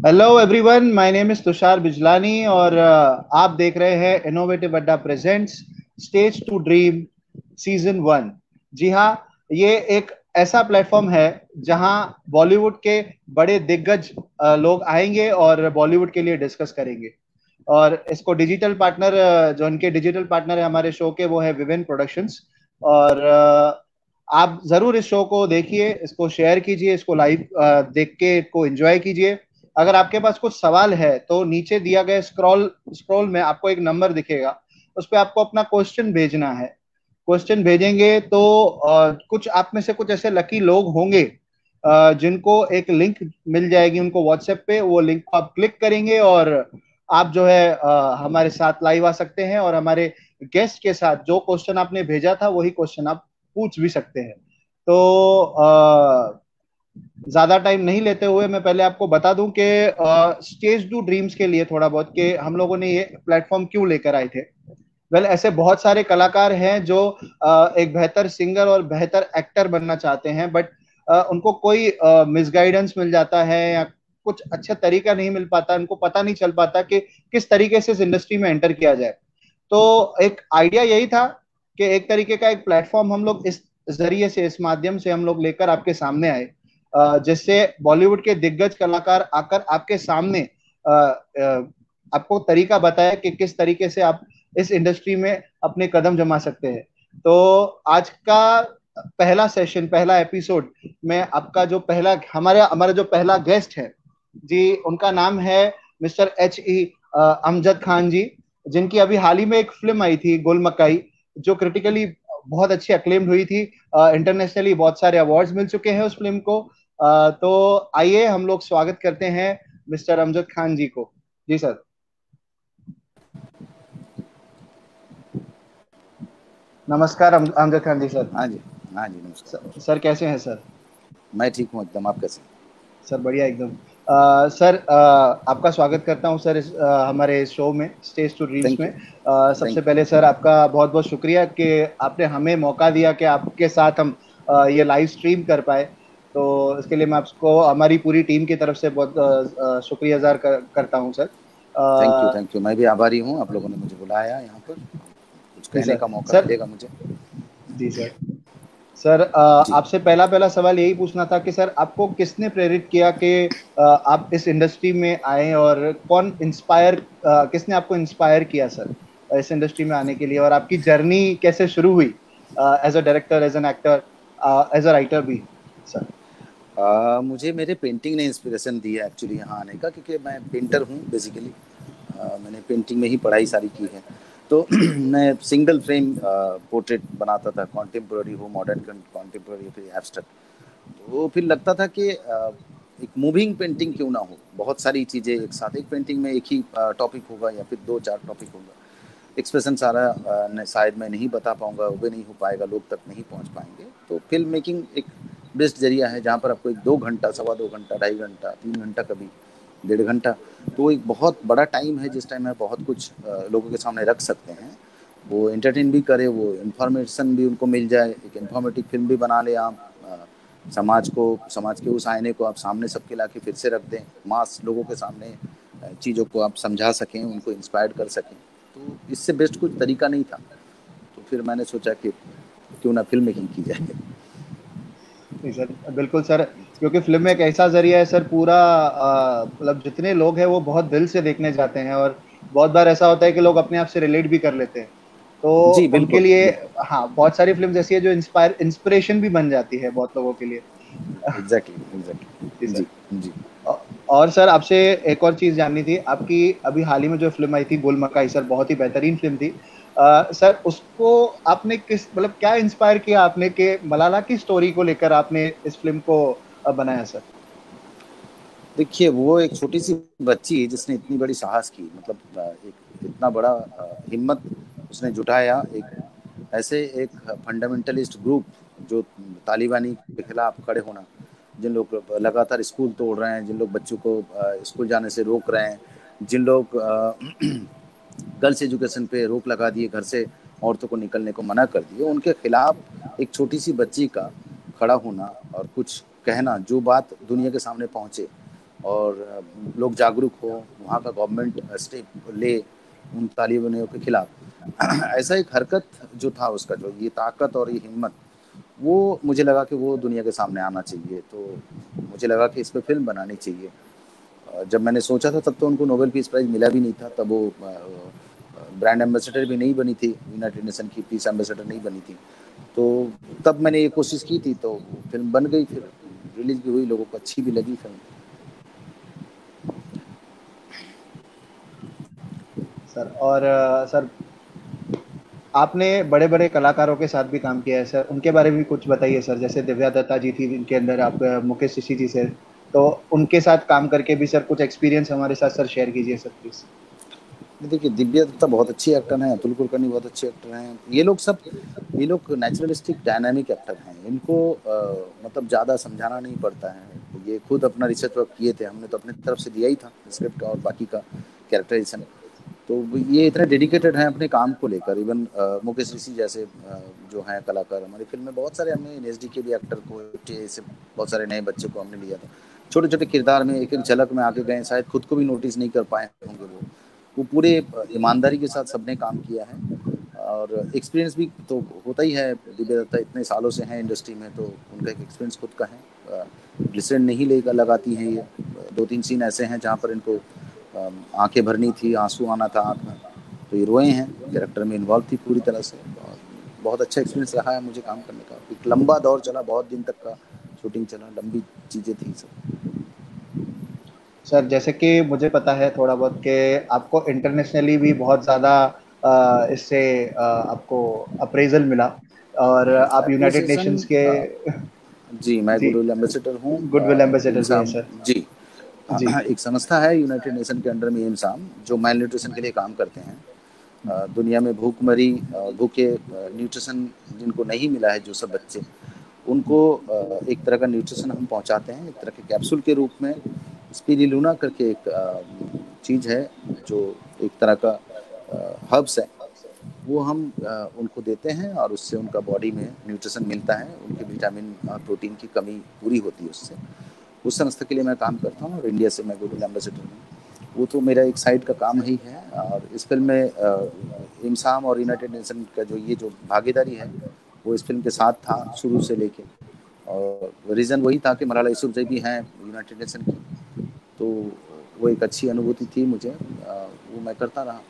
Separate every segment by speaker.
Speaker 1: Hello everyone, my name is Tushar Bijlani और आप देख रहे हैं innovative Adda presents stage to dream season 1। जी हाँ, ये एक ऐसा प्लेटफॉर्म है जहां बॉलीवुड के बड़े दिग्गज लोग आएंगे और बॉलीवुड के लिए डिस्कस करेंगे। और इसको डिजिटल पार्टनर, जो इनके डिजिटल पार्टनर है हमारे शो के, वो है विभिन्न प्रोडक्शंस। और आप जरूर इस शो को देखिए, इसको शेयर कीजिए, इसको लाइव देख के इसको एंजॉय कीजिए। अगर आपके पास कुछ सवाल है तो नीचे दिया गया स्क्रॉल स्क्रॉल में आपको एक नंबर दिखेगा, उस पर आपको अपना क्वेश्चन भेजना है। क्वेश्चन भेजेंगे तो कुछ आप में से कुछ ऐसे लकी लोग होंगे जिनको एक लिंक मिल जाएगी उनको व्हाट्सएप पे। वो लिंक को आप क्लिक करेंगे और आप जो है हमारे साथ लाइव आ सकते हैं और हमारे गेस्ट के साथ जो क्वेश्चन आपने भेजा था वही क्वेश्चन आप पूछ भी सकते हैं। तो ज्यादा टाइम नहीं लेते हुए मैं पहले आपको बता दूं कि स्टेज टू ड्रीम्स के लिए थोड़ा बहुत कि हम लोगों ने ये प्लेटफॉर्म क्यों लेकर आए थे। ऐसे बहुत सारे कलाकार हैं जो एक बेहतर सिंगर और बेहतर एक्टर बनना चाहते हैं, बट उनको कोई मिसगाइडेंस मिल जाता है या कुछ अच्छा तरीका नहीं मिल पाता, उनको पता नहीं चल पाता कि किस तरीके से इस इंडस्ट्री में एंटर किया जाए। तो एक आइडिया यही था कि एक तरीके का एक प्लेटफॉर्म हम लोग इस जरिए से, इस माध्यम से हम लोग लेकर आपके सामने आए, जिससे बॉलीवुड के दिग्गज कलाकार आकर आपके सामने आपको तरीका बताया कि किस तरीके से आप इस इंडस्ट्री में अपने कदम जमा सकते हैं। तो आज का पहला सेशन, पहला एपिसोड में आपका जो पहला हमारे हमारा जो पहला गेस्ट है जी, उनका नाम है मिस्टर H.E. अमजद खान जी, जिनकी अभी हाल ही में एक फिल्म आई थी गुल मकाई, जो क्रिटिकली बहुत अच्छी अक्लेम्ड हुई थी। इंटरनेशनली बहुत सारे अवार्ड्स मिल चुके हैं उस फिल्म को। तो आइए हम लोग स्वागत करते हैं मिस्टर अमजद खान जी को। जी सर। नमस्कार अमजद खान जी सर।
Speaker 2: हाँ जी। हाँ जी, नमस्कार।
Speaker 1: सर कैसे हैं सर?
Speaker 2: मैं ठीक हूँ एकदम, आप कैसे हैं?
Speaker 1: सर बढ़िया एकदम। सर आपका स्वागत करता हूं सर हमारे शो में स्टेज टू ड्रीम्स
Speaker 2: थैंक
Speaker 1: में।
Speaker 2: यू।
Speaker 1: सबसे
Speaker 2: थैंक यू।
Speaker 1: पहले सर आपका बहुत बहुत शुक्रिया कि आपने हमें मौका दिया कि आपके साथ हम ये लाइव स्ट्रीम कर पाए। तो इसके लिए मैं आपको हमारी पूरी टीम की तरफ से बहुत शुक्रिया अज़ार करता हूं sir.
Speaker 2: Thank you.
Speaker 1: A,
Speaker 2: thank you, मैं भी आभारी हूँ, आप लोगों ने मुझे बुलाया यहाँ पर, कुछ
Speaker 1: जी
Speaker 2: कहने
Speaker 1: सर।
Speaker 2: का मौका
Speaker 1: सर
Speaker 2: मिलेगा मुझे।
Speaker 1: जी सर। सर
Speaker 2: जी।
Speaker 1: आपसे पहला पहला सवाल यही पूछना था कि सर आपको किसने प्रेरित किया कि आप इस इंडस्ट्री में आए, और कौन इंस्पायर, किसने आपको इंस्पायर किया सर इस इंडस्ट्री में आने के लिए, और आपकी जर्नी कैसे शुरू हुई as a director, as an actor, as a writer भी सर?
Speaker 2: मुझे मेरे पेंटिंग ने इंस्पिरेशन दी है एक्चुअली यहाँ आने का, क्योंकि मैं पेंटर हूँ बेसिकली। मैंने पेंटिंग में ही पढ़ाई सारी की है। तो मैं सिंगल फ्रेम पोर्ट्रेट बनाता था, कॉन्टेम्पोररी हो, मॉडर्न कॉन्टेम्पोररी, फिर एब्स्ट्रैक्ट। तो फिर लगता था कि एक मूविंग पेंटिंग क्यों ना हो, बहुत सारी चीज़ें एक साथ एक पेंटिंग में, एक ही टॉपिक होगा या फिर दो चार टॉपिक होगा, एक्सप्रेशन सारा शायद मैं नहीं बता पाऊंगा, वो भी नहीं हो पाएगा, लोग तक नहीं पहुंच पाएंगे। तो फिल्म मेकिंग एक बेस्ट जरिया है, जहाँ पर आपको एक 2 घंटा, 2.25 घंटा, 2.5 घंटा, 3 घंटा, कभी 1.5 घंटा, तो एक बहुत बड़ा टाइम है जिस टाइम में बहुत कुछ लोगों के सामने रख सकते हैं। वो एंटरटेन भी करे, वो इन्फॉर्मेशन भी उनको मिल जाए, एक इन्फॉर्मेटिव फिल्म भी बना ले आप। समाज को, समाज के उस आईने को आप सामने सबके ला के फिर से रख दें, मास लोगों के सामने चीज़ों को आप समझा सकें, उनको इंस्पायर कर सकें। तो इससे बेस्ट कुछ तरीका नहीं था। तो फिर मैंने सोचा कि क्यों ना फिल्म मेकिंग की जाए।
Speaker 1: जी सर, बिल्कुल सर। क्योंकि फिल्म एक ऐसा जरिया है सर, पूरा मतलब जितने लोग हैं वो बहुत दिल से देखने जाते हैं, और बहुत बार ऐसा होता है कि लोग अपने आप से रिलेट भी कर लेते हैं। तो
Speaker 2: जी
Speaker 1: उनके
Speaker 2: बिल्कुल
Speaker 1: लिए,
Speaker 2: बिल्कुल।
Speaker 1: हाँ, बहुत सारी फिल्म ऐसी है जो इंस्पिरेशन भी बन जाती है बहुत लोगों के लिए।
Speaker 2: एग्जैक्टली
Speaker 1: जी
Speaker 2: एग्जैक्टली।
Speaker 1: सर।
Speaker 2: जी जी।
Speaker 1: औ- और सर आपसे एक और चीज जाननी थी, आपकी अभी हाल ही में जो फिल्म आई थी गुल मकाई सर, बहुत ही बेहतरीन फिल्म थी। सर उसको आपने किस, मतलब क्या इंस्पायर किया आपने कि मलाला की स्टोरी को लेकर आपने इस फिल्म को बनाया सर?
Speaker 2: देखिए, वो एक छोटी सी बच्ची है जिसने इतनी बड़ी साहस की, मतलब एक इतना बड़ा हिम्मत उसने जुटाया, एक ऐसे एक फंडामेंटलिस्ट ग्रुप जो तालिबानी के खिलाफ खड़े होना, जिन लोग लगातार स्कूल तोड़ रहे हैं, जिन लोग बच्चों को स्कूल जाने से रोक रहे हैं, जिन लोग गर्ल्स एजुकेशन पे रोक लगा दिए, घर से औरतों को निकलने को मना कर दिए, उनके खिलाफ एक छोटी सी बच्ची का खड़ा होना और कुछ कहना, जो बात दुनिया के सामने पहुंचे, और लोग जागरूक हो, वहाँ का गवर्नमेंट स्टेप ले उन तालिबानियों के खिलाफ। ऐसा एक हरकत जो था उसका, जो ये ताकत और ये हिम्मत, वो मुझे लगा कि वो दुनिया के सामने आना चाहिए। तो मुझे लगा कि इस पर फिल्म बनानी चाहिए। जब मैंने सोचा था तब तो उनको नोबेल पीस प्राइज़ मिला भी नहीं था, तब वो ब्रांड एम्बेसडर भी नहीं बनी थी, यूनाइटेड नेशन की पीस एम्बेसडर नहीं बनी थी। तो तब मैंने ये कोशिश की थी, तो फिल्म बन गई, फिर रिलीज भी हुई, लोगों को अच्छी भी लगी फिल्म।
Speaker 1: सर और सर आपने बड़े बड़े कलाकारों के साथ भी काम किया है सर, उनके बारे में भी कुछ बताइए सर। जैसे दिव्या दत्ता जी थी, इनके अंदर आप मुकेश ऋषि जी से, तो उनके साथ काम करके भी सर कुछ एक्सपीरियंस हमारे साथ सर शेयर कीजिए सर प्लीज।
Speaker 2: देखिए, दिव्या दत्ता बहुत अच्छी एक्टर हैं, अतुल कुलकर्णी बहुत अच्छे एक्टर हैं, ये लोग नेचुरलिस्टिक डायनामिक एक्टर हैं। इनको मतलब ज़्यादा समझाना नहीं पड़ता है, ये खुद अपना रिसर्च वर्क किए थे, हमने तो अपनी तरफ से दिया ही था स्क्रिप्ट और बाकी का कैरेक्टराइजेशन। तो ये इतने डेडिकेटेड हैं अपने काम को लेकर। इवन मुकेश ऋषि जैसे जो हैं कलाकार, हमारी फिल्म में बहुत सारे, हमने एनएसडी के भी एक्टर को, से बहुत सारे नए बच्चे को हमने लिया था, छोटे छोटे किरदार में एक एक झलक में आके गए, शायद खुद को भी नोटिस नहीं कर पाए होंगे वो पूरे ईमानदारी के साथ सबने काम किया है। और एक्सपीरियंस भी तो होता ही है, दिव्या दत्ता इतने सालों से हैं इंडस्ट्री में, तो उनका एक एक्सपीरियंस खुद का है। ग्लिसरीन नहीं लेकर लगाती हैं ये, दो तीन सीन ऐसे हैं जहाँ पर इनको आंखें भरनी थी, आंसू आना था आँख में, तो ये रोए हैं, कैरेक्टर में इन्वॉल्व थी पूरी तरह से। और बहुत अच्छा एक्सपीरियंस रहा है मुझे काम करने का। एक लंबा दौर चला, बहुत दिन तक का शूटिंग चला, लंबी चीज़ें थी सब।
Speaker 1: सर जैसे कि मुझे पता है थोड़ा बहुत कि आपको इंटरनेशनली भी बहुत ज़्यादा इससे आपको अप्रेजल मिला, और आप यूनाइटेड
Speaker 2: एप्रिसिएशन,
Speaker 1: नेशंस के
Speaker 2: जी, मैं
Speaker 1: जी
Speaker 2: गुडविल एम्बेसडर हूँ।
Speaker 1: गुडविल एम्बेसडर भी हैं
Speaker 2: इमसाम,
Speaker 1: सर।
Speaker 2: जी,
Speaker 1: जी
Speaker 2: एक संस्था है यूनाइटेड नेशन के अंडर में, इमसाम, जो मेल न्यूट्रिशन के लिए काम करते हैं। दुनिया में भूखमरी, भूखे, न्यूट्रिशन जिनको नहीं मिला है, जो सब बच्चे, उनको एक तरह का न्यूट्रिशन हम पहुंचाते हैं, एक तरह के कैप्सूल के रूप में। स्पिरुलिना करके एक चीज़ है, जो एक तरह का हर्ब्स है, वो हम उनको देते हैं, और उससे उनका बॉडी में न्यूट्रिशन मिलता है, उनके विटामिन और प्रोटीन की कमी पूरी होती है उससे। उस संस्था के लिए मैं काम करता हूँ, और इंडिया से मैं गुडविल एम्बेसडर हूँ। वो तो मेरा एक साइड का काम ही है। और इस फिल्म में इमसाम और यूनाइटेड नेशन का जो भागीदारी है, वो इस फिल्म के साथ था शुरू से लेके। और रीज़न वही था कि मलाला यूसुफजई भी हैं यूनाइटेड नेशन की, तो वो एक अच्छी अनुभूति थी मुझे, वो मैं करता रहा।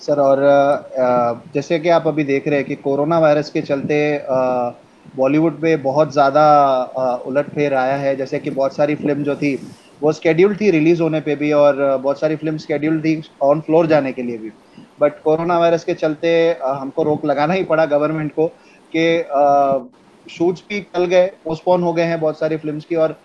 Speaker 1: सर और जैसे कि आप अभी देख रहे हैं कि कोरोना वायरस के चलते बॉलीवुड पे बहुत ज़्यादा उलटफेर आया है। जैसे कि बहुत सारी फिल्म जो थी वो स्केड्यूल थी रिलीज होने पे भी, और बहुत सारी फिल्म स्केड्यूल थी ऑन फ्लोर जाने के लिए भी, बट कोरोना वायरस के चलते हमको रोक लगाना ही पड़ा गवर्नमेंट को कि शूट्स भी टल गए, पोस्टपोन हो गए हैं बहुत सारी फिल्म्स की। और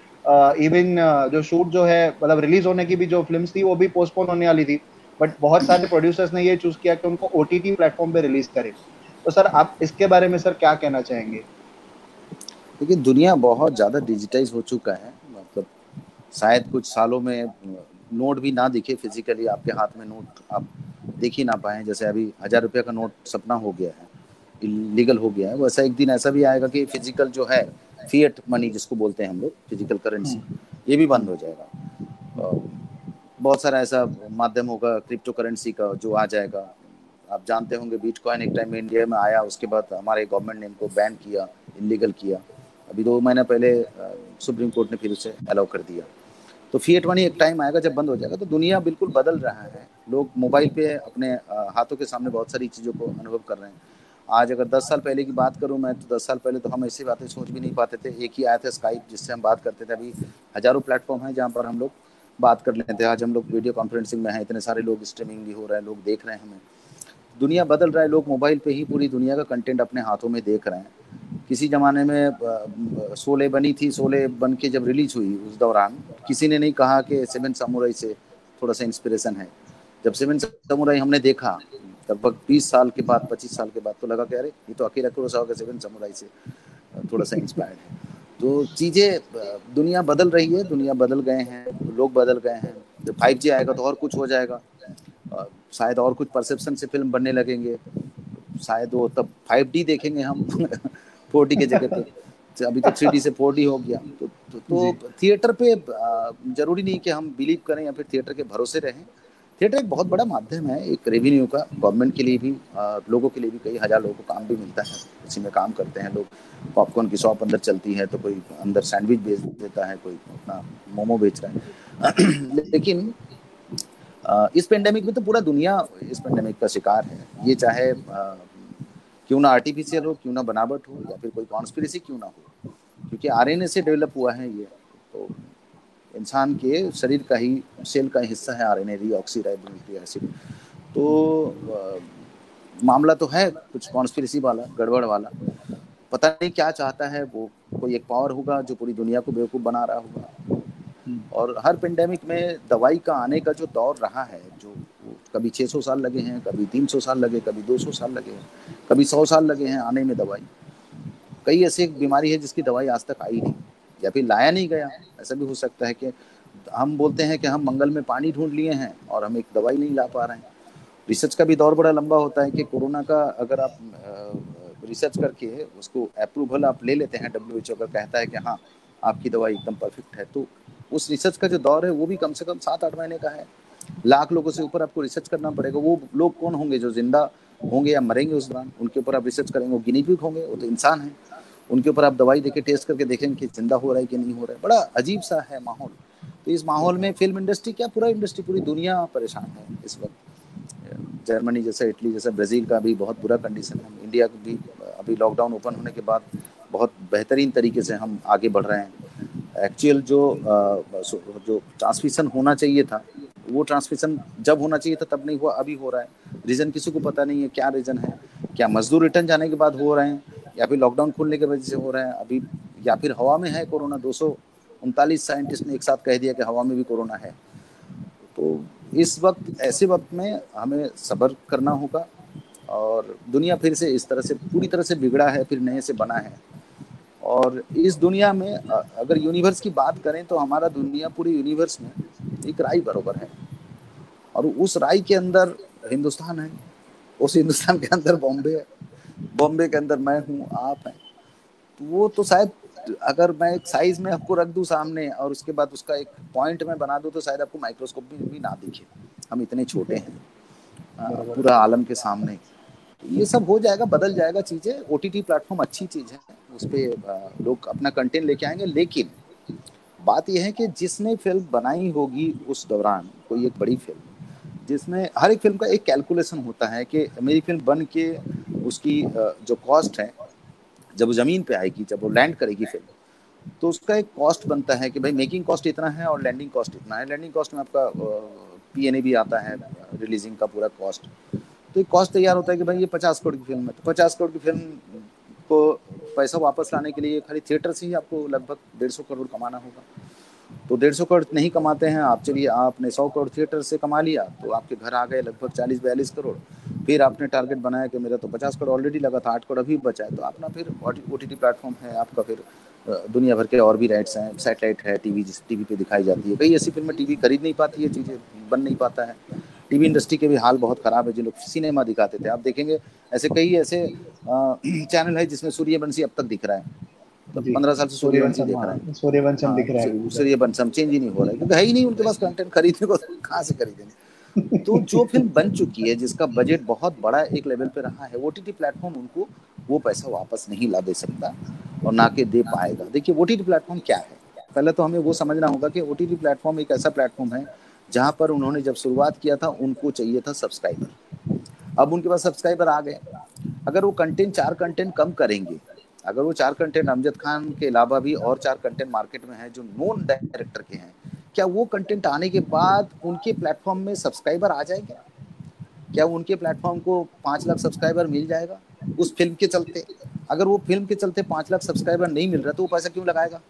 Speaker 1: इवन जो शूट जो है, मतलब रिलीज होने की भी जो फिल्म्स थी वो भी पोस्टपोन होने वाली थी, बट बहुत सारे प्रोड्यूसर्स ने ये चूज किया कि उनको ओटीटी प्लेटफॉर्म पे रिलीज करें। तो सर आप इसके बारे में सर क्या कहना चाहेंगे?
Speaker 2: देखिए, दुनिया बहुत ज़्यादा डिजिटाइज हो चुका है, मतलब शायद कुछ सालों में नोट भी ना दिखे फिजिकली, आपके हाथ में नोट आप देख ही ना पाए। जैसे अभी 1,000 रुपये का नोट सपना हो गया है, इलीगल हो गया है, वैसा एक दिन ऐसा भी आएगा कि फिजिकल जो है, फिएट मनी जिसको बोलते हैं हम लोग, फिजिकल करेंसी, ये भी बंद हो जाएगा। बहुत सारा ऐसा माध्यम होगा क्रिप्टो करेंसी का जो आ जाएगा। आप जानते होंगे बिटकॉइन एक टाइम में इंडिया में आया, उसके बाद हमारे गवर्नमेंट ने इनको बैन किया, इलीगल किया। अभी 2 महीने पहले सुप्रीम कोर्ट ने फिर उसे अलाउ कर दिया। तो फिएट मनी एक टाइम आएगा जब बंद हो जाएगा। तो दुनिया बिल्कुल बदल रहा है, लोग मोबाइल पे अपने हाथों के सामने बहुत सारी चीज़ों को अनुभव कर रहे हैं। आज अगर 10 साल पहले की बात करूं मैं, तो 10 साल पहले तो हम ऐसी बातें सोच भी नहीं पाते थे। एक ही आया था स्काइप, जिससे हम बात करते थे। अभी हज़ारों प्लेटफॉर्म हैं जहाँ पर हम लोग बात कर लेते हैं। आज हम लोग वीडियो कॉन्फ्रेंसिंग में हैं, इतने सारे लोग, स्ट्रीमिंग भी हो रहा है, लोग देख रहे हैं हमें। दुनिया बदल रहा है, लोग मोबाइल पे ही पूरी दुनिया का कंटेंट अपने हाथों में देख रहे हैं। किसी ज़माने में शोले बनी थी, शोले बन के जब रिलीज हुई, उस दौरान किसी ने नहीं कहा कि सेवन समुराई से थोड़ा सा इंस्पिरेशन है। जब सेवन समुराई हमने देखा लगभग 20 साल के बाद, 25 साल के बाद, तो लगा कि अरे ये तो अकीरा कुरोसावा के सेवन समुराई से थोड़ा सा इंस्पायर्ड है। तो चीज़ें, दुनिया बदल रही है, दुनिया बदल गए हैं, लोग बदल गए हैं। जब 5G आएगा तो और कुछ हो जाएगा, शायद और कुछ परसेप्शन से फिल्म बनने लगेंगे, शायद वो तब 5D देखेंगे हम 4D के जगह पे। अभी तो 3D से 4D हो गया। तो थिएटर पे जरूरी नहीं कि हम बिलीव करें या फिर थिएटर के भरोसे रहें। थिएटर एक बहुत बड़ा माध्यम है, एक रेवेन्यू का, गवर्नमेंट के लिए भी, लोगों के लिए भी, कई हजार लोगों को काम भी मिलता है, उसी में काम करते हैं लोग। पॉपकॉर्न की शॉप अंदर चलती है तो कोई अंदर सैंडविच बेच देता है, कोई अपना मोमो बेच रहा है। लेकिन इस पेंडेमिक में तो पूरा दुनिया इस पेंडेमिक का शिकार है। ये चाहे क्यों ना आर्टिफिशियल हो, क्यों ना बनावट हो, या फिर कोई कॉन्स्पिरेसी क्यों ना हो, क्योंकि आरएनए से डेवलप हुआ है ये। तो इंसान के शरीर का ही सेल का हिस्सा है आरएनए, डीऑक्सीराइबोन्यूक्लिक एसिड। तो मामला तो है कुछ कॉन्स्पिरेसी वाला, गड़बड़ वाला। पता नहीं क्या चाहता है वो, कोई एक पावर होगा जो पूरी दुनिया को बेवकूफ़ बना रहा होगा। और हर पेंडेमिक में दवाई का आने का जो दौर रहा है, जो कभी 600 साल लगे हैं, कभी 300 साल लगे, कभी 200 साल लगे हैं, कभी 100 साल लगे हैं आने में दवाई। कई ऐसी बीमारी है जिसकी दवाई आज तक आई नहीं, या फिर लाया नहीं गया। ऐसा भी हो सकता है कि हम बोलते हैं कि हम मंगल में पानी ढूंढ लिए हैं और हम एक दवाई नहीं ला पा रहे हैं। रिसर्च का भी दौर बड़ा लंबा होता है कि कोरोना का अगर आप रिसर्च करके उसको अप्रूवल आप ले लेते हैं, WHO अगर कहता है कि हाँ आपकी दवाई एकदम परफेक्ट है, तो उस रिसर्च का जो दौर है वो भी कम से कम 7-8 महीने का है। लाख लोगों से ऊपर आपको रिसर्च करना पड़ेगा। वो लोग कौन होंगे जो जिंदा होंगे या मरेंगे उस दौरान, उनके ऊपर आप रिसर्च करेंगे। वो गिनी पिग होंगे, वो तो इंसान है, उनके ऊपर आप दवाई देके टेस्ट करके देखेंगे कि जिंदा हो रहा है कि नहीं हो रहा है। बड़ा अजीब सा है माहौल। तो इस माहौल में फिल्म इंडस्ट्री क्या, पूरा इंडस्ट्री, पूरी दुनिया परेशान है इस वक्त। जर्मनी जैसा, इटली जैसा, ब्राज़ील का भी बहुत बुरा कंडीशन है। इंडिया को भी अभी लॉकडाउन ओपन होने के बाद बहुत बेहतरीन तरीके से हम आगे बढ़ रहे हैं। एक्चुअल जो ट्रांसमिशन होना चाहिए था, वो ट्रांसमिशन जब होना चाहिए था तब नहीं हुआ, अभी हो रहा है। रीज़न किसी को पता नहीं है, क्या रीज़न है। क्या मजदूर रिटर्न जाने के बाद हो रहे हैं, या फिर लॉकडाउन खोलने की वजह से हो रहा है अभी, या फिर हवा में है कोरोना। 239 साइंटिस्ट ने एक साथ कह दिया कि हवा में भी कोरोना है। तो इस वक्त, ऐसे वक्त में हमें सब्र करना होगा। और दुनिया फिर से इस तरह से पूरी तरह से बिगड़ा है, फिर नए से बना है। और इस दुनिया में अगर यूनिवर्स की बात करें तो हमारा दुनिया पूरे यूनिवर्स में एक राई बराबर है, और उस राई के अंदर हिंदुस्तान है, उस हिंदुस्तान के अंदर बॉम्बे है, बॉम्बे के अंदर मैं हूँ, आप हैं। तो वो तो शायद अगर मैं एक साइज में आपको रख दूं सामने और उसके बाद उसका एक पॉइंट में बना दूं, तो शायद आपको माइक्रोस्कोप भी ना दिखे। हम इतने छोटे हैं पूरा आलम के सामने। ये सब हो जाएगा, बदल जाएगा चीज़ें। OTT प्लेटफॉर्म अच्छी चीज़ है, उस पर लोग अपना कंटेंट लेके आएंगे। लेकिन बात यह है कि जिसने फिल्म बनाई होगी उस दौरान, कोई एक बड़ी फिल्म, जिसमें हर एक फिल्म का एक कैलकुलेशन होता है कि मेरी फिल्म बन के उसकी जो कॉस्ट है, जब वो ज़मीन पे आएगी, जब वो लैंड करेगी फिल्म, तो उसका एक कॉस्ट बनता है कि भाई मेकिंग कॉस्ट इतना है और लैंडिंग कॉस्ट इतना है। लैंडिंग कॉस्ट में आपका PNA भी आता है, रिलीजिंग का पूरा कॉस्ट। तो एक कॉस्ट तैयार होता है कि भाई ये 50 करोड़ की फिल्म है, तो 50 करोड़ की फिल्म को पैसा वापस लाने के लिए खाली थिएटर से ही आपको लगभग 150 करोड़ कमाना होगा। तो 150 करोड़ नहीं कमाते हैं आप, चलिए आपने 100 करोड़ थिएटर से कमा लिया, तो आपके घर आ गए लगभग 40-42 करोड़। फिर आपने टारगेट बनाया कि मेरा तो 50 करोड़ ऑलरेडी लगा था, 8 करोड़ अभी बचा है, तो अपना फिर OTT प्लेटफॉर्म है आपका, फिर दुनिया भर के और भी राइट्स हैं, सैटेलाइट है, टीवी पे दिखाई जाती है। कई ऐसी फिल्में टीवी खरीद नहीं पाती है, चीज़ें बन नहीं पाता है। टीवी इंडस्ट्री के भी हाल बहुत ख़राब है। जो लोग सिनेमा दिखाते थे, आप देखेंगे ऐसे कई ऐसे चैनल है जिसमें सूर्यवंशी अब तक दिख रहा है, 15 साल से सूर्यवंशी देख रहा है,
Speaker 1: सूर्यवंशम दिख रहा है,
Speaker 2: सूर्यवंशम चेंज ही नहीं हो रहा है, क्योंकि है ही नहीं उनके पास कंटेंट खरीदने को, कहाँ से खरीदेंगे। तो जो फिल्म बन चुकी है, जिसका बजट बहुत बड़ा एक लेवल पे रहा है, OTT प्लेटफॉर्म उनको वो पैसा वापस नहीं ला दे सकता और ना के दे पाएगा। देखिए OTT प्लेटफॉर्म क्या है, पहले तो हमें वो समझना होगा कि OTT प्लेटफॉर्म एक ऐसा प्लेटफॉर्म है जहाँ पर उन्होंने जब शुरुआत किया था उनको चाहिए था सब्सक्राइबर। अब उनके पास सब्सक्राइबर आ गए, अगर वो चार कंटेंट कम करेंगे, अगर वो 4 कंटेंट अमजद खान के अलावा भी और 4 कंटेंट मार्केट में है जो नॉन डायरेक्टर के हैं, क्या वो कंटेंट आने के बाद उनके प्लेटफॉर्म में सब्सक्राइबर आ जाएंगे? क्या उनके प्लेटफॉर्म को 5 लाख सब्सक्राइबर मिल जाएगा उस फिल्म के चलते? अगर वो फिल्म के चलते 5 लाख सब्सक्राइबर नहीं मिल रहा तो वो पैसा क्यों लगाएगा?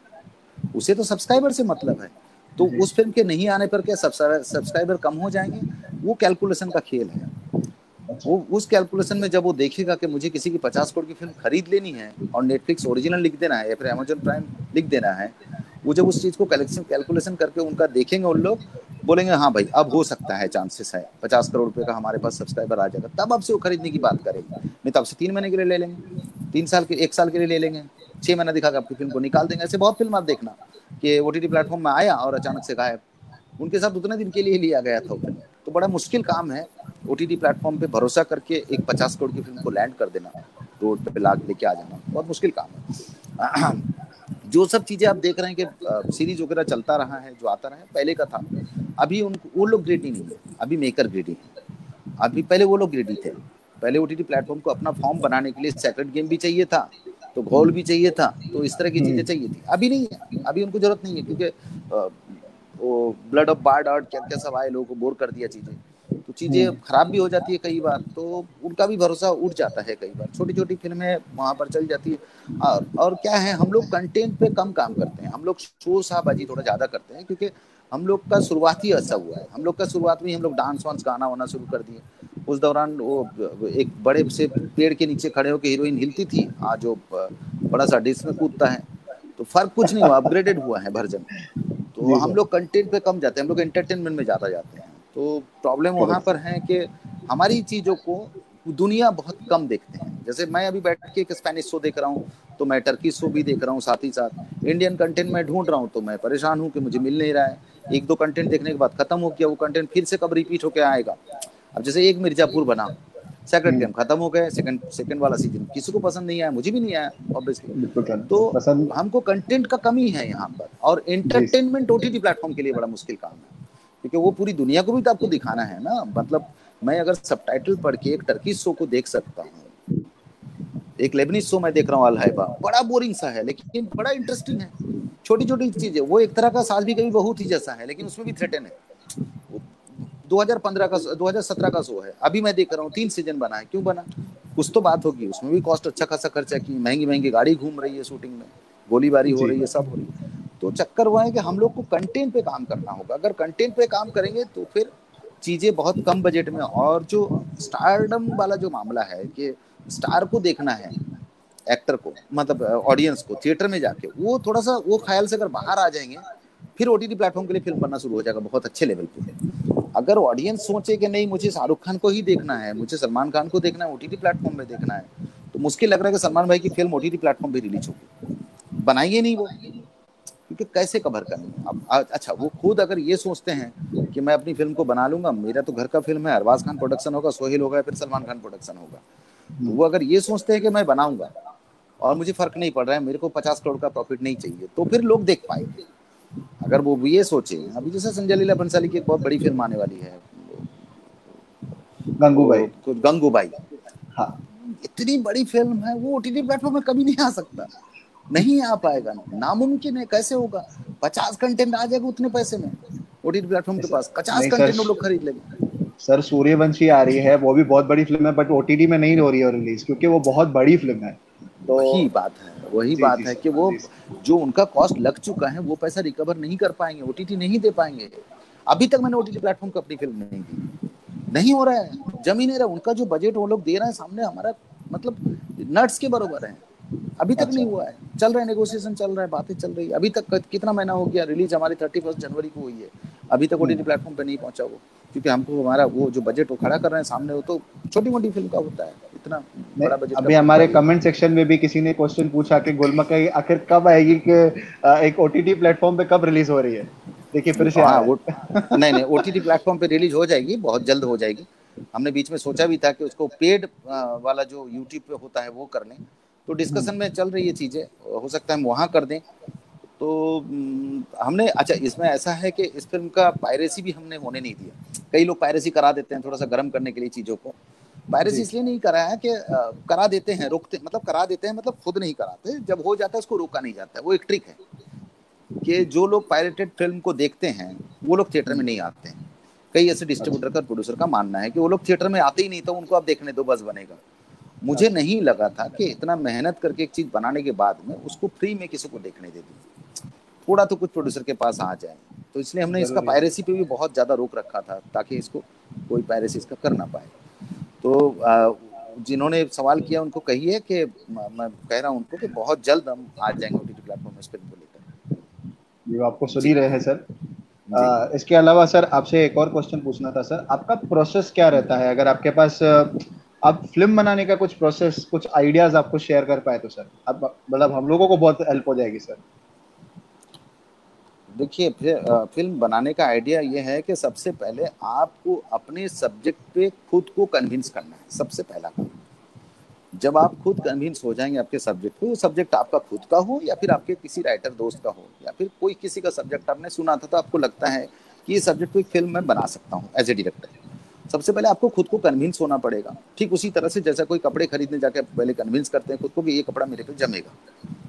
Speaker 2: उसे तो सब्सक्राइबर से मतलब है। तो उस फिल्म के नहीं आने पर क्या सब्सक्राइबर कम हो जाएंगे? वो कैलकुलेशन का खेल है। वो उस कैलकुलेशन में जब वो देखेगा कि मुझे किसी की 50 करोड़ की फिल्म खरीद लेनी है और नेटफ्लिक्स ओरिजिनल लिख देना है या फिर अमेजन प्राइम लिख देना है, वो जब उस चीज़ को कैलकुलेशन करके उनका देखेंगे, उन लोग बोलेंगे हाँ भाई अब हो सकता है, चांसेस है 50 करोड़ रुपए का हमारे पास सब्सक्राइबर आ जाएगा, तब आपसे वो खरीदने की बात करेंगे। नहीं तो आपसे 3 महीने के लिए ले लेंगे, 3 साल के, 1 साल के लिए ले लेंगे, 6 महीना दिखा के आपकी फिल्म को निकाल देंगे। ऐसे बहुत फिल्म आप देखना कि ओटीटी प्लेटफॉर्म में आया और अचानक से गायब, उनके साथ उतने दिन के लिए लिया गया था फिल्म। तो बड़ा मुश्किल काम है ओटीटी प्लेटफॉर्म पे भरोसा करके एक 50 करोड़ की फिल्म को लैंड कर देना, रोड पे ला लेके आ जाना, बहुत मुश्किल काम है। जो सब चीजें आप देख रहे हैं कि सीरीज वगैरह चलता रहा है, जो आता रहा है पहले का था, अभी उनको वो लोग ग्रेडी नहीं है, अभी मेकर ग्रेडी है। अभी पहले वो लोग ग्रेडी थे, पहले ओटीटी प्लेटफॉर्म को अपना फॉर्म बनाने के लिए सेक्रेट गेम भी चाहिए था, तो घोल भी चाहिए था, तो इस तरह की चीजें चाहिए थी। अभी नहीं है, अभी उनको जरूरत नहीं है, क्योंकि वो ब्लड ऑफ बार्ड और क्या क्या सब आए, लोगों को बोर कर दिया चीजें, तो चीजें खराब भी हो जाती है कई बार, तो उनका भी भरोसा उठ जाता है कई बार। छोटी छोटी फिल्में वहां पर चल जाती है। और क्या है, हम लोग कंटेंट पे कम काम करते हैं, हम लोग शो शाहबाजी थोड़ा ज्यादा करते हैं, क्योंकि हम लोग का शुरुआत ही ऐसा हुआ है। हम लोग का शुरुआत में हम लोग डांस वांस गाना वाना शुरू कर दिए। उस दौरान वो एक बड़े से पेड़ के नीचे खड़े होकर हीरोइन हिलती थी, आज जो बड़ा सा डिस्क में कूदता है, तो फर्क कुछ नहीं हुआ, अपग्रेडेड हुआ है वर्जन। तो हम लोग कंटेंट पे कम जाते हैं, हम लोग एंटरटेनमेंट में ज्यादा जाते हैं। तो प्रॉब्लम वहां पर है कि हमारी चीजों को दुनिया बहुत कम देखते हैं। जैसे मैं अभी बैठ के एक स्पेनिश शो देख रहा हूँ, तो मैं टर्की शो भी देख रहा हूँ, साथ ही साथ इंडियन कंटेंट में ढूंढ रहा हूँ, तो मैं परेशान हूँ कि मुझे मिल नहीं रहा है। एक दो कंटेंट देखने के बाद खत्म हो गया, वो कंटेंट फिर से कब रिपीट होकर आएगा। अब जैसे एक मिर्जापुर बना, सेकंड गेम खत्म हो गए, सेकंड वाला सीजन किसी को पसंद नहीं आया, मुझे भी नहीं आया ऑब्वियसली। तो हमको कंटेंट का कमी है यहाँ पर, और एंटरटेनमेंट ओटीटी प्लेटफॉर्म के लिए बड़ा मुश्किल काम है, क्योंकि वो पूरी दुनिया को भी तो आपको दिखाना है ना। मतलब मैं अगर सबटाइटल पढ़ के एक टर्किश शो को देख सकता हूँ, एक लेबनीज शो मैं देख रहा हूँ अल हाइबा, बड़ा बोरिंग सा है लेकिन बड़ा इंटरेस्टिंग है, छोटी छोटी चीजें। वो एक तरह का सास भी कभी बहू थी जैसा है, लेकिन उसमें भी थ्रेटन है। 2015 का 2017 का शो है, अभी मैं देख रहा हूँ 3 सीजन बना है। क्यों बना? कुछ तो बात होगी, उसमें भी कॉस्ट अच्छा खासा खर्चा की, महंगी महंगी गाड़ी घूम रही है शूटिंग में, गोलीबारी हो रही है, सब हो रही है। तो चक्कर हुआ है कि हम लोग को कंटेंट पे काम करना होगा। अगर कंटेंट पे काम करेंगे तो फिर चीजें बहुत कम बजट में, और जो स्टारडम वाला जो मामला है कि स्टार को देखना है, एक्टर को, मतलब ऑडियंस को थिएटर में जाके, वो थोड़ा सा वो ख्याल से अगर बाहर आ जाएंगे, फिर ओटीटी प्लेटफॉर्म के लिए फिल्म बनना शुरू हो जाएगा बहुत अच्छे लेवल पे। अगर ऑडियंस सोचे कि नहीं मुझे शाहरुख खान को ही देखना है, मुझे सलमान खान को देखना है, ओटीटी प्लेटफॉर्म पे देखना है, तो मुश्किल लग रहा है कि सलमान भाई की फिल्म ओटीटी प्लेटफॉर्म पे रिलीज होगी। बनाएंगे नहीं वो, क्योंकि कैसे कवर करनी है। अब अच्छा, वो खुद अगर ये सोचते हैं कि मैं अपनी फिल्म को बना लूंगा, मेरा तो घर का फिल्म है, अरबाज खान प्रोडक्शन होगा, सोहेल होगा, फिर सलमान खान प्रोडक्शन होगा, तो वो अगर ये सोचते हैं कि मैं बनाऊंगा और मुझे फर्क नहीं पड़ रहा है, मेरे को 50 करोड़ का प्रॉफिट नहीं चाहिए, तो फिर लोग देख पाएंगे। अगर वो ये सोचे, अभी जैसे संजय लीला भंसाली की एक बहुत बड़ी फिल्म आने वाली है, गंगूबाई, हाँ, इतनी बड़ी फिल्म है, वो ओटीटी प्लेटफॉर्म में कभी नहीं आ सकता, नहीं आ पाएगा, नामुमकिन है। कैसे होगा? 50 कंटेंट आ जाएगा उतने पैसे में, ओटीटी प्लेटफॉर्म के पास 50 कंटेंट लोग खरीद लेंगे।
Speaker 1: सर सूर्यवंशी आ रही है, वो भी बहुत बड़ी फिल्म है, बट ओटीटी में नहीं हो रही है रिलीज, क्योंकि वो बहुत बड़ी फिल्म है।
Speaker 2: तो वही बात है कि वो जो उनका कॉस्ट लग चुका है, वो पैसा रिकवर नहीं कर पाएंगे, ओटीटी नहीं दे पाएंगे। अभी तक मैंने ओटीटी प्लेटफॉर्म को अपनी फिल्म नहीं दी, नहीं हो रहा है, जम ही नहीं रहा। उनका जो बजट वो लोग दे रहे हैं सामने, हमारा मतलब नट्स के बराबर है, अभी तक नहीं हुआ है। चल रहा है, नेगोशिएशन चल रहा है, बातें चल रही है। अभी तक कितना महीना हो गया, रिलीज हमारी 31 जनवरी को हुई है, अभी तक ओटीटी प्लेटफॉर्म पे नहीं पहुंचा वो, क्योंकि हमको हमारा वो जो बजट वो खड़ा कर रहे हैं सामने, वो तो छोटी मोटी फिल्म का होता है, इतना बड़ा बजट।
Speaker 1: अभी हमारे कमेंट सेक्शन में भी किसी ने क्वेश्चन पूछा कि गुलमकई आखिर कब आएगी, कि एक ओटीटी प्लेटफॉर्म पे कब रिलीज हो रही है। देखिए फिर से
Speaker 2: नहीं ओटीटी प्लेटफॉर्म पे रिलीज हो जाएगी, बहुत जल्द हो जाएगी। हमने बीच में सोचा भी था कि उसको पेड वाला जो यूट्यूब पे होता है वो कर लें, तो डिस्कशन में चल रही है चीजें, हो सकता है हम वहां कर दें। तो हमने, अच्छा इसमें ऐसा है कि इस फिल्म का पायरेसी भी हमने होने नहीं दिया। कई लोग पायरेसी करा देते हैं थोड़ा सा गर्म करने के लिए चीजों को। पायरेसी इसलिए नहीं कराया कि करा देते हैं, रोकते, मतलब करा देते हैं, मतलब खुद नहीं कराते, जब हो जाता है उसको रोका नहीं जाता है। वो एक ट्रिक है कि जो लोग पायरेटेड फिल्म को देखते हैं वो लोग थिएटर में नहीं आते हैं। कई ऐसे डिस्ट्रीब्यूटर का, प्रोड्यूसर का मानना है कि वो लोग थिएटर में आते ही नहीं, तो उनको आप देखने दो, बस बनेगा। मुझे नहीं लगा था कि इतना मेहनत करके एक चीज बनाने के बाद में उसको फ्री में किसी को देखने दे दूं, थोड़ा तो कुछ प्रोड्यूसर के पास आ जाए। तो इसलिए हमने इसका पायरेसी पे भी बहुत ज्यादा रोक रखा था, ताकि इसको कोई पायरेसी इसका कर ना पाए। तो जिन्होंने सवाल किया उनको कहिए कि मैं कह रहा हूं उनको कि बहुत जल्द हम आ जाएंगे ओटीटी प्लेटफॉर्म इस फिल्म को लेकर।
Speaker 1: ये आपको सुन ही रहे हैं सर। इसके अलावा सर आपसे एक और क्वेश्चन पूछना था सर, आपका प्रोसेस क्या रहता है? अगर आपके पास आप फिल्म बनाने का कुछ प्रोसेस, कुछ आइडियाज आपको शेयर कर पाए तो सर, अब मतलब हम लोगों को बहुत हेल्प हो जाएगी सर।
Speaker 2: देखिए, फिल्म बनाने का आइडिया ये है कि सबसे पहले आपको अपने सब्जेक्ट पे खुद को कन्विंस करना है, सबसे पहला काम। जब आप खुद कन्विंस हो जाएंगे आपके सब्जेक्ट पे, वो सब्जेक्ट आपका खुद का हो या फिर आपके किसी राइटर दोस्त का हो या फिर कोई किसी का सब्जेक्ट आपने सुना था तो आपको लगता है कि ये सब्जेक्ट को एक फिल्म में बना सकता हूँ एज ए डायरेक्टर, सबसे पहले आपको खुद को कन्विंस होना पड़ेगा। ठीक उसी तरह से जैसा कोई कपड़े खरीदने जाके पहले कन्विंस करते हैं खुद को कि ये कपड़ा मेरे पे जमेगा,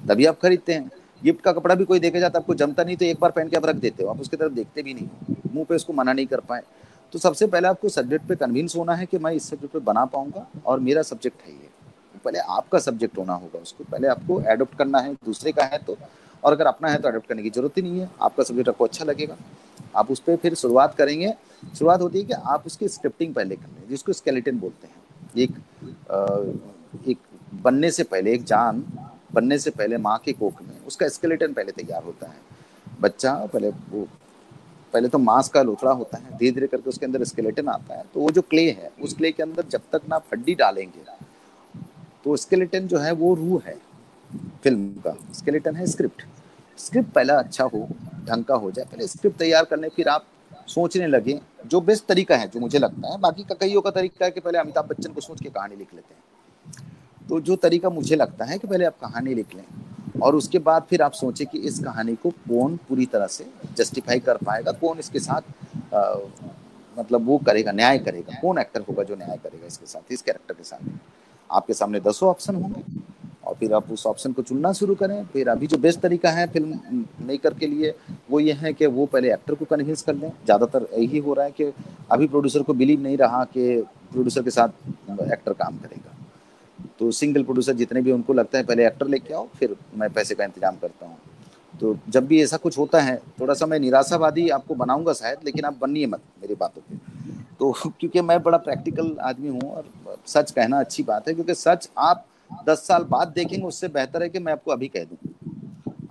Speaker 2: तभी आप खरीदते हैं। गिफ्ट का कपड़ा भी कोई देके जाता है, आपको जमता नहीं तो एक बार पहन के आप रख देते हो, आप उसकी तरफ देखते भी नहीं, मुंह पे उसको मना नहीं कर पाए। तो सबसे पहले आपको सब्जेक्ट पे कन्विंस होना है कि मैं इस सब्जेक्ट पे बना पाऊंगा और मेरा सब्जेक्ट है ये। पहले आपका सब्जेक्ट होना होगा, उसको पहले आपको एडॉप्ट करना है, दूसरे का है तो, और अगर अपना है तो एडॉप्ट करने की जरूरत ही नहीं है, आपका सब्जेक्ट आपको अच्छा लगेगा, आप उस पर फिर शुरुआत करेंगे। शुरुआत होती है कि आप उसकी स्क्रिप्टिंग पहले कर लें, जिसको स्केलेटन बोलते हैं। एक बनने से पहले, एक जान बनने से पहले माँ के कोख में उसका स्केलेटन पहले तैयार होता है। बच्चा पहले तो मांस का लोथड़ा होता है, धीरे धीरे करके उसके अंदर स्केलेटन आता है। तो वो जो क्ले है, उस क्ले के अंदर जब तक ना हड्डी डालेंगे, तो स्केलेटन जो है वो रूह है फिल्म का, स्केलेटन है स्क्रिप्ट। स्क्रिप्ट पहला अच्छा हो, ढंग का हो जाए, पहले स्क्रिप्ट तैयार कर लें, फिर आप सोचने लगे जो बेस्ट तरीका है, जो मुझे लगता है, बाकी का कईयों का तरीका है कि पहले अमिताभ बच्चन को सोच के कहानी लिख लेते हैं। तो जो तरीका मुझे लगता है कि पहले आप कहानी लिख लें और उसके बाद फिर आप सोचें कि इस कहानी को कौन पूरी तरह से जस्टिफाई कर पाएगा, कौन इसके साथ मतलब वो करेगा, न्याय करेगा, कौन एक्टर होगा जो न्याय करेगा इसके साथ, इस कैरेक्टर के साथ। आपके सामने 10 ऑप्शन होंगे और फिर आप उस ऑप्शन को चुनना शुरू करें। फिर अभी जो बेस्ट तरीका है फिल्म मेकर के लिए वो ये है कि वो पहले एक्टर को कन्विंस कर लें। ज़्यादातर यही हो रहा है कि अभी प्रोड्यूसर को बिलीव नहीं रहा कि प्रोड्यूसर के साथ एक्टर काम करेगा, तो सिंगल प्रोड्यूसर जितने भी उनको लगता है पहले एक्टर लेके आओ फिर मैं पैसे का इंतजाम करता हूँ। तो जब भी ऐसा कुछ होता है, थोड़ा सा मैं निराशावादी आपको बनाऊंगा शायद, लेकिन आप बनिए मत मेरी बातों पे। तो क्योंकि मैं बड़ा प्रैक्टिकल आदमी हूँ और सच कहना अच्छी बात है, क्योंकि सच आप 10 साल बाद देखेंगे उससे बेहतर है कि मैं आपको अभी कह दूं।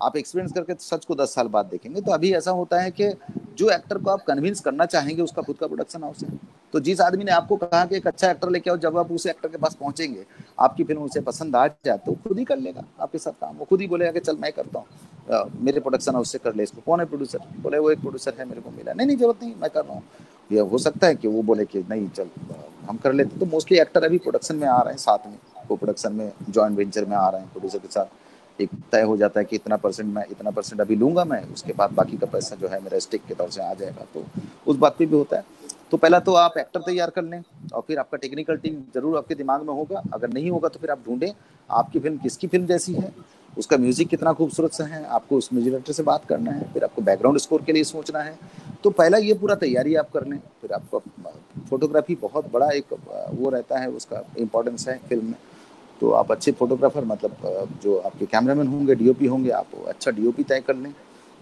Speaker 2: आप एक्सपीरियंस करके सच को 10 साल बाद देखेंगे। तो अभी ऐसा होता है कि जो एक्टर को आप कन्विंस करना चाहेंगे उसका खुद का प्रोडक्शन हाउस है। तो जिस आदमी ने आपको कहा कि एक अच्छा एक्टर लेके आओ, जब आप उस एक्टर के पास पहुंचेंगे, आपकी फिल्म उसे पसंद आ जाए तो खुद ही कर लेगा आपके साथ काम। वो खुद ही बोलेगा कि चल मैं करता हूँ, मेरे प्रोडक्शन हाउस से कर ले इसको। कौन है प्रोड्यूसर? बोले वो एक प्रोड्यूसर है, मेरे को मिला। नहीं जरूरत नहीं, मैं कर रहा हूँ। ये हो सकता है कि वो बोले कि नहीं चल हम कर लेते। तो मोस्टली एक्टर अभी प्रोडक्शन में आ रहे हैं, साथ में को प्रोडक्शन में जॉइंट वेंचर में आ रहे हैं प्रोड्यूसर के साथ। एक तय हो जाता है कि इतना परसेंट मैं इतना परसेंट अभी लूंगा मैं, उसके बाद बाकी का पैसा जो है मेरा स्टिक के तौर से आ जाएगा। तो उस बात पे भी होता है। तो पहला तो आप एक्टर तैयार कर लें और फिर आपका टेक्निकल टीम जरूर आपके दिमाग में होगा। अगर नहीं होगा तो फिर आप ढूंढें आपकी फिल्म किसकी फिल्म जैसी है, उसका म्यूजिक कितना खूबसूरत सा है, आपको उस म्यूजिक डायरेक्टर से बात करना है, फिर आपको बैकग्राउंड स्कोर के लिए सोचना है। तो पहला ये पूरा तैयारी आप कर लें। फिर आपको फोटोग्राफी बहुत बड़ा एक वो रहता है, उसका इम्पोर्टेंस है फिल्म में। तो आप अच्छे फोटोग्राफर, मतलब जो आपके कैमरामैन होंगे, डीओपी होंगे, आप अच्छा डीओपी तय कर लें,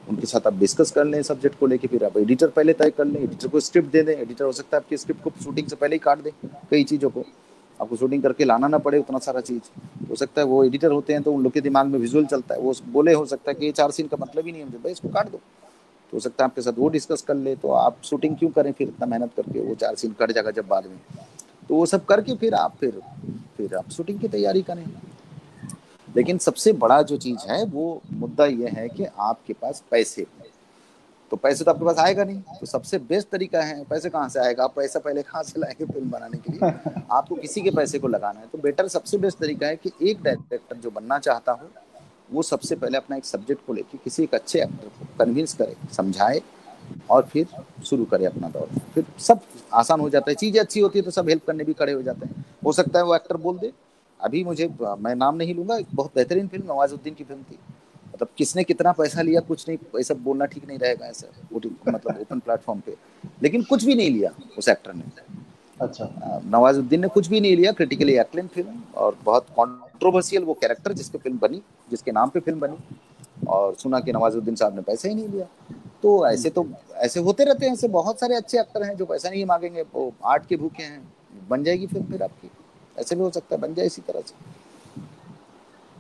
Speaker 2: उनके साथ आप डिस्कस कर लें सब्जेक्ट को लेके। फिर आप एडिटर पहले तय कर लें, एडिटर को स्क्रिप्ट दे दें। एडिटर हो सकता है आपकी स्क्रिप्ट को शूटिंग से पहले ही काट दे, कई चीज़ों को आपको शूटिंग करके लाना ना पड़े उतना सारा चीज़। हो सकता है वो एडिटर होते हैं तो उन लोग के दिमाग में विजुअल चलता है, वो बोले हो सकता है कि ये 4 सीन का मतलब ही नहीं है मुझे, भाई इसको काट दो। तो हो सकता है आपके साथ वो डिस्कस कर ले, तो आप शूटिंग क्यों करें फिर इतना मेहनत करके, वो 4 सीन कट जाएगा जब बाद में। तो वो सब करके फिर आप शूटिंग की तैयारी करें। लेकिन सबसे बड़ा जो चीज़ है वो मुद्दा ये है कि आपके पास पैसे, तो पैसे तो आपके पास आएगा नहीं। तो सबसे बेस्ट तरीका है, पैसे कहाँ से आएगा, आप पैसा पहले कहाँ से लाएंगे फिल्म बनाने के लिए? आपको किसी के पैसे को लगाना है। तो बेटर सबसे बेस्ट तरीका है कि एक डायरेक्टर जो बनना चाहता हो वो सबसे पहले अपना एक सब्जेक्ट को लेकर किसी एक अच्छे एक्टर को कन्विंस करे, समझाए और फिर शुरू करे अपना दौर। फिर सब आसान हो जाता है। चीज़ें अच्छी होती है तो सब हेल्प करने भी खड़े हो जाते हैं। हो सकता है वो एक्टर बोल दे, अभी मुझे, मैं नाम नहीं लूंगा, एक बहुत बेहतरीन फिल्म नवाजुद्दीन की फिल्म थी, मतलब किसने कितना पैसा लिया कुछ नहीं, ऐसा बोलना ठीक नहीं रहेगा ऐसा मतलब ओपन प्लेटफॉर्म पे, लेकिन कुछ भी नहीं लिया उस एक्टर ने।
Speaker 1: अच्छा,
Speaker 2: नवाजुद्दीन ने कुछ भी नहीं लिया, क्रिटिकली एक्लेम फिल्म और बहुत कंट्रोवर्शियल वो कैरेक्टर जिसके फिल्म बनी, जिसके नाम पे फिल्म बनी, और सुना कि नवाजुद्दीन साहब ने पैसा ही नहीं लिया। तो ऐसे होते रहते हैं। ऐसे बहुत सारे अच्छे एक्टर हैं जो पैसा नहीं मांगेंगे, वो आर्ट के भूखे हैं, बन जाएगी फिल्म फिर आपकी। ऐसे भी हो सकता है बन जाए इसी तरह से।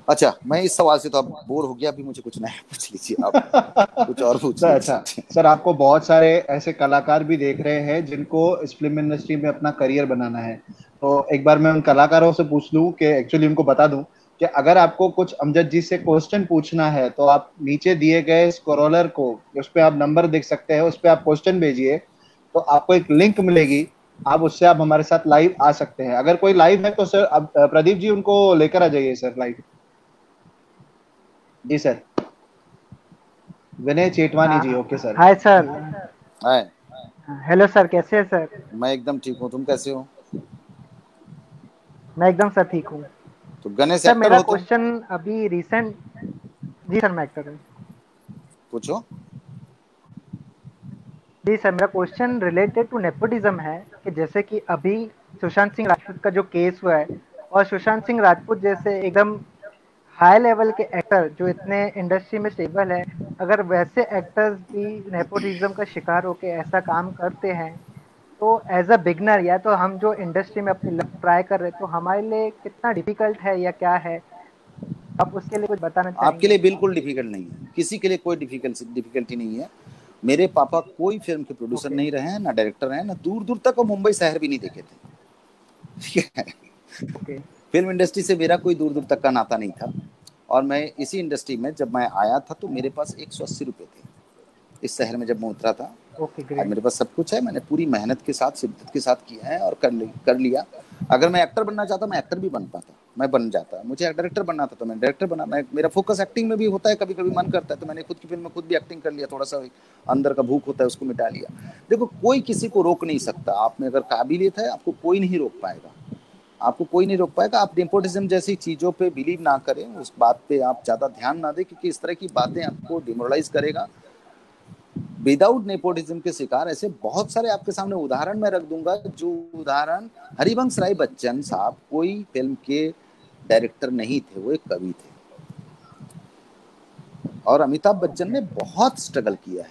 Speaker 2: अच्छा, मैं इस सवाल से तो अब बोर हो गया, अभी मुझे कुछ नया पूछ लीजिए आप। कुछ और पूछ लीजिए।
Speaker 1: अच्छा सर, आपको बहुत सारे ऐसे कलाकार भी देख रहे हैं जिनको इस फिल्म इंडस्ट्री में अपना करियर बनाना है, तो एक बार मैं उन कलाकारों से पूछ लूं कि एक्चुअली उनको बता दूं कि अगर आपको कुछ अमजद जी से क्वेश्चन पूछना है तो आप नीचे दिए गए स्क्रॉलर को, उस पे आप नंबर देख सकते हैं, उस पे आप क्वेश्चन भेजिए, तो आपको एक लिंक मिलेगी, आप उससे आप हमारे साथ लाइव आ सकते हैं। अगर कोई लाइव है तो सर अब प्रदीप जी उनको लेकर आ जाइए सर लाइव। जी sir, Vinay Chetwani ji, okay sir.
Speaker 3: Hi sir.
Speaker 2: Hi.
Speaker 3: Hello sir, कैसे हैं सर?
Speaker 2: मैं एकदम ठीक हूँ, तुम कैसे हो?
Speaker 3: मैं एकदम सर ठीक हूँ।
Speaker 2: तो गणेश
Speaker 3: सर
Speaker 2: एक्टर
Speaker 3: मेरा
Speaker 2: हो तुम?
Speaker 3: क्वेश्चन अभी रिसेंट। जी सर, मैं एक्टर हूँ।
Speaker 2: पूछो।
Speaker 3: जी सर, मेरा क्वेश्चन रिलेटेड टू नेपोटिज्म है कि जैसे कि अभी सुशांत सिंह राजपूत का जो केस हुआ है, और सुशांत सिंह राजपूत जैसे एकदम हाई लेवल के एक्टर जो इतने इंडस्ट्री में स्टेबल है, अगर वैसे एक्टर्स भी नेपोटिज्म का शिकार होकर ऐसा काम करते हैं, तो एज अ बिगनर या तो हम जो इंडस्ट्री में अपनी लक ट्राई कर रहे हैं, तो हमारे लिए कितना डिफिकल्ट है या क्या है, आप उसके लिए कुछ बताना
Speaker 2: आपके
Speaker 3: चाहेंगे?
Speaker 2: लिए बिल्कुल डिफिकल्ट नहीं है, किसी के लिए कोई डिफिकल्टी नहीं है। मेरे पापा कोई फिल्म के प्रोड्यूसर
Speaker 3: ओके।
Speaker 2: नहीं रहे हैं, ना डायरेक्टर हैं, ना दूर दूर तक वो मुंबई शहर भी नहीं देखे थे। ठीक है।
Speaker 3: ओके।
Speaker 2: फिल्म इंडस्ट्री से मेरा कोई दूर दूर तक का नाता नहीं था। और मैं इसी इंडस्ट्री में जब मैं आया था तो मेरे पास 180 रुपये थे इस शहर में जब मैं उतरा था।
Speaker 3: ओके,
Speaker 2: आज
Speaker 3: ग्रेट।
Speaker 2: मेरे पास सब कुछ है, मैंने पूरी मेहनत के साथ शिद्दत के साथ किया है और कर लिया। अगर मैं एक्टर बनना चाहता मैं एक्टर भी बन पाता, मैं बन जाता। मुझे डायरेक्टर बनना था तो मैं डायरेक्टर बना। मैं मेरा फोकस एक्टिंग में भी होता है, कभी कभी मन करता है तो मैंने खुद की फिल्म में खुद भी एक्टिंग कर लिया, थोड़ा सा अंदर का भूख होता है उसको मिटा लिया। देखो, कोई किसी को रोक नहीं सकता, आप में अगर काबिलियत है आपको कोई नहीं रोक पाएगा, आपको कोई नहीं रोक पाएगा। आप नेपोटिज्म जैसी चीज़ों पे बिलीव ना करें, उस बात पे आप ज़्यादा ध्यान ना दें, क्योंकि इस तरह की बातें आपको डिमोरलाइज करेगा। विदाउट नेपोटिज्म के शिकार ऐसे बहुत सारे आपके सामने उदाहरण मैं रख दूंगा, जो उदाहरण हरिवंश राय बच्चन साहब कोई फिल्म के डायरेक्टर नहीं थे, वो एक कवि थे। और अमिताभ बच्चन ने बहुत स्ट्रगल किया है,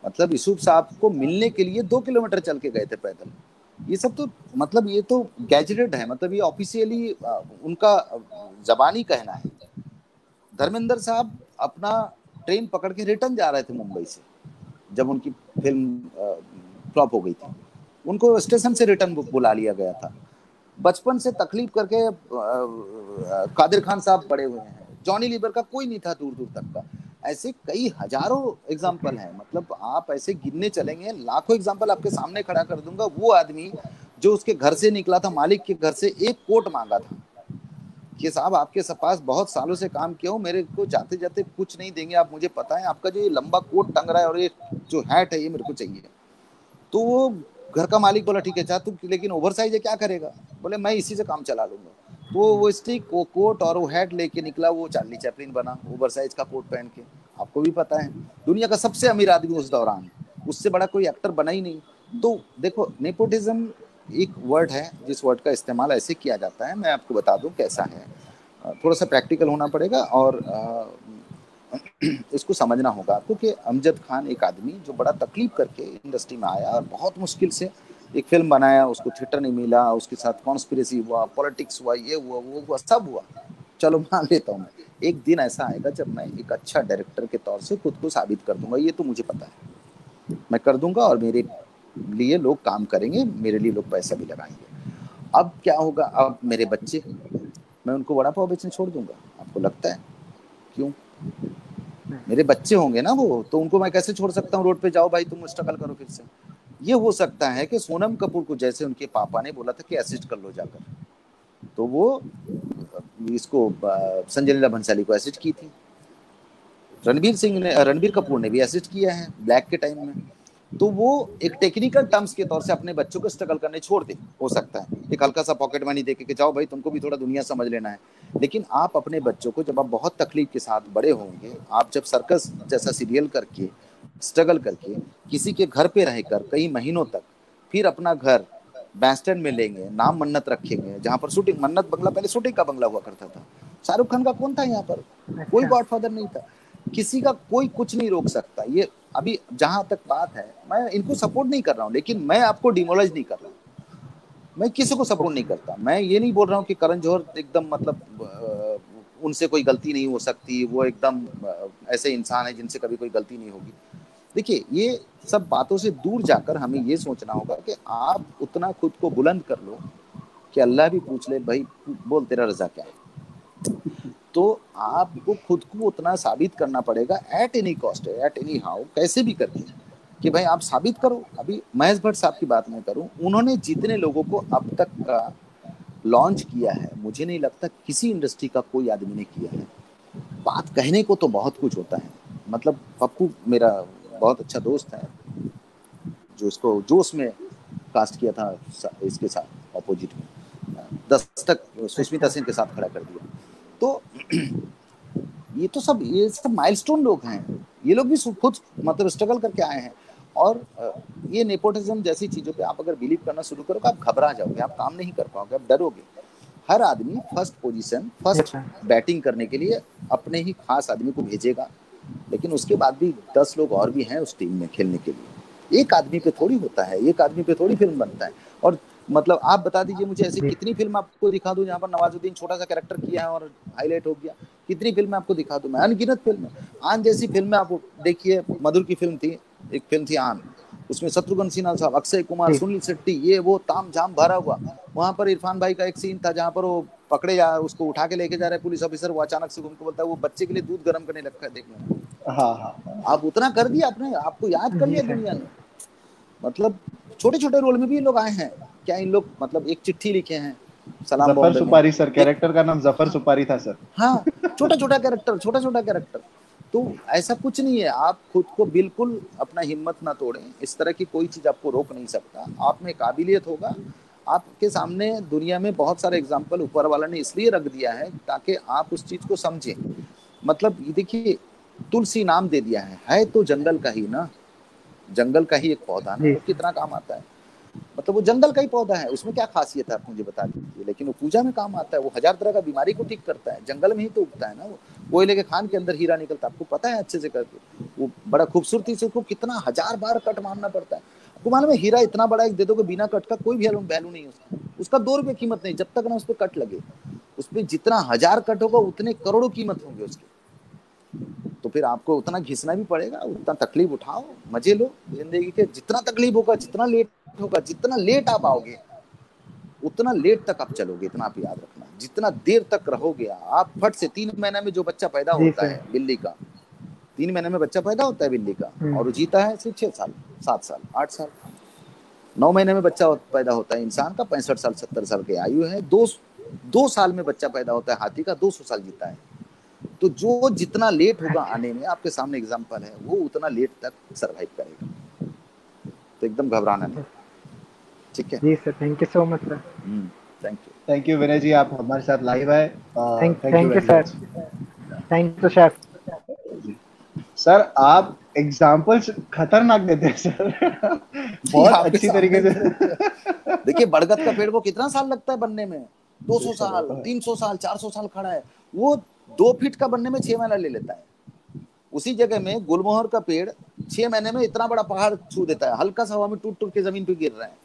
Speaker 2: मतलब यूसुफ साहब को मिलने के लिए 2 किलोमीटर चल के गए थे पैदल। ये सब तो मतलब ये तो गैजेटेड है, मतलब ये ऑफिशियली उनका जबानी कहना है। धर्मेंद्र साहब अपना ट्रेन पकड़ के रिटर्न जा रहे थे मुंबई से, जब उनकी फिल्म फ्लॉप हो गई थी, उनको स्टेशन से रिटर्न बुला लिया गया था। बचपन से तकलीफ करके कादिर खान साहब बड़े हुए हैं, जॉनी लीवर का कोई नहीं था दूर दूर तक का। ऐसे कई हजारों
Speaker 3: ओके।
Speaker 2: एग्जाम्पल हैं, मतलब आप ऐसे गिनने चलेंगे लाखों एग्जाम्पल आपके सामने खड़ा कर दूंगा। वो आदमी जो उसके घर से निकला था, मालिक के घर से एक कोट मांगा था कि साहब आपके पास बहुत सालों से काम किया हूँ, मेरे को जाते जाते कुछ नहीं देंगे आप, मुझे पता है आपका जो ये लंबा कोट टंग रहा है और ये जो हैट है ये मेरे को चाहिए। तो वो घर का मालिक बोला ठीक है चाह तू, लेकिन ओवर साइज है क्या करेगा? बोले मैं इसी से काम चला लूंगा। तो वो स्टिक, वो कोट और वो हैट लेके निकला, वो चार्ली चैपलिन बना ओवर साइज का कोट पहन के। आपको भी पता है दुनिया का सबसे अमीर आदमी उस दौरान, उससे बड़ा कोई एक्टर बना ही नहीं। तो देखो, नेपोटिज्म एक वर्ड है जिस वर्ड का इस्तेमाल ऐसे किया जाता है, मैं आपको बता दूं कैसा है। थोड़ा सा प्रैक्टिकल होना पड़ेगा और इसको समझना होगा आपको कि अमजद खान एक आदमी जो बड़ा तकलीफ करके इंडस्ट्री में आया और बहुत मुश्किल से एक फिल्म बनाया, उसको थिएटर नहीं मिला, उसके साथ कॉन्स्पिरेसी हुआ, पॉलिटिक्स हुआ, ये हुआ वो हुआ, सब हुआ। चलो मान लेता हूँ मैं, एक दिन ऐसा आएगा जब मैं एक अच्छा डायरेक्टर के तौर से खुद को साबित कर दूंगा, ये तो मुझे पता है मैं कर दूंगा, और मेरे लिए लोग काम करेंगे, मेरे लिए लोग पैसा भी लगाएंगे। अब क्या होगा, अब मेरे बच्चे, मैं उनको वड़ा पाव बेचने छोड़ दूंगा? आपको लगता है? क्यों? मेरे बच्चे होंगे ना वो, तो उनको मैं कैसे छोड़ सकता हूँ रोड पे, जाओ भाई तुम स्ट्रगल करो फिर से। ये हो सकता है कि सोनम कपूर को जैसे उनके पापा ने बोला था कि असिस्ट कर लो जाकर, तो वो इसको संजय लीला भंसाली को असिस्ट की थी। रणबीर कपूर ने भी असिस्ट किया है ब्लैक के टाइम में। तो वो एक टेक्निकल टर्म्स के तौर से अपने बच्चों को स्ट्रगल करने छोड़ दे, हो सकता है एक हल्का सा पॉकेट मनी देके कि जाओ भाई तुमको भी थोड़ा दुनिया समझ लेना है। लेकिन आप अपने बच्चों को, जब आप बहुत तकलीफ के साथ बड़े होंगे, आप जब सर्कस जैसा सीरियल करके स्ट्रगल करके किसी के घर पे रहकर कई महीनों तक, फिर अपना घर बैंडस्टैंड में लेंगे, नाम मन्नत रखेंगे, जहाँ पर शूटिंग, मन्नत बंगला पहले शूटिंग का बंगला हुआ करता था। शाहरुख खान का कौन था यहाँ पर? कोई
Speaker 3: अच्छा।
Speaker 2: गॉडफादर नहीं था, किसी का कोई कुछ नहीं रोक सकता। ये अभी जहां तक बात है, मैं इनको सपोर्ट नहीं कर रहा हूँ, लेकिन मैं आपको डिमोलाइज नहीं कर रहा हूँ, मैं किसी को सपोर्ट नहीं
Speaker 3: ओके।
Speaker 2: करता। मैं ये नहीं बोल रहा हूँ कि करण जौहर एकदम मतलब उनसे कोई गलती नहीं हो सकती, वो एकदम ऐसे इंसान है जिनसे कभी कोई गलती नहीं होगी। देखिए, ये सब बातों से दूर जाकर हमें ये सोचना होगा कि आप उतना खुद को बुलंद कर लो कि अल्लाह भी पूछ ले भाई बोल तेरा रजा क्या है। तो आपको खुद को उतना साबित करना पड़ेगा at any cost, at any how, कैसे भी करके कि भाई आप साबित करो। अभी महेश भट्ट साहब की बात मैं करूं, उन्होंने जितने लोगों को अब तक का लॉन्च किया है, मुझे नहीं लगता किसी इंडस्ट्री का कोई आदमी ने किया है। बात कहने को तो बहुत कुछ होता है, मतलब पप्पू मेरा बहुत अच्छा दोस्त है जो इसको जोश में कास्ट किया था इसके साथ ऑपोजिट में, 10 तक सुष्मिता सेन के साथ खड़ा कर दिया। तो ये सब माइलस्टोन लोग हैं, ये लोग भी खुद मतलब स्ट्रगल करके आए हैं। और ये नेपोटिज्म जैसी चीजों पे आप अगर बिलीव करना शुरू करोगे, आप घबरा जाओगे, आप काम नहीं कर पाओगे, आप डरोगे। हर आदमी फर्स्ट पोजीशन, फर्स्ट बैटिंग करने के लिए अपने ही खास आदमी को भेजेगा, लेकिन उसके बाद भी 10 लोग और भी हैं उस टीम में खेलने के लिए। एक आदमी पे थोड़ी होता है, एक आदमी पे थोड़ी फिल्म बनता है। और मतलब आप बता दीजिए मुझे ऐसी कितनी फिल्म आपको दिखा दूं जहाँ पर नवाजुद्दीन छोटा सा कैरेक्टर किया है और हाईलाइट हो गया। कितनी फिल्म आपको दिखा दूं मैं, अनगिनत फिल्म। आन जैसी फिल्म आप देखिए, मधुर की फिल्म थी, एक फिल्म थी आन, उसमें शत्रुघ्न सिन्हा साहब, अक्षय कुमार, सुनील शेट्टी, ये वो ताम झाम भरा हुआ। वहां पर इरफान भाई का एक सीन था जहाँ पर वो पकड़े जा, उसको उठा के लेके जा रहे पुलिस ऑफिसर, वो अचानक से घूम के बोलता है वो बच्चे के लिए दूध गर्म करने लगता है, देखना। हाँ, आप उतना कर दिया आपने, आपको याद कर लिया दुनिया ने। मतलब छोटे छोटे रोल में भी लोग आए हैं। क्या इन लोग मतलब एक चिट्ठी लिखे हैं सलाम
Speaker 1: जफर सुपारी सर, कैरेक्टर का नाम जफर सुपारी था सर।
Speaker 2: हाँ, छोटा छोटा कैरेक्टर। तो ऐसा कुछ नहीं है, आप खुद को बिल्कुल अपना हिम्मत ना तोड़ें, इस तरह की कोई चीज आपको रोक नहीं सकता। आप में काबिलियत होगा, आपके सामने दुनिया में बहुत सारे एग्जाम्पल ऊपर वाला ने इसलिए रख दिया है ताकि आप उस चीज को समझें। मतलब देखिए, तुलसी नाम दे दिया है तो जंगल का ही ना, जंगल का ही एक पौधा ना, वो कितना काम आता है। मतलब वो जंगल का ही पौधा है, उसमें क्या खासियत है आप मुझे बता दीजिए, लेकिन वो पूजा में काम आता है। वो 1000 तरह का बीमारी को ठीक करता है, जंगल में ही तो उगता है ना। वो कोयले के खान के अंदर हीरा निकलता है, आपको पता है अच्छे से करके। वो बड़ा खूबसूरती से उसको कितना 1000 बार कट मारना पड़ता है। आपको मालूम है, हीरा इतना बड़ा एक दे दोगे बिना कट का, कोई भी वैल्यू नहीं है उसका 2 रुपये कीमत नहीं, जब तक ना उस पर कट लगे। उसमें जितना 1000 कट होगा उतने करोड़ों कीमत होंगे उसके। तो फिर आपको उतना घिसना भी पड़ेगा, उतना तकलीफ उठाओ, मजे लो जिंदगी के। जितना तकलीफ होगा, जितना लेट होगा, जितना लेट आप आओगे उतना लेट तक आप चलोगे। इतना आप याद रखना, जितना देर तक रहोगे आप, फट से 3 महीने में जो बच्चा पैदा होता है बिल्ली का, 3 महीने में बच्चा पैदा होता है बिल्ली का, और वो जीता है सिर्फ 6 साल, 7 साल, 8 साल। 9 महीने में बच्चा पैदा होता है इंसान का, 65 साल 70 साल की आयु है। 2 साल में बच्चा पैदा होता है हाथी का, 200 साल जीता है। तो जो जितना लेट होगा आने में, आपके सामने एग्जांपल है, वो उतना लेट तक सरवाइव करेगा। तो एकदम घबराना नहीं, ठीक है
Speaker 3: जी sir, thank you so much sir.
Speaker 1: Thank you Vinay ji, आप हमारे साथ लाइव आए।
Speaker 3: Thank you sir, thank you sir.
Speaker 1: Sir आप एग्जाम्पल्स खतरनाक देते हैं सर, बहुत अच्छी तरीके से।
Speaker 2: देखिए, बरगद का पेड़ को कितना साल लगता है बनने में, 200 साल, 300 साल, 400 साल खड़ा है, वो 2 फीट का बनने में 6 महीना ले लेता है। उसी जगह में गुलमोहर का पेड़ 6 महीने में इतना बड़ा पहाड़ छू देता है, हल्का सा हवा में टूट टूट के जमीन पे गिर रहा है।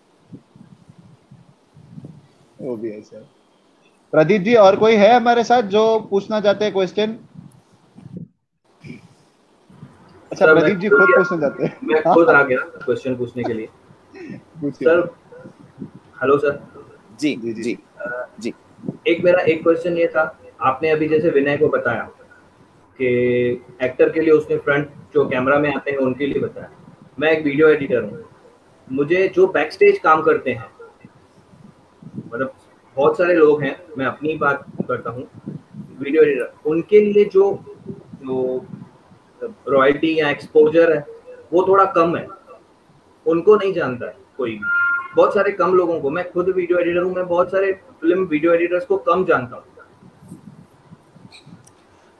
Speaker 1: वो भी है सर। प्रदीप जी, और कोई है हमारे साथ जो पूछना चाहते हैं क्वेश्चन? अच्छा, प्रदीप जी खुद पूछना चाहते हैं?
Speaker 4: मैं खुद आ गया क्वेश्चन पूछने के लिए। Sir, hello sir.
Speaker 2: जी जी जी जी।
Speaker 4: एक क्वेश्चन ये था, आपने अभी जैसे विनय को बताया कि एक्टर के लिए उसने फ्रंट जो कैमरा में आते हैं उनके लिए बताया। मैं एक वीडियो एडिटर हूँ, मुझे जो बैक स्टेज काम करते हैं, मतलब बहुत सारे लोग हैं, मैं अपनी बात करता हूँ, वीडियो एडिटर, उनके लिए जो रॉयल्टी या एक्सपोजर है वो थोड़ा कम है, उनको नहीं जानता है कोई भी, बहुत सारे कम लोगों को। मैं खुद वीडियो एडिटर हूँ, मैं बहुत सारे फिल्म वीडियो एडिटर्स को कम जानता हूँ।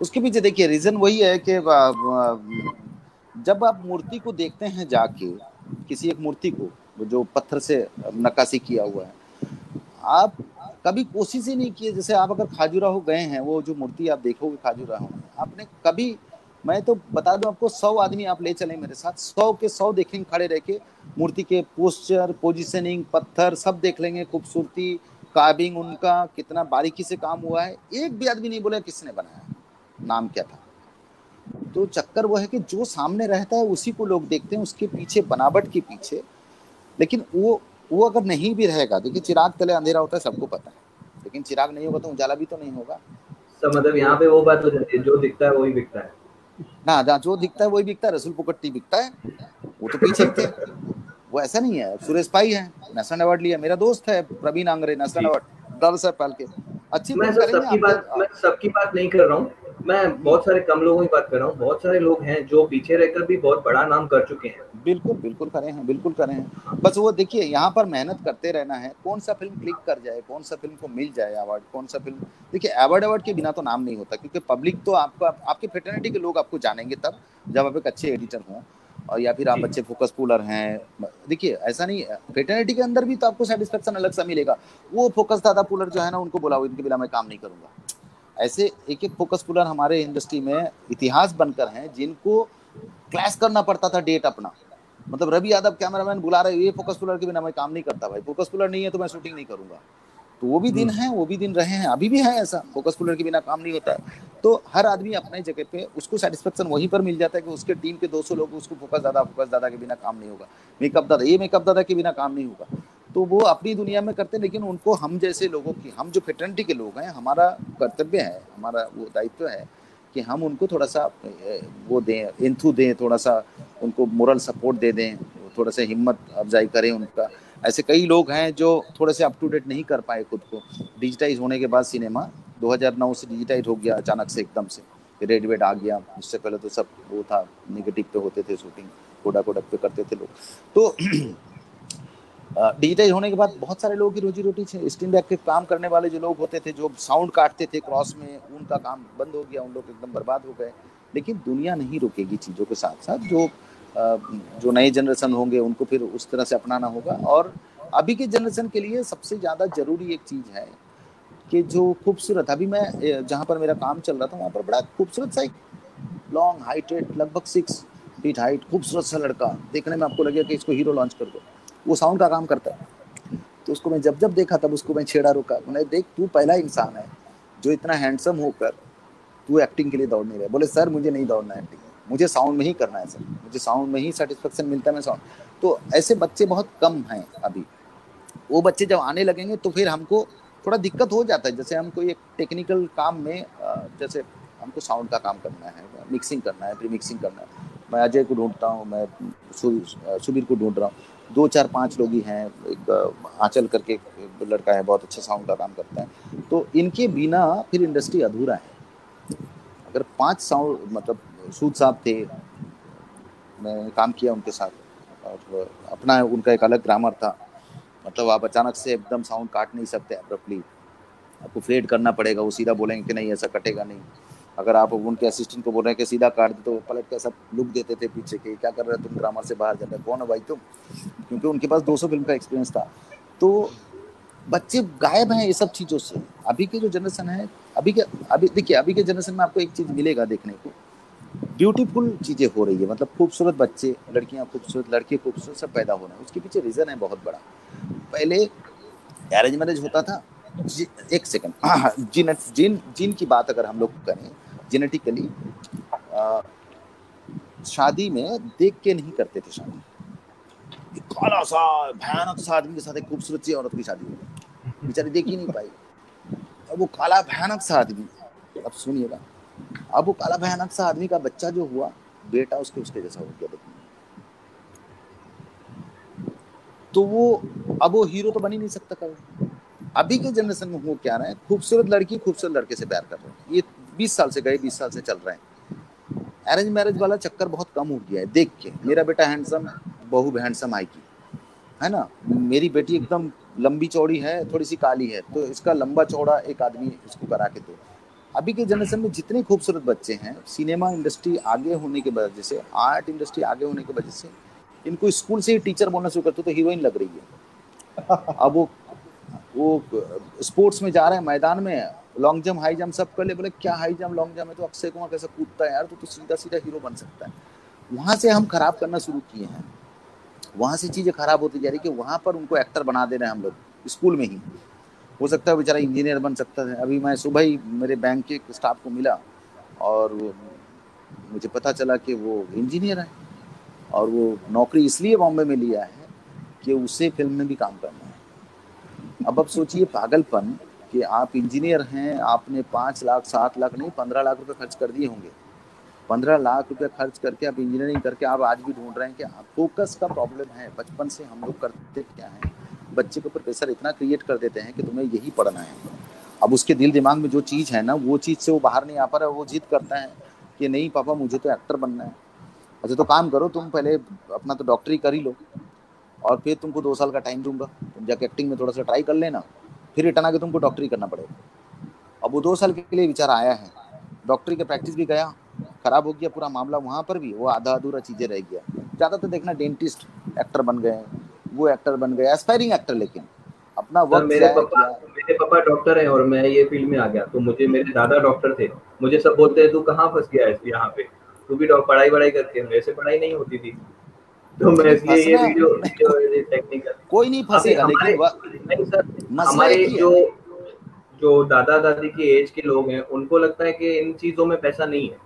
Speaker 2: उसके पीछे देखिए रीजन वही है कि जब आप मूर्ति को देखते हैं जाके, किसी एक मूर्ति को जो पत्थर से नक्काशी किया हुआ है, आप कभी कोशिश ही नहीं किए। जैसे आप अगर खाजुराहो गए हैं, वो जो मूर्ति आप देखोगे खाजुराहो में, आपने कभी, मैं तो बता दूं आपको, 100 आदमी आप ले चले मेरे साथ, 100 के 100 देखेंगे खड़े रह के, मूर्ति के पोस्चर, पोजिशनिंग, पत्थर सब देख लेंगे, खूबसूरती, कार्विंग उनका कितना बारीकी से काम हुआ है। एक भी आदमी नहीं बोला किसने बनाया, नाम क्या था। तो चक्कर वो है कि जो सामने रहता है उसी को लोग देखते हैं, उसके पीछे बनावट के पीछे। लेकिन वो वो अगर नहीं भी रहेगा, देखिए चिराग तले अंधेरा होता है सबको पता है, लेकिन चिराग नहीं होगा तो उजाला भी तो नहीं होगा।
Speaker 4: सब मतलब यहाँ पे वो बात हो जाती है, जो दिखता है वही बिकता है
Speaker 2: ना, जहाँ जो दिखता है वही बिकता है। रसूल पुकट्टी बिकता है, वो तो पीछे ही थे। वो ऐसा नहीं है। सुरेश भाई है, नेशनल अवार्ड लिया। मेरा दोस्त है प्रवीण आंग्रे, नेशनल
Speaker 4: जी।
Speaker 2: अवार्ड 10 साल पहल के। अच्छी
Speaker 4: मैं
Speaker 2: फिल्म
Speaker 4: सर
Speaker 2: करेंगे आपके।
Speaker 4: मैं सबकी बात नहीं कर रहा हूँ, मैं बहुत सारे कम लोगों की बात कर रहा हूँ। बहुत सारे लोग हैं जो पीछे रहकर भी बहुत बड़ा नाम कर चुके हैं।
Speaker 2: बिल्कुल बिल्कुल करें हैं, बिल्कुल करें हैं। बस वो देखिए यहाँ पर मेहनत करते रहना है। कौन सा फिल्म क्लिक कर जाए, कौन सा फिल्म को मिल जाए अवार्ड, कौन सा फिल्म। देखिए अवार्ड के बिना तो नाम नहीं होता, क्योंकि पब्लिक तो आपका, आपके फ्रेटर्निटी के लोग आपको जानेंगे तब जब आप एक अच्छे एडिटर हों, और या फिर आप अच्छे फोकस पुलर हैं। देखिए ऐसा नहीं है, फ्रेटर्निटी के अंदर भी तो आपको सेटिस्फेक्शन अलग सा मिलेगा। वो फोकस दादा पुलर जो है ना, उनको बुलाओ, इनके बिना मैं काम नहीं करूंगा। ऐसे एक एक फोकस पुलर हमारे इंडस्ट्री में इतिहास बनकर हैं, जिनको क्लैश करना पड़ता था डेट अपना। मतलब रवि यादव कैमरामैन बुला रहे, ये फोकस पुलर के बिना मैं काम नहीं करता भाई, फोकस पुलर नहीं है तो मैं शूटिंग नहीं करूंगा। तो वो भी दिन है, वो भी दिन रहे हैं, अभी भी है ऐसा, फोकस पुलर के बिना काम नहीं होता है। तो हर आदमी अपने जगह पे उसको सेटिस्फेक्शन वहीं पर मिल जाता है कि उसके टीम के 200 लोग उसको फोकस दादा के बिना काम नहीं होगा, मेकअप दादा के बिना काम नहीं होगा। तो वो अपनी दुनिया में करते हैं, लेकिन उनको हम जैसे लोगों की, हम जो फ्रेटर्निटी के लोग हैं, हमारा कर्तव्य है, हमारा वो दायित्व है कि हम उनको थोड़ा सा वो दें, इंथू दें, थोड़ा सा उनको मोरल सपोर्ट दे दें, थोड़ा सा हिम्मत अफजाई करें उनका। ऐसे कई लोग हैं जो थोड़े से अप टू डेट नहीं कर पाए खुद को। डिजिटाइज होने के बाद सिनेमा 2009 से डिजिटाइज हो गया अचानक से, एकदम से रेड वेड आ गया। उससे पहले तो सब वो था, निगेटिव पे होते थे शूटिंग, कोडाक पे करते थे लोग। तो डिजिटाइज होने के बाद बहुत सारे लोगों की रोजी रोटी स्क्रीन बैक के काम करने वाले जो लोग होते थे, जो साउंड काटते थे क्रॉस में, उनका काम बंद हो गया, उन लोग एकदम बर्बाद हो गए। लेकिन दुनिया नहीं रुकेगी चीज़ों के साथ साथ। जो नए जनरेशन होंगे उनको फिर उस तरह से अपनाना होगा। और अभी के जनरेशन के लिए सबसे ज़्यादा ज़रूरी एक चीज़ है कि जो खूबसूरत, अभी मैं जहाँ पर मेरा काम चल रहा था वहाँ पर बड़ा खूबसूरत सा एक लॉन्ग हाइटेड, लगभग 6 फीट हाइट, खूबसूरत सा लड़का, देखने में आपको लगेगा कि इसको हीरो लॉन्च कर दो। वो साउंड का काम करता है। तो उसको मैं जब देखा तब उसको मैं छेड़ा रोका, मैंने देख तू पहला इंसान है जो इतना हैंडसम होकर तू एक्टिंग के लिए दौड़ नहीं रहा। बोले सर मुझे नहीं दौड़ना है एक्टिंग, मुझे साउंड में ही करना है सर, मुझे साउंड में ही सेटिस्फेक्शन मिलता है, मैं साउंड। तो ऐसे बच्चे बहुत कम हैं अभी। वो बच्चे जब आने लगेंगे तो फिर हमको थोड़ा दिक्कत हो जाता है। जैसे हम कोई एक टेक्निकल काम में, जैसे हमको साउंड का काम करना है, मिक्सिंग करना है, प्री मिक्सिंग करना है, मैं अजय को ढूंढता हूँ, मैं सुबीर को ढूंढ रहा हूँ, 2 4 5 लोग ही हैं। एक आंचल करके लड़का है, बहुत अच्छा साउंड का काम करता है। तो इनके बिना फिर इंडस्ट्री अधूरा है। अगर 5 साउंड मतलब सूद साहब थे, मैं काम किया उनके साथ, और अपना उनका एक अलग ग्रामर था। मतलब आप अचानक से एकदम साउंड काट नहीं सकते अब्रप्टली, आपको फेड करना पड़ेगा। वो सीधा बोलेंगे कि नहीं ऐसा कटेगा नहीं। अगर आप उनके असिस्टेंट को बोल रहे हैं कि सीधा काट दे, तो वो पलट के सब लुक देते थे पीछे के, क्या कर रहे हो तुम, ग्रामर से बाहर जा रहे हो, कौन है भाई तुम, क्योंकि उनके पास 200 फिल्म का एक्सपीरियंस था। तो बच्चे गायब हैं ये सब चीज़ों से। अभी के जो जनरेशन है, अभी देखिए अभी के जनरेशन में आपको एक चीज़ मिलेगा देखने को, ब्यूटीफुल चीज़ें हो रही है। मतलब खूबसूरत बच्चे, लड़कियां खूबसूरत, लड़के खूबसूरत, सब पैदा हो रहे हैं। उसके पीछे रीज़न है बहुत बड़ा। पहले अरेंज मैरिज होता था। एक सेकंड, जिन की बात अगर हम लोग करें, जेनेटिकली शादी में देख के नहीं करते थे शादी। काला सा भयानक सा आदमी के साथ एक खूबसूरत सी औरत की शादी हुई, बेचारी देख ही नहीं पाई। अब वो काला भयानक सा आदमी, अब सुनिएगा, अब वो काला भयानक सा आदमी का बच्चा जो हुआ, बेटा उसके जैसा हो गया देखने। तो वो अब वो हीरो तो बन ही नहीं सकता कभी। अभी के जनरेशन में हो क्या रहा है, खूबसूरत लड़की खूबसूरत लड़के से प्यार कर रहे हैं। ये 20 साल से गए, 20 साल से चल रहे हैं। अरेंज मैरिज वाला चक्कर बहुत कम हो गया है। देख के मेरा बेटा हैंडसम, बहू हैंडसम आएगी, है ना, मेरी बेटी एकदम लंबी चौड़ी है, थोड़ी सी काली है, तो इसका लंबा चौड़ा एक आदमी इसको करा के दो। अभी के जनरेशन में जितने खूबसूरत बच्चे हैं, सिनेमा इंडस्ट्री आगे होने की वजह से, आर्ट इंडस्ट्री आगे होने की वजह से, इनको स्कूल से ही टीचर बोलना शुरू करते तो हीरोइन लग रही है। अब वो स्पोर्ट्स में जा रहे हैं, मैदान में लॉन्ग जंप हाई जंप सब कर ले, बोले क्या हाई जंप लॉन्ग जंप है, तो अक्षय कुमार कैसे कूदता है यार, तो सीधा सीधा हीरो बन सकता है। वहां से हम खराब करना शुरू किए हैं, वहां से चीजें खराब होती जा रही कि वहां पर उनको एक्टर बना दे रहे हैं हम लोग स्कूल में ही। हो सकता है बेचारा इंजीनियर बन सकता है। अभी मैं सुबह ही मेरे बैंक के स्टाफ को मिला और मुझे पता चला कि वो इंजीनियर है, और वो नौकरी इसलिए बॉम्बे में लिया है कि उसे फिल्म में भी काम करना है। अब सोचिए पागलपन कि आप इंजीनियर हैं, आपने 5 लाख 7 लाख नहीं 15 लाख रुपए खर्च कर दिए होंगे। 15 लाख रुपए खर्च करके आप इंजीनियरिंग करके आप आज भी ढूंढ रहे हैं कि फोकस का प्रॉब्लम है। बचपन से हम लोग करते क्या है, बच्चे के ऊपर प्रेशर इतना क्रिएट कर देते हैं कि तुम्हें यही पढ़ना है। अब उसके दिल दिमाग में जो चीज़ है ना, वो चीज़ से वो बाहर नहीं आ पा रहा है। वो जिद करता है कि नहीं पापा मुझे तो एक्टर बनना है। अच्छा तो काम करो, तुम पहले अपना तो डॉक्टरी कर ही लो और फिर तुमको 2 साल का टाइम दूंगा, तुम जाके एक्टिंग में थोड़ा सा ट्राई कर लेना, फिर रिटर्न आके तुमको डॉक्टरी करना पड़ेगा। अब वो 2 साल के लिए विचार आया है, डॉक्टरी का प्रैक्टिस भी गया, खराब हो गया पूरा मामला, वहाँ पर भी वो आधा अधूरा चीज़ें रह गया। ज़्यादातर देखना डेंटिस्ट एक्टर बन गए, वो एक्टर बन गए, एस्पायरिंग एक्टर, लेकिन अपना वक्त
Speaker 4: मेरे पापा डॉक्टर हैं और मैं ये फील्ड में आ गया। तो मुझे मेरे दादा डॉक्टर थे, मुझे सब बोलते हैं तू कहाँ फंस गया है यहाँ पे, तू भी पढ़ाई करके। वैसे पढ़ाई नहीं होती थी, तो मैं इसलिए ये वीडियो टेक्निकल
Speaker 2: कोई नहीं फंसेगा। लेकिन
Speaker 4: हमारे जो दादा दादी की एज के लोग हैं उनको लगता है कि इन चीजों में पैसा नहीं है।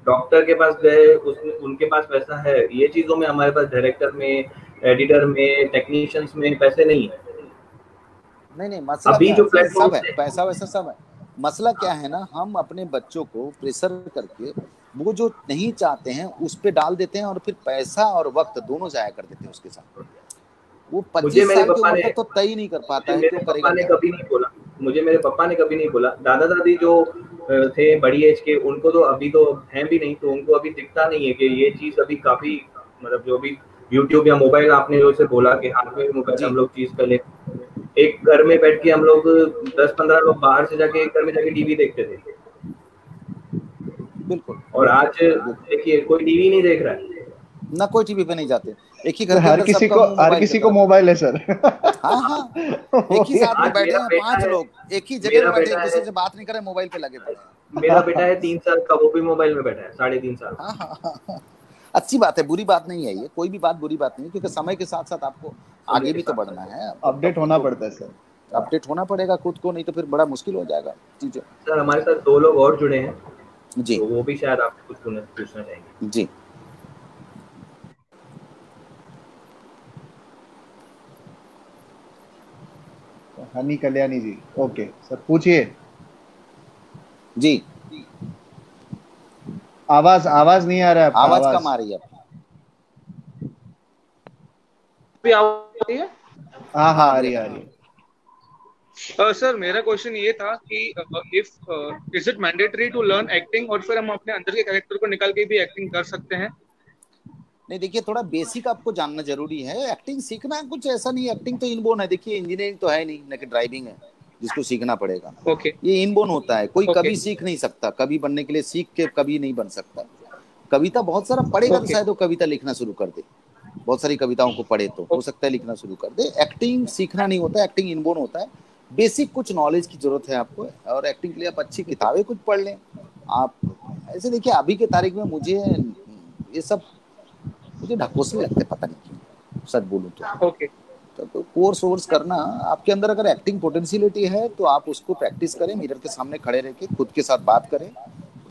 Speaker 4: डॉक्टर के पास गए, उनके पास पैसा है। ये चीजों में हमारे पास डायरेक्टर में, एडिटर में, टेक्नीशियंस में पैसे नहीं है।
Speaker 2: नहीं मसला अभी जो प्लेटफॉर्म है, पैसा वैसा सब है। मसला क्या है ना, हम अपने बच्चों को प्रेशर करके वो जो नहीं चाहते हैं उस पे डाल देते हैं और फिर पैसा और वक्त दोनों जाया कर देते हैं उसके साथ। वो 25 साल की उम्र तक तो तय ही नहीं कर पाता है, क्यों करेगा।
Speaker 4: कभी नहीं बोला मुझे, मेरे पापा ने कभी नहीं बोला। दादा दादी जो थे बड़ी एज के, उनको तो अभी तो हैं भी नहीं, तो उनको अभी दिखता नहीं है कि ये चीज अभी काफी, मतलब जो भी यूट्यूब या मोबाइल आपने जो से बोला कि हाथ में मोबाइल हम लोग चीज कर ले। एक घर में बैठ के हम लोग 10-15 लोग बाहर से जाके एक घर में जाके टीवी देखते थे।
Speaker 2: बिल्कुल।
Speaker 4: और आज देखिए कोई टीवी नहीं देख रहा है
Speaker 2: ना, कोई टीवी पे नहीं जाते। एक ही घर
Speaker 1: हर किसी को मोबाइल है सर।
Speaker 2: हाँ एक ही साथ में बैठे हैं 5 लोग, एक ही जगह में बैठे, एक दूसरे से बात नहीं कर रहे, मोबाइल पे लगे पड़े हैं।
Speaker 4: मेरा बेटा है 3 साल का, वो भी मोबाइल में बैठा है 3.5 साल।
Speaker 2: हाँ अच्छी बात है, बुरी बात नहीं है ये, कोई भी बात बुरी बात नहीं है, क्योंकि समय के साथ साथ आपको आगे भी तो बढ़ना है,
Speaker 1: अपडेट होना पड़ता है सर।
Speaker 2: अपडेट होना पड़ेगा खुद को, नहीं तो फिर बड़ा मुश्किल हो जाएगा चीजें।
Speaker 4: सर हमारे साथ 2 लोग और जुड़े हैं
Speaker 2: जी,
Speaker 4: तो वो भी शायद आपसे कुछ पूछना चाहेंगे।
Speaker 2: जी
Speaker 1: हनी कल्याणी जी, ओके सर पूछिए।
Speaker 2: जी
Speaker 1: आवाज नहीं आ रहा है,
Speaker 2: आवाज कम आ रही है।
Speaker 5: भी आ रही है?
Speaker 1: हाँ आ रही है।
Speaker 5: सर मेरा क्वेश्चन ये था कि if is it mandatory to learn acting, और फिर हम अपने अंदर के कैरेक्टर को निकाल के भी एक्टिंग कर सकते हैं?
Speaker 2: नहीं देखिए, थोड़ा बेसिक आपको जानना जरूरी है। एक्टिंग सीखना कुछ ऐसा नहीं, एक्टिंग तो इनबोर्न है। देखिए इंजीनियरिंग तो है नहीं, न कि ड्राइविंग है जिसको सीखना पड़ेगा। ये इनबोर्न होता है, कोई कभी सीख नहीं सकता। कभी बनने के लिए सीख के कभी नहीं बन सकता। कविता बहुत सारा पढ़ेगा तो शायद वो कविता लिखना शुरू कर दे, बहुत सारी कविताओं को पढ़े तो हो सकता है लिखना शुरू कर दे। एक्टिंग सीखना नहीं होता, एक्टिंग इनबोर्न होता है। बेसिक कुछ नॉलेज की जरूरत है आपको, और एक्टिंग के लिए आप अच्छी किताबें कुछ पढ़ लें। आप ऐसे देखिए, अभी के तारीख में मुझे ये सब मुझे ढकोसले लगते, पता नहीं क्यों, सच बोलूं तो कोर्स करना। आपके अंदर अगर एक्टिंग पोटेंशियलिटी है तो आप उसको प्रैक्टिस करें, मिरर के सामने खड़े रह के खुद के साथ बात करें।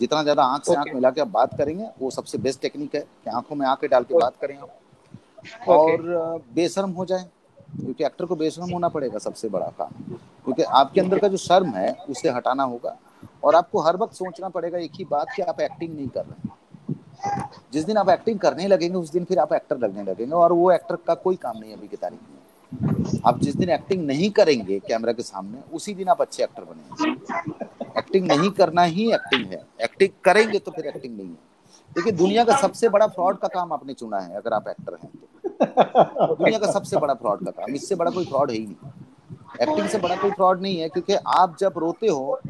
Speaker 2: जितना ज्यादा आंख से आंख मिला के आप बात करेंगे वो सबसे बेस्ट टेक्निक है कि आंखों में आंखें डाल के बात करें आप। और बेशर्म हो जाए, क्योंकि एक्टर को बेशर्म होना पड़ेगा, सबसे बड़ा काम। क्योंकि आपके अंदर का जो शर्म है उसे हटाना होगा, और आपको हर वक्त सोचना पड़ेगा एक ही बात कि आप एक्टिंग नहीं कर रहे हैं। जिस दिन आप एक्टिंग करने लगेंगे उस दिन फिर आप एक्टर लगने लगेंगे, और वो एक्टर का कोई काम नहीं है अभी की तारीख में। आप जिस दिन एक्टिंग नहीं करेंगे कैमरा के सामने, उसी दिन आप अच्छे एक्टर बनेंगे। एक्टिंग नहीं करना ही एक्टिंग है, एक्टिंग करेंगे तो फिर एक्टिंग नहीं है। देखिए दुनिया का सबसे बड़ा फ्रॉड का काम आपने चुना है, अगर आप एक्टर हैं तो। दुनिया का सबसे बड़ा फ्रॉड का काम, इससे बड़ा कोई फ्रॉड है ही नहीं। एक्टिंग से बड़ा कोई फ्रॉड नहीं है, क्योंकि आप जब रोते हो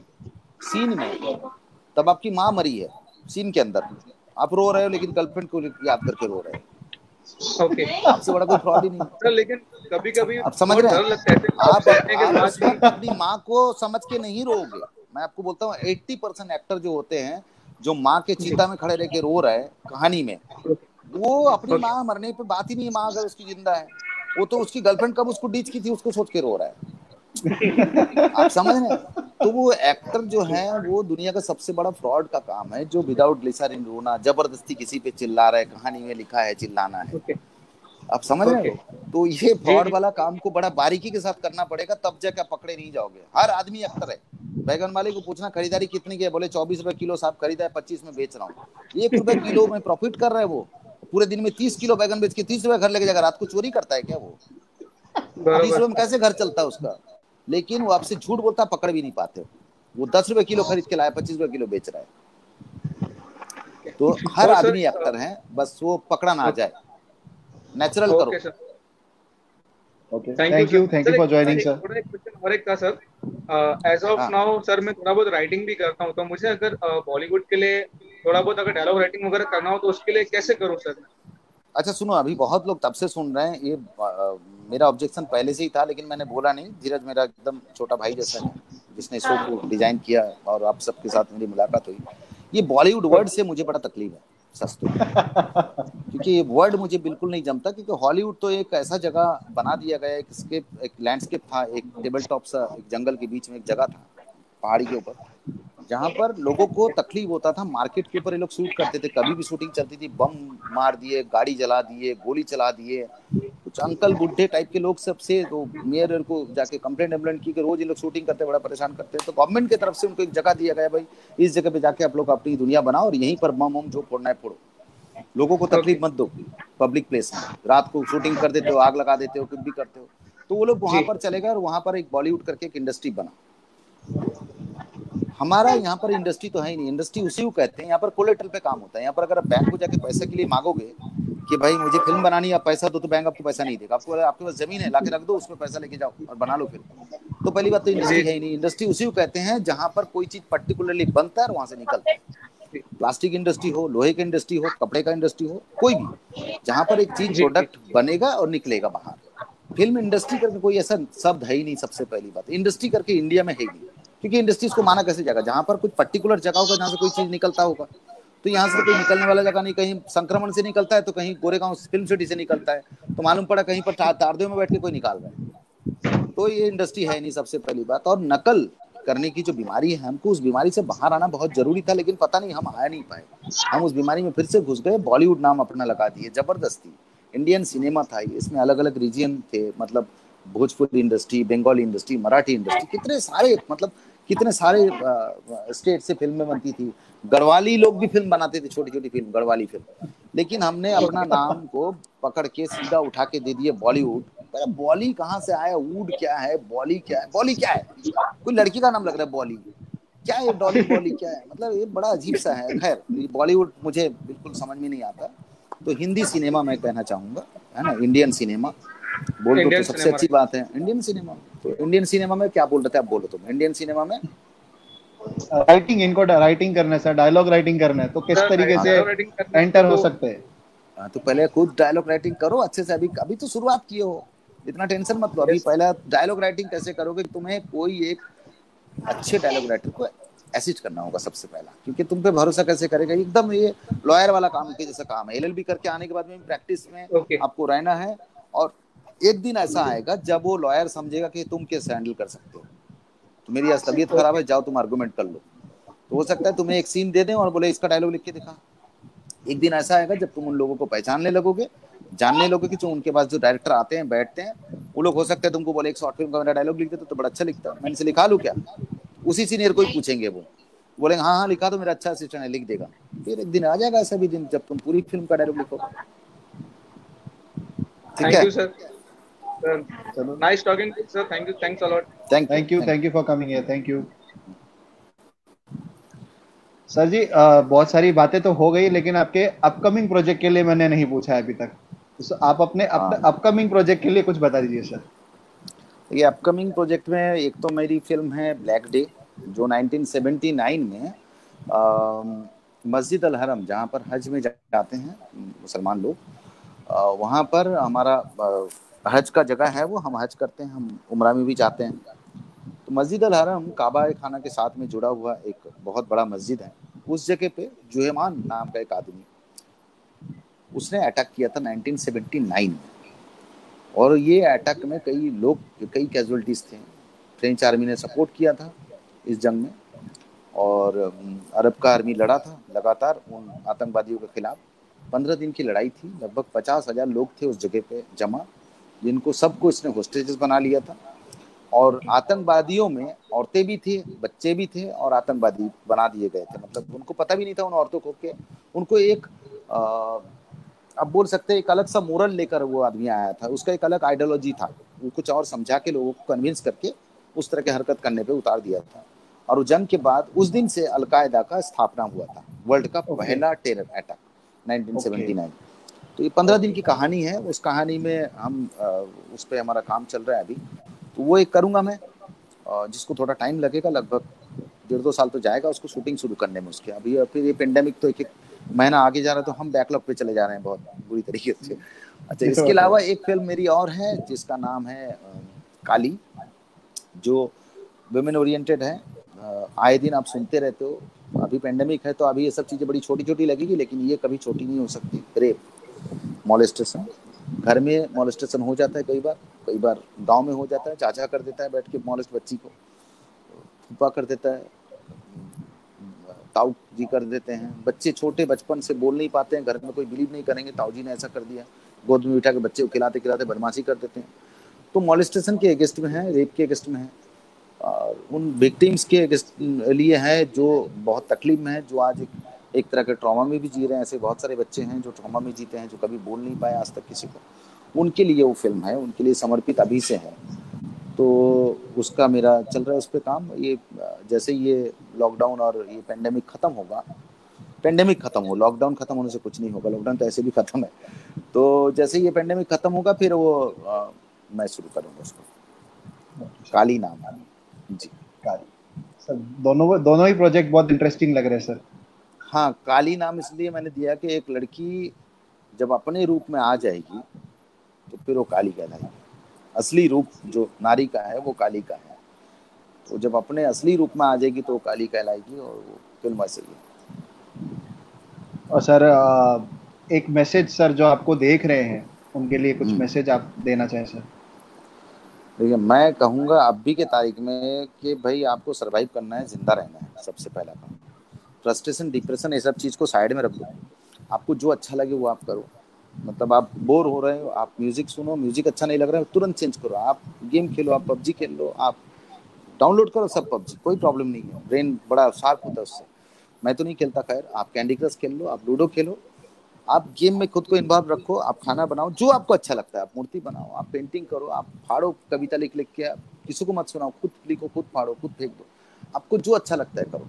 Speaker 2: सीन में, तब आपकी माँ मरी है सीन के अंदर, आप रो रहे हो लेकिन गर्लफ्रेंड को याद करके रो रहे हो। आपसे बड़ा कोई फ्रॉड ही नहीं।
Speaker 5: लेकिन कभी-कभी
Speaker 2: आप समझ रहे हैं, आप अपनी माँ को समझ के नहीं रोओगे। मैं आपको बोलता हूँ 80% एक्टर जो होते हैं, जो माँ के चिता में खड़े रह के रो रहे हैं कहानी में, वो अपनी माँ मरने पे बात ही नहीं है। माँ अगर उसकी जिंदा है, वो तो उसकी गर्लफ्रेंड कब उसको डीच की थी उसको सोच के रो रहा है। आप समझ रहे हैं? तो वो एक्टर जो है वो दुनिया का सबसे बड़ा फ्रॉड का काम है, जो विदाउट ग्लिसरीन रोना, जबरदस्ती किसी पे चिल्ला रहा है। कहानी में लिखा है चिल्लाना है, आप समझ रहे
Speaker 5: ओके।
Speaker 2: हो? तो ये
Speaker 5: जी
Speaker 2: फ्रॉड
Speaker 5: जी।
Speaker 2: वाला काम को बड़ा बारीकी के साथ करना पड़ेगा, तब जाकर पकड़े नहीं जाओगे। हर आदमी एक्टर है। बैगन वाले को पूछना खरीदारी कितनी की है, बोले 24 रुपए किलो साहब खरीदा है, 25 में बेच रहा हूँ। 1 रुपए किलो में प्रॉफिट कर रहा है वो। पूरे दिन में 30 किलो बैगन बेच के 30 रुपए घर लेके जाएगा। रात को चोरी करता है क्या वो? 30
Speaker 5: बरोबर।
Speaker 2: रुपए में कैसे घर चलता है उसका? लेकिन वो आपसे झूठ बोलता, पकड़ भी नहीं पाते। वो 10 रुपए किलो खरीद के लाया, 25 रुपए किलो बेच रहा है। तो हर
Speaker 5: और सर
Speaker 2: आदमी एक्टर है, बस वो पकड़ा ना
Speaker 5: ओके।
Speaker 2: जाए। नेचुरल करो।
Speaker 5: Okay sir.
Speaker 1: Okay,
Speaker 5: thank you sir.
Speaker 1: Thank you
Speaker 5: sir
Speaker 1: for
Speaker 5: एक
Speaker 1: ज्वाइनिंग
Speaker 5: एक
Speaker 1: सर।
Speaker 5: थोड़ा एक क्वेश्चन और एक था सर। एज ऑफ
Speaker 2: हाँ
Speaker 5: नाउ सर मैं थोड़ा बहुत राइटिंग भी करता हूँ, तो मुझे अगर बॉलीवुड के लिए थोड़ा बहुत अगर डायलॉग राइटिंग वगैरह करना हो तो उसके लिए कैसे करूँ सर?
Speaker 2: अच्छा सुनो, अभी बहुत लोग तब से सुन रहे हैं ये। मेरा ऑब्जेक्शन पहले से ही था, लेकिन मैंने बोला नहीं। धीरज मेरा एकदम छोटा भाई जैसा है, जिसने शो को डिजाइन किया, और आप सबके साथ मेरी मुलाकात हुई। ये बॉलीवुड वर्ड से मुझे बड़ा तकलीफ है, सच तो ये। क्योंकि ये वर्ड मुझे बिल्कुल नहीं जमता, क्योंकि हॉलीवुड तो एक ऐसा जगह बना दिया गया, एक स्केप, एक लैंडस्केप था, एक टेबल टॉप सा, एक जंगल के बीच में एक जगह था पहाड़ी के ऊपर, जहां पर लोगों को तकलीफ होता था। मार्केट के ऊपर ये लोग शूट करते थे, कभी भी शूटिंग चलती थी, बम मार दिए, गाड़ी जला दिए, गोली चला दिए। कुछ अंकल बुढ़े टाइप के लोग सबसे तो मेयर को जाके कंप्लेंट वम्प्लेंट की कि रोज ये लोग शूटिंग करते बड़ा परेशान करते हैं। तो गवर्नमेंट की तरफ से उनको एक जगह दिया गया, भाई इस जगह पे जाके आप लोग अपनी दुनिया बनाओ, और यहीं पर बम जो फोड़ना है फोड़ो, लोगों को तकलीफ
Speaker 5: ओके।
Speaker 2: मत दो। पब्लिक प्लेस में रात को शूटिंग कर देते हो, आग लगा देते हो, कुछ भी करते हो। तो वो लोग वहां
Speaker 5: जी।
Speaker 2: पर चले गए, और वहां पर एक बॉलीवुड करके एक इंडस्ट्री बना। हमारा यहाँ पर इंडस्ट्री तो है ही नहीं। इंडस्ट्री उसी को कहते हैं, यहाँ पर कोलेटरल पे काम होता है। यहाँ पर अगर आप बैंक को जाके पैसे के लिए मांगोगे कि भाई मुझे फिल्म बनानी है, आप पैसा दो, तो बैंक आपको पैसा नहीं देगा। आपको आपके पास जमीन है, लाके रख दो, उसमें पैसा लेके जाओ और बना लो फिल्म। तो पहली बात तो इंडस्ट्री
Speaker 5: जी
Speaker 2: है ही नहीं। इंडस्ट्री उसी को कहते हैं जहाँ पर कोई चीज पर्टिकुलरली बनता है और वहां से निकलता है।
Speaker 5: जी
Speaker 2: प्लास्टिक इंडस्ट्री हो, लोहे की इंडस्ट्री हो, कपड़े का इंडस्ट्री हो, कोई भी, जहां पर एक चीज
Speaker 5: जी। जी
Speaker 2: प्रोडक्ट बनेगा और निकलेगा बाहर। फिल्म इंडस्ट्री करके कोई ऐसा शब्द है ही नहीं। सबसे पहली बात, इंडस्ट्री करके इंडिया में है ही नहीं। क्योंकि इंडस्ट्रीज को माना कैसे जाएगा? जहां पर कुछ पर्टिकुलर जगह होगा जहां से कोई चीज निकलता होगा। तो यहाँ से तो कोई निकलने वाला जगह नहीं। कहीं संक्रमण से निकलता है, तो कहीं गोरेगांव फिल्म सिटी से निकलता है, तो मालूम पड़ा कहीं पर तारदेव में बैठ के कोई निकाल रहा है। तो ये इंडस्ट्री है नहीं, सबसे पहली बात। और नकल करने की जो बीमारी है, हमको उस बीमारी से बाहर आना बहुत जरूरी था, लेकिन पता नहीं हम आ नहीं पाए। हम उस बीमारी में फिर से घुस गए, बॉलीवुड नाम अपना लगा दिए जबरदस्ती। इंडियन सिनेमा था ये, इसमें अलग अलग रीजन थे, मतलब Bhojpuri industry, Bengali industry, Marathi industry, कितने सारे, मतलब कितने सारे स्टेट से फिल्में बनती थी। गढ़वाली लोग भी फिल्म बनाते थे, छोटी छोटी फिल्म, गढ़वाली फिल्म। लेकिन हमने अपना नाम को पकड़ के सीधा उठा के दे दिए बॉलीवुड। बॉली कहाँ से आया? वुड क्या है? बॉली क्या है? बॉली क्या है? कोई लड़की का नाम लग रहा है बॉली। क्या है डॉली बॉली क्या है? मतलब ये बड़ा अजीब सा है। खैर, बॉलीवुड मुझे बिल्कुल समझ में नहीं आता। तो हिंदी सिनेमा मैं कहना चाहूंगा, है ना, इंडियन सिनेमा बोल दो तो
Speaker 5: इंडियन
Speaker 2: सबसे
Speaker 5: सिनेमा
Speaker 2: अच्छी बात है। इंडियन सिनेमा, तो इंडियन सिनेमा में क्या बोल रहे थे आप? बोलो तुम। इंडियन सिनेमा में
Speaker 1: राइटिंग, इनको राइटिंग करना है सर, डायलॉग राइटिंग करना है, तो किस
Speaker 5: सर
Speaker 1: तरीके से
Speaker 5: डायलॉग राइटिंग करना है
Speaker 1: एंटर हो
Speaker 5: तो
Speaker 1: सकते हैं?
Speaker 2: तो पहले खुद डायलॉग राइटिंग करो अच्छे से। अभी अभी तो शुरुआत किए हो, इतना टेंशन मत लो। अभी
Speaker 5: यस।
Speaker 2: पहला डायलॉग राइटिंग कैसे करोगे? तुम्हें कोई एक अच्छे डायलॉग राइटर को असिस्ट करना होगा सबसे पहला। क्योंकि तुम पे भरोसा कैसे करेगा? एकदम ये लॉयर वाला काम के जैसा काम है। एलएलबी करके आने के बाद में प्रैक्टिस में
Speaker 5: ओके।
Speaker 2: आपको रहना है, और एक दिन ऐसा आएगा जब वो लॉयर समझेगा कि तुम कैसे हैंडल कर सकते हो। तो मेरी आज तबीयत खराब
Speaker 5: ओके।
Speaker 2: है, जाओ तुम आर्गूमेंट कर लो। तो हो सकता है तुम्हें एक सीन दे दें और बोले इसका डायलॉग लिख के दिखा। एक दिन ऐसा आएगा जब तुम उन लोगों को पहचानने लगोगे, जानने लगोगे कि जो उनके पास जो डायरेक्टर आते हैं, बैठते हैं, वो लोग हो सकते हैं तुमको बोले एक शॉर्ट फिल्म का मेरा डायलॉग लिख दे, तो बड़ा अच्छा लिखता है, मैंने से लिखा लूं क्या? उसी सीनियर को ही पूछेंगे, वो बोलेंगे हाँ हाँ लिखा दो, मेरा अच्छा असिस्टेंट है, लिख देगा। फिर एक दिन आ जाएगा ऐसा भी दिन जब तुम पूरी फिल्म का डायलॉग लिखोगे। ठीक
Speaker 5: थैंक
Speaker 2: है,
Speaker 5: यू सर।
Speaker 1: चलो,
Speaker 5: nice talking sir, thank you, thanks a lot.
Speaker 1: Thank you for coming here, thank you sir जी। बहुत सारी बातें तो हो गई, लेकिन आपके अपकमिंग प्रोजेक्ट के लिए मैंने नहीं पूछा है अभी तक। तो आप अपने अपकमिंग प्रोजेक्ट के लिए कुछ बता दीजिए सर।
Speaker 2: ये अपकमिंग प्रोजेक्ट में एक तो मेरी फिल्म है ब्लैक डे, जो 1979 में मस्जिद अल हरम, जहाँ पर हज में जाते हैं मुसलमान लोग, वहाँ पर हमारा हज का जगह है, वो हम हज करते हैं, हम उम्रा में भी जाते हैं। तो मस्जिद अल हरम काबा खाना के साथ में जुड़ा हुआ एक बहुत बड़ा मस्जिद है। उस जगह पे जुहेमान नाम का एक आदमी, उसने अटैक किया था 1979 में, और ये अटैक में कई लोग, कई कैजुअलिटीज थे। फ्रेंच आर्मी ने सपोर्ट किया था इस जंग में, और अरब का आर्मी लड़ा था लगातार उन आतंकवादियों के खिलाफ। 15 दिन की लड़ाई थी, लगभग 50,000 लोग थे उस जगह पे जमा, जिनको सबको इसने होस्टेजेस बना लिया था। और आतंकवादियों में औरतें भी थी, बच्चे भी थे, और आतंकवादी बना दिए गए थे। मतलब उनको पता भी नहीं था उन औरतों को कि उनको एक अब बोल सकते हैं एक अलग सा मोरल लेकर वो आदमी आया था, उसका एक अलग आइडियोलॉजी था, वो कुछ और समझा के लोगों को कन्विंस करके उस तरह की हरकत करने पे उतार दिया था। और वो जंग के बाद उस दिन से अलकायदा का स्थापना हुआ था, वर्ल्ड का पहला टेरर अटैक 1979। तो ये 15 दिन की कहानी है, उस कहानी में हम उस पर हमारा काम चल रहा है अभी। तो वो एक करूँगा मैं, जिसको थोड़ा टाइम लगेगा, लगभग 1.5-2 साल तो जाएगा उसको शूटिंग शुरू करने में उसके। अभी फिर ये पेंडेमिक तो एक महीना आगे जा रहा है, तो हम बैकलॉग पे चले जा रहे हैं बहुत बुरी तरीके से। अच्छा, इसके अलावा एक फिल्म मेरी और है जिसका नाम है काली, जो वुमेन ओरिएंटेड है। आए दिन आप सुनते रहते हो, अभी पेंडेमिक है तो अभी ये सब चीज़ें बड़ी छोटी छोटी लगेगी, लेकिन ये कभी छोटी नहीं हो सकती। रेप, मॉलेस्टेशन, घर में मॉलेस्टेशन हो जाता है, कई बार गांव में हो जाता है, चाचा कर देता है बैठ के मॉलेस्ट बच्ची को, फूफा कर देता है, ताऊ जी कर देते हैं। बच्चे छोटे बचपन से बोल नहीं पाते हैं, घर में कोई बिलीव नहीं करेंगे ताऊ जी ने ऐसा कर दिया, गोद में उठा के बच्चे को खिलाते खिलाते बदमाशी कर देते हैं। तो मॉलेस्टेशन के अगेंस्ट में है, रेप के अगेंस्ट में है, और उन विक्टिम्स के लिए है जो बहुत तकलीफ में है, जो आज एक तरह के ट्रॉमा में भी जी रहे हैं। ऐसे बहुत सारे बच्चे हैं जो ट्रॉमा में जीते हैं, जो कभी बोल नहीं पाए आज तक किसी को, उनके लिए वो फिल्म है, उनके लिए समर्पित अभी से है। तो उसका मेरा चल रहा है उस पर काम। ये जैसे ये लॉकडाउन और ये पेंडेमिक खत्म होगा, पेंडेमिक खत्म हो, लॉकडाउन खत्म होने से कुछ नहीं होगा, लॉकडाउन तो ऐसे भी खत्म है। तो जैसे ये पेंडेमिक खत्म होगा फिर वो मैं शुरू करूँगा उसको। काली नाम है जी।
Speaker 1: काली सर, दोनों ही प्रोजेक्ट बहुत इंटरेस्टिंग लग रहे हैं सर।
Speaker 2: हाँ, काली नाम इसलिए मैंने दिया कि एक लड़की जब अपने रूप में आ जाएगी तो फिर वो काली कहलाएगी। असली रूप जो नारी का है वो काली का है, तो जब अपने असली रूप में आ जाएगी तो वो काली कहलाएगी। और वो फिल्म ऐसे ही है।
Speaker 1: और सर एक मैसेज सर जो आपको देख रहे हैं उनके लिए कुछ मैसेज आप देना चाहें सर?
Speaker 2: देखिए, मैं कहूँगा अभी के तारीख में कि भाई आपको सरवाइव करना है, जिंदा रहना है, सबसे पहला काम। फ्रस्ट्रेशन, डिप्रेशन, ये सब चीज़ को साइड में रख दो, आपको जो अच्छा लगे वो आप करो। मतलब आप बोर हो रहे हो, आप म्यूजिक सुनो, म्यूजिक अच्छा नहीं लग रहा है तुरंत चेंज करो, आप गेम खेलो, आप पबजी खेल लो, आप डाउनलोड करो सब पबजी, कोई प्रॉब्लम नहीं है, ब्रेन बड़ा शार्प होता है उससे। मैं तो नहीं खेलता, खैर आप कैंडी क्रश खेल लो, आप लूडो खेलो, आप गेम में खुद को इन्वॉल्व रखो, आप खाना बनाओ जो आपको अच्छा लगता है, आप मूर्ति बनाओ, आप पेंटिंग करो, आप फाड़ो, कविता लिख लिख के, किसी को मत सुनाओ, खुद लिखो, खुद फाड़ो, खुद फेंक दो, आपको जो अच्छा लगता है करो,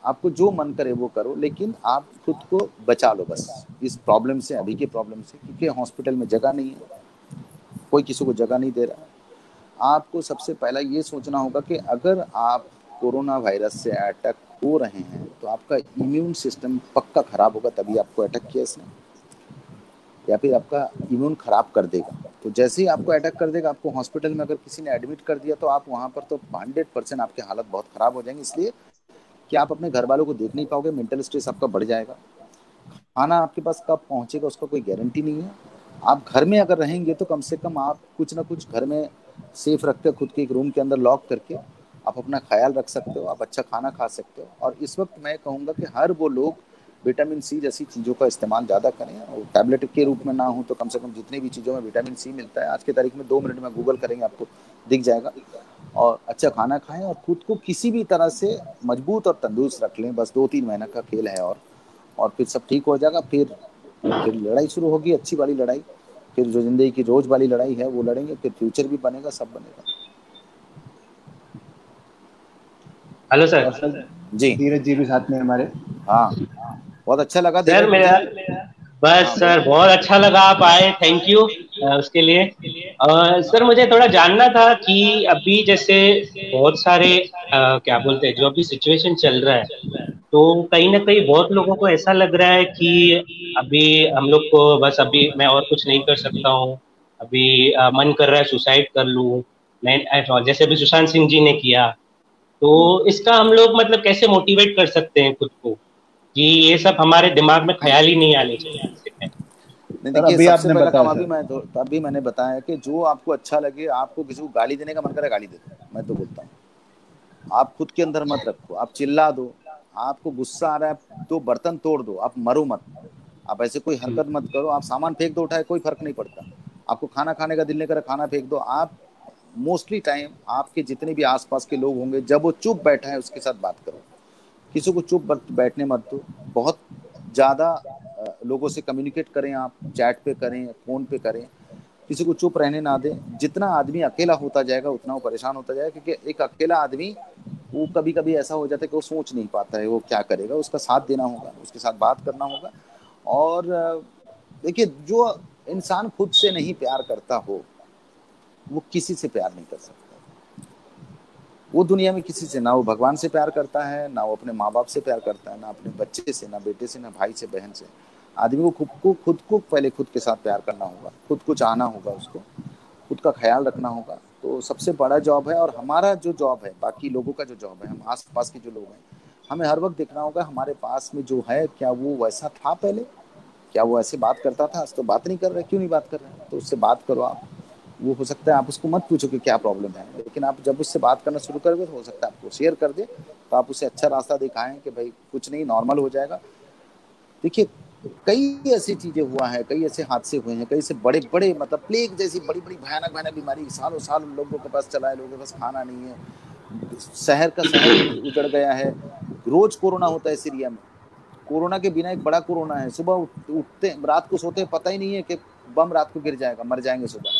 Speaker 2: आपको जो मन करे वो करो, लेकिन आप खुद को बचा लो बस इस प्रॉब्लम से, अभी के प्रॉब्लम से, क्योंकि हॉस्पिटल में जगह नहीं है, कोई किसी को जगह नहीं दे रहा है। आपको सबसे पहला ये सोचना होगा कि अगर आप कोरोना वायरस से अटैक हो रहे हैं तो आपका इम्यून सिस्टम पक्का खराब होगा, तभी आपको अटैक किया इसने, या फिर आपका इम्यून खराब कर देगा। तो जैसे ही आपको अटैक कर देगा, आपको हॉस्पिटल में अगर किसी ने एडमिट कर दिया तो आप वहाँ पर तो 100% आपकी हालत बहुत ख़राब हो जाएंगी, इसलिए कि आप अपने घर वालों को देख नहीं पाओगे, मेंटल स्ट्रेस आपका बढ़ जाएगा, खाना आपके पास कब पहुँचेगा उसका कोई गारंटी नहीं है। आप घर में अगर रहेंगे तो कम से कम आप कुछ ना कुछ घर में सेफ रखकर, खुद के एक रूम के अंदर लॉक करके आप अपना ख्याल रख सकते हो, आप अच्छा खाना खा सकते हो। और इस वक्त मैं कहूँगा कि हर वो लोग विटामिन सी जैसी चीज़ों का इस्तेमाल ज़्यादा करें, और टैबलेट के रूप में ना हो तो कम से कम जितनी भी चीज़ों में विटामिन सी मिलता है आज के तारीख में 2 मिनट में गूगल करेंगे आपको दिख जाएगा, और अच्छा खाना खाएं और खुद को किसी भी तरह से मजबूत और तंदुरुस्त रख लें। बस 2-3 महीना का खेल है, और फिर सब ठीक हो जाएगा। फिर लड़ाई शुरू होगी, अच्छी वाली लड़ाई, फिर जो जिंदगी की रोज वाली लड़ाई है वो लड़ेंगे, फिर फ्यूचर भी बनेगा, सब बनेगा।
Speaker 6: Hello sir.
Speaker 2: जी,
Speaker 1: धीरज जी भी साथ में हमारे।
Speaker 2: हाँ, बहुत अच्छा लगा
Speaker 6: सर मेरा बस सर बहुत अच्छा लगा आप आए, थैंक यू उसके लिए। सर मुझे थोड़ा जानना था कि अभी जैसे बहुत सारे क्या बोलते हैं, जो अभी सिचुएशन चल रहा है, तो कहीं ना कहीं बहुत लोगों को ऐसा लग रहा है कि अभी हम लोग को बस अभी मैं और कुछ नहीं कर सकता हूँ, अभी मन कर रहा है सुसाइड कर लूँ मैं, जैसे अभी सुशांत सिंह जी ने किया। तो इसका हम लोग मतलब कैसे मोटिवेट कर सकते हैं खुद को कि ये सब हमारे दिमाग में ख्याल ही नहीं आने चाहिए?
Speaker 2: देखिए, सबसे पहला काम अभी मैंने बताया कि जो आपको अच्छा लगे, आपको किसी को गाली देने का मन करे गाली दे दो, मैं तो बोलता हूँ आप खुद के अंदर मत रखो, आप चिल्ला दो, आपको गुस्सा आ रहा है तो बर्तन तोड़ दो, आप मरो मत, आप ऐसे कोई हरकत मत करो, आप सामान फेंक दो उठाए, कोई फर्क नहीं पड़ता। आपको खाना खाने का दिल नहीं करे, खाना फेंक दो। आप मोस्टली टाइम आपके जितने भी आसपास के लोग होंगे, जब वो चुप बैठा है उसके साथ बात करो, किसी को चुप बैठने मत दो। बहुत ज़्यादा लोगों से कम्युनिकेट करें, आप चैट पे करें, फ़ोन पे करें, किसी को चुप रहने ना दें। जितना आदमी अकेला होता जाएगा उतना वो परेशान होता जाएगा, क्योंकि एक अकेला आदमी वो कभी कभी ऐसा हो जाता है कि वो सोच नहीं पाता है वो क्या करेगा। उसका साथ देना होगा, उसके साथ बात करना होगा। और देखिए, जो इंसान खुद से नहीं प्यार करता हो वो किसी से प्यार नहीं कर सकता। वो दुनिया में किसी से, ना वो भगवान से प्यार करता है, ना वो अपने माँ बाप से प्यार करता है, ना अपने बच्चे से, ना बेटे से, ना भाई से, बहन से। आदमी को खुद को पहले खुद के साथ प्यार करना होगा, खुद को चाहना होगा, उसको खुद का ख्याल रखना होगा। तो सबसे बड़ा जॉब है। और हमारा जो जॉब है, बाकी लोगों का जो जॉब है, हम आस पास के जो लोग हैं, हमें हर वक्त देखना होगा हमारे पास में जो है क्या वो वैसा था पहले, क्या वो ऐसे बात करता था, आज तो बात नहीं कर रहे, क्यों नहीं बात कर रहे हैं? तो उससे बात करो आप। वो हो सकता है आप उसको मत पूछो कि क्या प्रॉब्लम है, लेकिन आप जब उससे बात करना शुरू करोगे तो हो सकता है आपको शेयर कर दे, तो आप उसे अच्छा रास्ता दिखाएं कि भाई कुछ नहीं, नॉर्मल हो जाएगा। देखिए, कई ऐसी चीजें हुआ है, कई ऐसे हादसे हुए हैं, कई से बड़े बड़े मतलब प्लेग जैसी बड़ी बड़ी भयानक भयानक बीमारी सालों साल लोगों के पास चला है, लोगों के पास खाना नहीं है, शहर का शहर उजड़ गया है। रोज कोरोना होता है सीरिया में। कोरोना के बिना एक बड़ा कोरोना है। सुबह उठते, रात को सोते, पता ही नहीं है कि बम रात को गिर जाएगा, मर जाएंगे सुबह।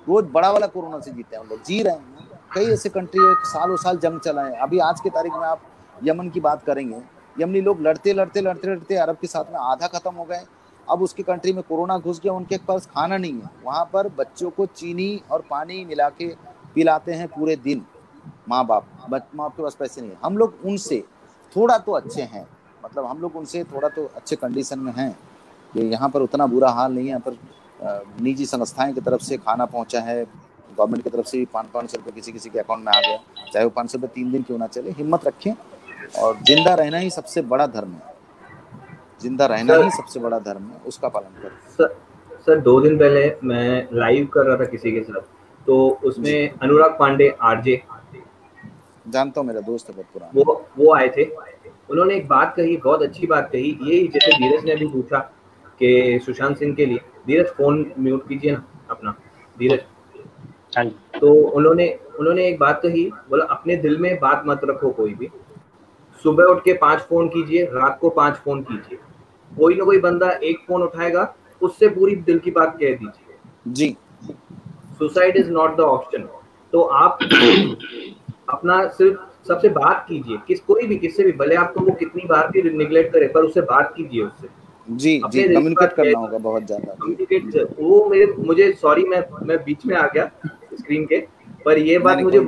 Speaker 2: रोज बड़ा वाला कोरोना से जीते हैं हम लोग, जी रहे हैं। कई ऐसे कंट्री है सालों साल जंग चला है। अभी आज की तारीख में आप यमन की बात करेंगे, यमनी लोग लड़ते लड़ते लड़ते लड़ते अरब के साथ में आधा खत्म हो गए। अब उसकी कंट्री में कोरोना घुस गया, उनके पास खाना नहीं है। वहाँ पर बच्चों को चीनी और पानी मिला के पिलाते हैं पूरे दिन माँ बाप के पास पैसे नहीं है। हम लोग उनसे थोड़ा तो अच्छे हैं, मतलब हम लोग उनसे थोड़ा तो अच्छे कंडीशन में हैं कि यहाँ पर उतना बुरा हाल नहीं है। यहाँ पर निजी संस्थाएं की तरफ से खाना पहुँचा है, गवर्नमेंट की तरफ से भी 500 रुपये किसी के अकाउंट में आ गया, चाहे वो 500 रुपये 3 दिन क्यों ना चले। हिम्मत रखें, और जिंदा रहना ही सबसे बड़ा धर्म है। जिंदा रहना ही सबसे बड़ा धर्म है, उसका पालन करें।
Speaker 4: सर 2 दिन पहले मैं लाइव कर रहा था किसी के साथ, तो उसमें अनुराग पांडे आरजे,
Speaker 2: जानता हूँ, मेरा दोस्त है बहुत पुराना,
Speaker 4: वो आए थे। उन्होंने एक बात कही, बहुत अच्छी बात कही। ये जैसे धीरज ने भी पूछा कि सुशांत सिंह के लिए, धीरज फोन म्यूट कीजिए ना अपना, धीरज। तो उन्होंने एक बात कही, बोला अपने दिल में बात मत रखो कोई भी, सुबह उठ के 5 फोन कीजिए, रात को 5 फोन कीजिए, कोई ना कोई बंदा एक फोन उठाएगा, उससे पूरी दिल की बात कह दीजिए
Speaker 2: जी।
Speaker 4: Suicide is not the option. तो आप अपना सिर्फ सबसे बात कीजिए, कोई भी किससे भी, भले आपको वो कितनी बार भी निगलेक्ट करे, पर उससे बात कीजिए उससे।
Speaker 2: जी जी, कम्युनिकेट करना होगा बहुत ज्यादा।
Speaker 4: कम्युनिकेट, वो मुझे सॉरी मैं बीच में आ गया स्क्रीन के, पर ये बात मुझे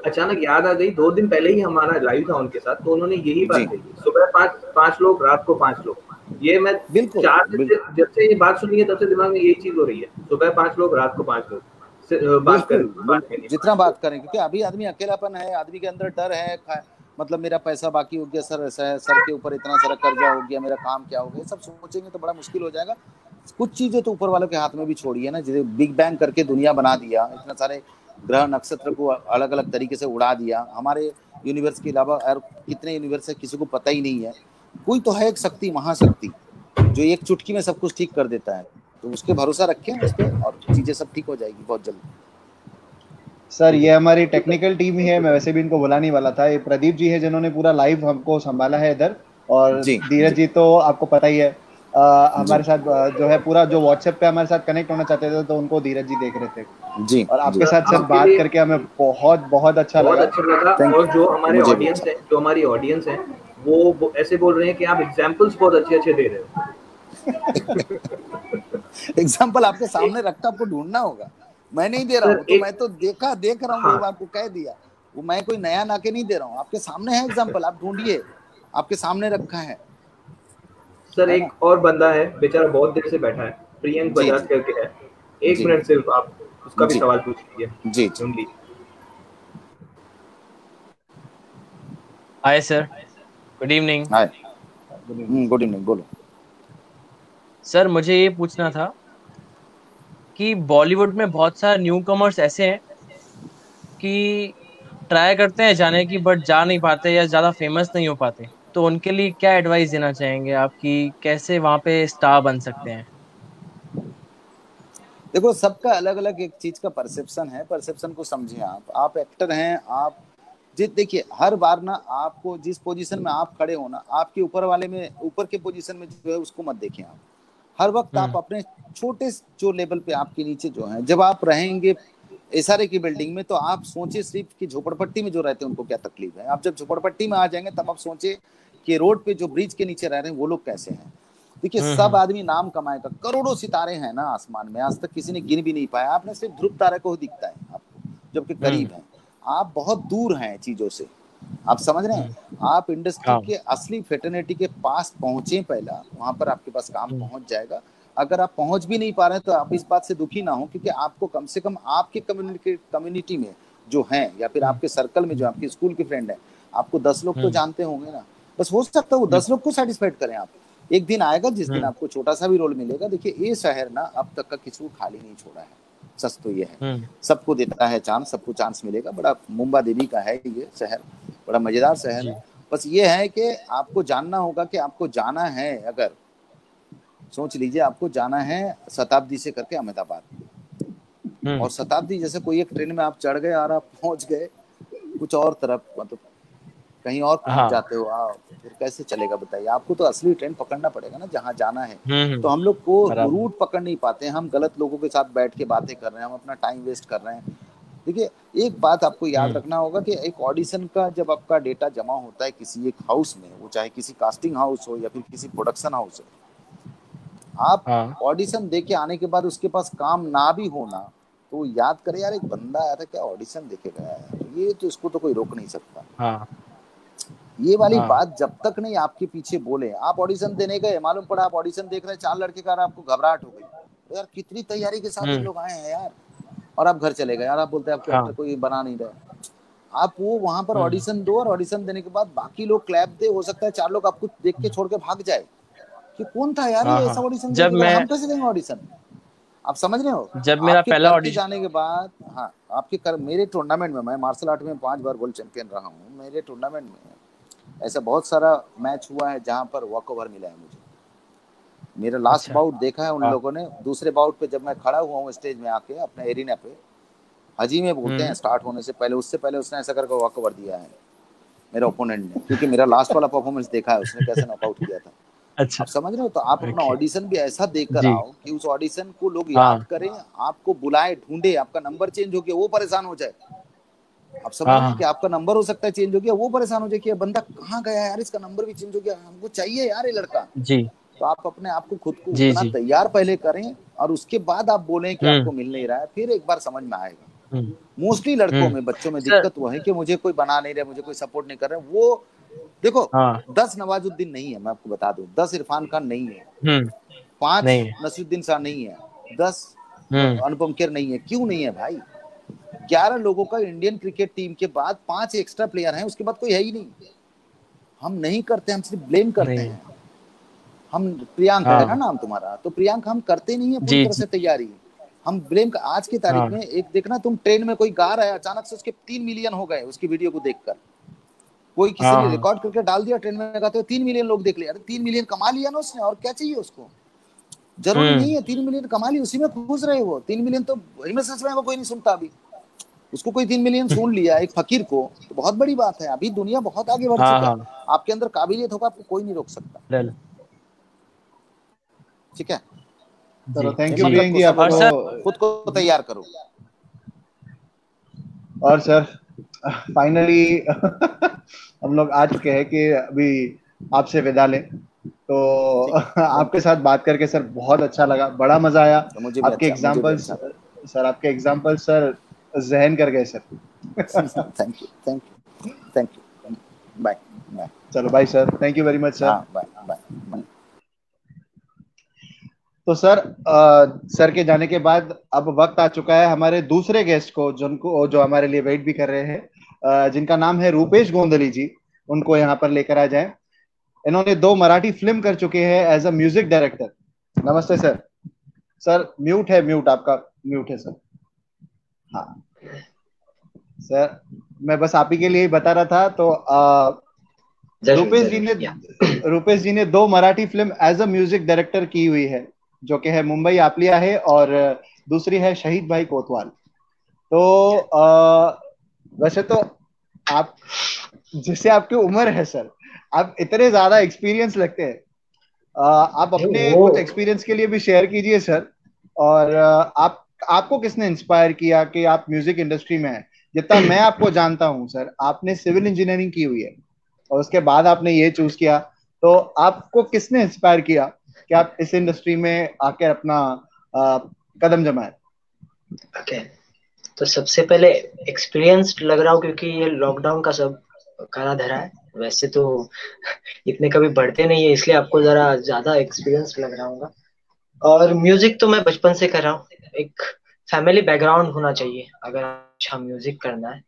Speaker 4: अचानक याद आ गई। 2 दिन पहले ही हमारा लाइव था उनके साथ, तो उन्होंने यही बात कही, सुबह 5 लोग, रात को 5 लोग। ये मैं 4 दिन से जब से ये बात सुनी है तब से दिमाग में यही चीज हो रही है, सुबह 5 लोग, रात को 5 लोग बात करें,
Speaker 2: जितना बात करें, क्योंकि अभी आदमी अकेलापन है, आदमी के अंदर डर है, मतलब मेरा पैसा बाकी हो गया, सर के ऊपर इतना सारा कर्जा हो गया, मेरा काम क्या हो गया, सब सोचेंगे तो बड़ा मुश्किल हो जाएगा। कुछ चीजें तो ऊपर वालों के हाथ में भी छोड़ी है ना, जैसे बिग बैंग करके दुनिया बना दिया, इतना सारे ग्रह नक्षत्र को अलग अलग तरीके से उड़ा दिया। हमारे यूनिवर्स के अलावा और कितने यूनिवर्स है किसी को पता ही नहीं है। कोई तो है एक शक्ति, महाशक्ति, जो एक चुटकी में सब कुछ ठीक कर देता है। तो उसके भरोसा रखें उस पर, और चीजें सब ठीक हो जाएगी बहुत जल्दी।
Speaker 1: सर ये हमारी टेक्निकल टीम ही है, मैं वैसे भी इनको बुलाने वाला था। ये प्रदीप जी है जिन्होंने पूरा लाइव हमको संभाला है इधर, और धीरज जी तो आपको पता ही है हमारे साथ जो है पूरा, जो व्हाट्सएप पे हमारे साथ कनेक्ट होना चाहते थे, तो उनको धीरज जी देख रहे थे
Speaker 2: जी।
Speaker 1: और आपके साथ सर बात करके हमें बहुत अच्छा लगा।
Speaker 4: और जो हमारे ऑडियंस है, जो हमारी ऑडियंस है, वो ऐसे बोल रहे हैं कि आप एग्जांपल्स बहुत अच्छे दे रहे हो।
Speaker 2: एग्जांपल आपके सामने रखता, आपको ढूंढना होगा। मैं नहीं दे रहा हूँ, तो मैं तो देख रहा हूँ, वो आपको कह दिया, वो मैं कोई नया ना के नहीं दे रहा हूँ, आपके सामने है एग्जांपल, आप ढूंढिए, आपके सामने रखा है।
Speaker 4: सर एक और बंदा है बेचारा, बहुत देर से बैठा है, प्रियंक बजाज करके है, 1 मिनट सिर्फ आप उसका भी सवाल पूछ लीजिए।
Speaker 2: जी
Speaker 4: जी।
Speaker 7: Hi sir, good evening.
Speaker 2: Hi, good evening, बोलो
Speaker 7: सर। मुझे ये पूछना था कि बॉलीवुड में बहुत सारे न्यू कमर्स ऐसे हैं कि ट्राई करते हैं जाने की, बट जा नहीं पाते या ज़्यादा फेमस नहीं हो पाते। तो उनके लिए क्या एडवाइस देना चाहेंगे आप कि कैसे वहाँ पे स्टार बन सकते हैं?
Speaker 2: देखो, सबका अलग अलग एक चीज का परसेप्शन है, परसेप्शन को समझिए। आप एक्टर हैं, आप जिस देखिए हर बार ना आपको जिस पोजीशन में आप खड़े हो ना, आपके ऊपर वाले में, ऊपर के पोजीशन में जो है उसको मत देखें आप। हर वक्त आप अपने छोटे जो लेवल पे आपके नीचे जो है, जब आप रहेंगे एसआरए की बिल्डिंग में, तो आप सोचे सिर्फ कि झोपड़पट्टी में जो रहते हैं उनको क्या तकलीफ है। आप जब झोपड़पट्टी में आ जाएंगे तब आप सोचे कि रोड पे जो ब्रिज के नीचे रह रहे हैं वो लोग कैसे हैं। देखिए, सब आदमी नाम कमाएगा, करोड़ों सितारे हैं ना आसमान में, आज तक किसी ने गिन भी नहीं पाया। आपने सिर्फ ध्रुव तारा को ही दिखता है आपको, जबकि करीब है, आप बहुत दूर हैं चीजों से। आप समझ रहे हैं? आप इंडस्ट्री के असली फेटर्निटी के पास पहुंचे, पहला वहां पर आपके पास काम पहुंच जाएगा। अगर आप पहुंच भी नहीं पा रहे हैं तो आप इस बात से दुखी ना हो, क्योंकि आपको कम से कम आपके कम्युनिटी में जो हैं, या फिर आपके सर्कल में जो आपके स्कूल के फ्रेंड हैं, आपको 10 लोग तो जानते होंगे ना। बस हो सकता है वो 10 लोग को सेटिस्फाइड करें आप। एक दिन आएगा जिस दिन आपको छोटा सा भी रोल मिलेगा। देखिए, ये शहर ना अब तक का किसी को खाली नहीं छोड़ा है, सच तो ये है। सबको देता है चांस, सबको चांस मिलेगा। बड़ा मुंबा देवी का है ये शहर, बड़ा मजेदार शहर है। बस ये है कि आपको जानना होगा कि आपको जाना है, अगर सोच लीजिए आपको जाना है शताब्दी से करके अहमदाबाद, और शताब्दी जैसे कोई एक ट्रेन में आप चढ़ गए और आप पहुंच गए कुछ और तरफ, मतलब कहीं और पहुंच जाते हो आप, फिर कैसे चलेगा बताइए? आपको तो असली ट्रेन पकड़ना पड़ेगा ना जहाँ जाना है। तो हम लोग को रूट पकड़ नहीं पाते हैं, हम गलत लोगों के साथ बैठ के बातें कर रहे हैं, हम अपना टाइम वेस्ट कर रहे हैं। देखिए, एक बात आपको याद रखना होगा कि एक ऑडिशन का जब आपका डेटा जमा होता है किसी एक हाउस में, वो चाहे किसी कास्टिंग हाउस हो या फिर किसी प्रोडक्शन हाउस हो, आप ऑडिशन दे के आने के बाद उसके पास काम ना भी होना, तो याद करे यार एक बंदा आया था, क्या ऑडिशन देके गया है, ये तो इसको तो कोई रोक नहीं सकता। ये वाली बात जब तक नहीं आपके पीछे बोले। आप ऑडिशन देने गए, मालूम पड़ा आप ऑडिशन देख रहे हैं 4 लड़के का, आपको घबराहट हो गई, तो यार कितनी तैयारी के साथ ये लोग आए हैं यार, और आप घर चले गए यार। आप बोलते हैं आपके एक्टर कोई बना नहीं रहे। आप वो वहां पर ऑडिशन दो, और ऑडिशन देने के बाद बाकी लोग क्लैप दे, हो सकता है 4 लोग आपको देख के छोड़ के भाग जाए कि कौन था यार ये ऐसा ऑडिशन दे के, हम कैसे देंगे ऑडिशन? आप समझ रहे हो?
Speaker 7: जब मेरा पहला ऑडिशन
Speaker 2: जाने के बाद, हाँ, मेरे टूर्नामेंट में, मैं मार्शल आर्ट में 5 बार वर्ल्ड चैंपियन रहा हूँ। मेरे टूर्नामेंट में ऐसा बहुत सारा मैच हुआ है जहां पर वॉक ओवर मिला है मुझे। मेरा लास्ट बाउट देखा है उन लोगों ने। दूसरे बाउट पे जब मैं खड़ा हुआ हूँ स्टेज में आके अपने एरिना पे, हजी में बोलते हैं स्टार्ट होने से पहले, उससे पहले उसने ऐसा करके वॉक ओवर दिया है मेरे ओपोनेंट ने, क्योंकि मेरा लास्ट वाला परफॉर्मेंस देखा है उसने कैसे नॉकआउट किया था। आप समझ रहे हो? तो आप अपना ऑडिशन भी ऐसा देकर आओ कि उस ऑडिशन को लोग याद करें, आपको बुलाए, ढूंढे, आपका नंबर चेंज हो गया वो परेशान हो जाए। आप समझ रहे हैं कि आपका नंबर हो सकता है चेंज हो गया, वो परेशान हो जाए कि बंदा कहाँ गया यार, इसका नंबर भी चेंज हो गया, हमको चाहिए यार ये लड़का जी। तो आप अपने आप को खुद को उतना तैयार पहले करें, और उसके बाद आप बोलें कि आपको मिल नहीं रहा है, फिर एक बार समझ में आएगा। मोस्टली लड़कों में, बच्चों में दिक्कत वो है कि मुझे कोई बना नहीं रहा, मुझे कोई सपोर्ट नहीं कर रहा। वो देखो 10 नवाजुद्दीन नहीं है, मैं आपको बता दूं, 10 इरफान खान नहीं है, 5 नसीरुद्दीन शाह नहीं है, 10 अनुपम खेर नहीं है। क्यों नहीं है भाई? 11 लोगों का इंडियन क्रिकेट टीम के बाद 5 एक्स्ट्रा प्लेयर हैं, उसके बाद कोई है ही नहीं। हम नहीं करते, हम सिर्फ ब्लेम करते हैं। हम प्रियांक है ना नाम तुम्हारा, तो प्रियांक हम करते नहीं है पूरी तरह से तैयारी, हम ब्लेम। आज की तारीख में एक देखना, तुम ट्रेन में कोई गा रहा है, अचानक से उसके 3 मिलियन हो गए उसकी वीडियो को देखकर। कोई किसी ने रिकॉर्ड करके डाल दिया, ट्रेन में गाते हुए 3 मिलियन लोग देख लिया। अरे 3 मिलियन कमा लिया ना उसने, और क्या चाहिए उसको? जरूरी नहीं है 3 मिलियन कमा ली, उसी में खुश रहे वो। 3 मिलियन तो सच में कोई नहीं सुनता अभी, उसको कोई 3 मिलियन सुन लिया एक फकीर को, तो बहुत बड़ी बात है। अभी दुनिया बहुत आगे बढ़ चुका है, आपके अंदर काबिलियत होगा, आपको कोई नहीं रोक सकता। ठीक है,
Speaker 1: चलो थैंक यू प्रियंक जी, आपको
Speaker 2: खुद को तैयार करो।
Speaker 1: और सर फाइनली हम लोग आ चुके हैं कि अभी आपसे विदा लें। तो आपके साथ बात करके सर बहुत अच्छा लगा, बड़ा मजा आया। आपके एग्जांपल्स सर, आपके एग्जांपल्स सर जहन कर गए सर।
Speaker 2: Thank you bye.
Speaker 1: चलो bye sir, thank you very much sir.
Speaker 2: Bye.
Speaker 1: तो सर सर के जाने के बाद अब वक्त आ चुका है हमारे दूसरे गेस्ट को, जो हमारे लिए वेट भी कर रहे हैं, जिनका नाम है रूपेश गोंदली जी। उनको यहाँ पर लेकर आ जाएं। इन्होंने 2 मराठी फिल्म कर चुके हैं एज अ म्यूजिक डायरेक्टर। नमस्ते सर। सर म्यूट है, म्यूट आपका म्यूट है सर। हाँ सर, मैं बस आप ही के लिए ही बता रहा था। तो
Speaker 8: जरूर
Speaker 1: रुपेश जी
Speaker 8: जरूर
Speaker 1: ने
Speaker 8: या
Speaker 1: रुपेश जी ने 2 Marathi film as a music director की हुई है, जो कि है मुंबई आपलिया है और दूसरी है शहीद भाई कोतवाल। तो वैसे तो आप, जिससे आपकी उम्र है सर, आप इतने ज्यादा एक्सपीरियंस लगते हैं। आप
Speaker 8: नहीं,
Speaker 1: अपने
Speaker 8: वो
Speaker 1: कुछ एक्सपीरियंस के लिए भी शेयर कीजिए सर। और आप, आपको किसने इंस्पायर किया कि आप म्यूजिक इंडस्ट्री में हैं? जितना मैं आपको जानता हूं सर, आपने सिविल इंजीनियरिंग की हुई है और उसके बाद आपने ये चूज किया। तो आपको किसने इंस्पायर किया कि आप इस इंडस्ट्री में आकर अपना अ, कदम जमाए?
Speaker 8: ओके। तो सबसे पहले एक्सपीरियंस्ड लग रहा हूँ क्योंकि ये लॉकडाउन का सब करा धरा है। वैसे तो इतने कभी बढ़ते नहीं है, इसलिए आपको जरा ज्यादा एक्सपीरियंस लग रहा होगा। और म्यूजिक तो मैं बचपन से कर रहा हूँ। एक फैमिली बैकग्राउंड होना चाहिए अगर अच्छा म्यूजिक करना है।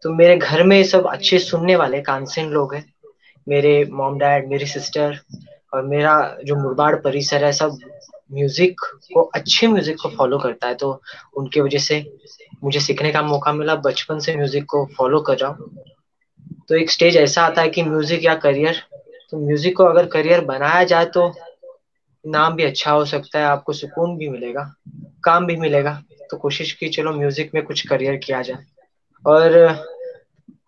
Speaker 8: तो मेरे घर में सब अच्छे सुनने वाले कानसेन लोग हैं। मेरे मॉम डैड, मेरी सिस्टर और मेरा जो मुरबाड़ परिसर है, सब म्यूजिक को, अच्छे म्यूजिक को फॉलो करता है। तो उनकी वजह से मुझे सीखने का मौका मिला, बचपन से म्यूजिक को फॉलो कर रहा हूँ। तो एक स्टेज ऐसा आता है कि म्यूजिक या करियर, तो म्यूजिक को अगर करियर बनाया जाए तो नाम भी अच्छा हो सकता है, आपको सुकून भी मिलेगा, काम भी मिलेगा। तो कोशिश की चलो म्यूजिक में कुछ करियर किया जाए। और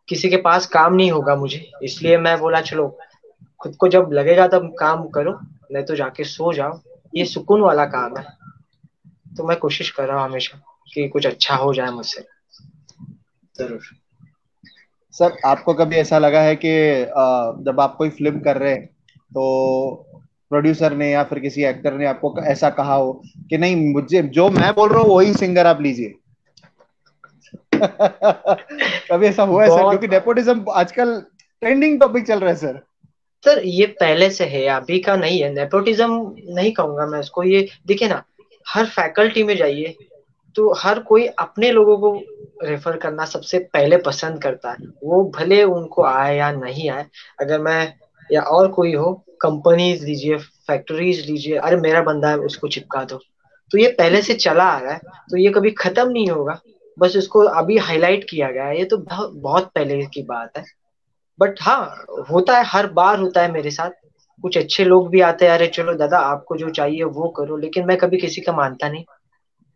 Speaker 8: किसी के पास काम नहीं होगा मुझे, इसलिए मैं बोला चलो खुद को जब लगेगा तब काम करो, नहीं तो जाके सो जाओ। ये सुकून वाला काम है। तो मैं कोशिश कर रहा हूँ हमेशा कि कुछ अच्छा हो जाए मुझसे। जरूर।
Speaker 1: सर, आपको कभी ऐसा लगा है कि जब आप कोई फिल्म कर रहे हैं तो प्रोड्यूसर ने या फिर किसी एक्टर ने आपको ऐसा कहा हो कि नहीं, मुझे जो मैं बोल रहा हूँ वही सिंगर आप लीजिए? कभी ऐसा हुआ है सर?
Speaker 8: बहुत।
Speaker 1: क्योंकि नेपोटिज्म आजकल ट्रेंडिंग टॉपिक चल रहा है सर।
Speaker 8: सर ये पहले से है, अभी का नहीं है। नेपोटिज्म नहीं कहूंगा मैं उसको। ये देखिए ना, हर फैकल्टी में जाइए तो हर कोई अपने लोगों को रेफर करना सबसे पहले पसंद करता है, वो भले उनको आए या नहीं आए। अगर मैं या और कोई हो, कंपनीज लीजिए, फैक्ट्रीज लीजिए, अरे मेरा बंदा है उसको चिपका दो। तो ये पहले से चला आ रहा है, तो ये कभी खत्म नहीं होगा। बस इसको अभी हाईलाइट किया गया है, ये तो बहुत बहुत पहले की बात है। बट हाँ, होता है, हर बार होता है मेरे साथ। कुछ अच्छे लोग भी आते हैं, अरे चलो दादा आपको जो चाहिए वो करो, लेकिन मैं कभी किसी का मानता नहीं।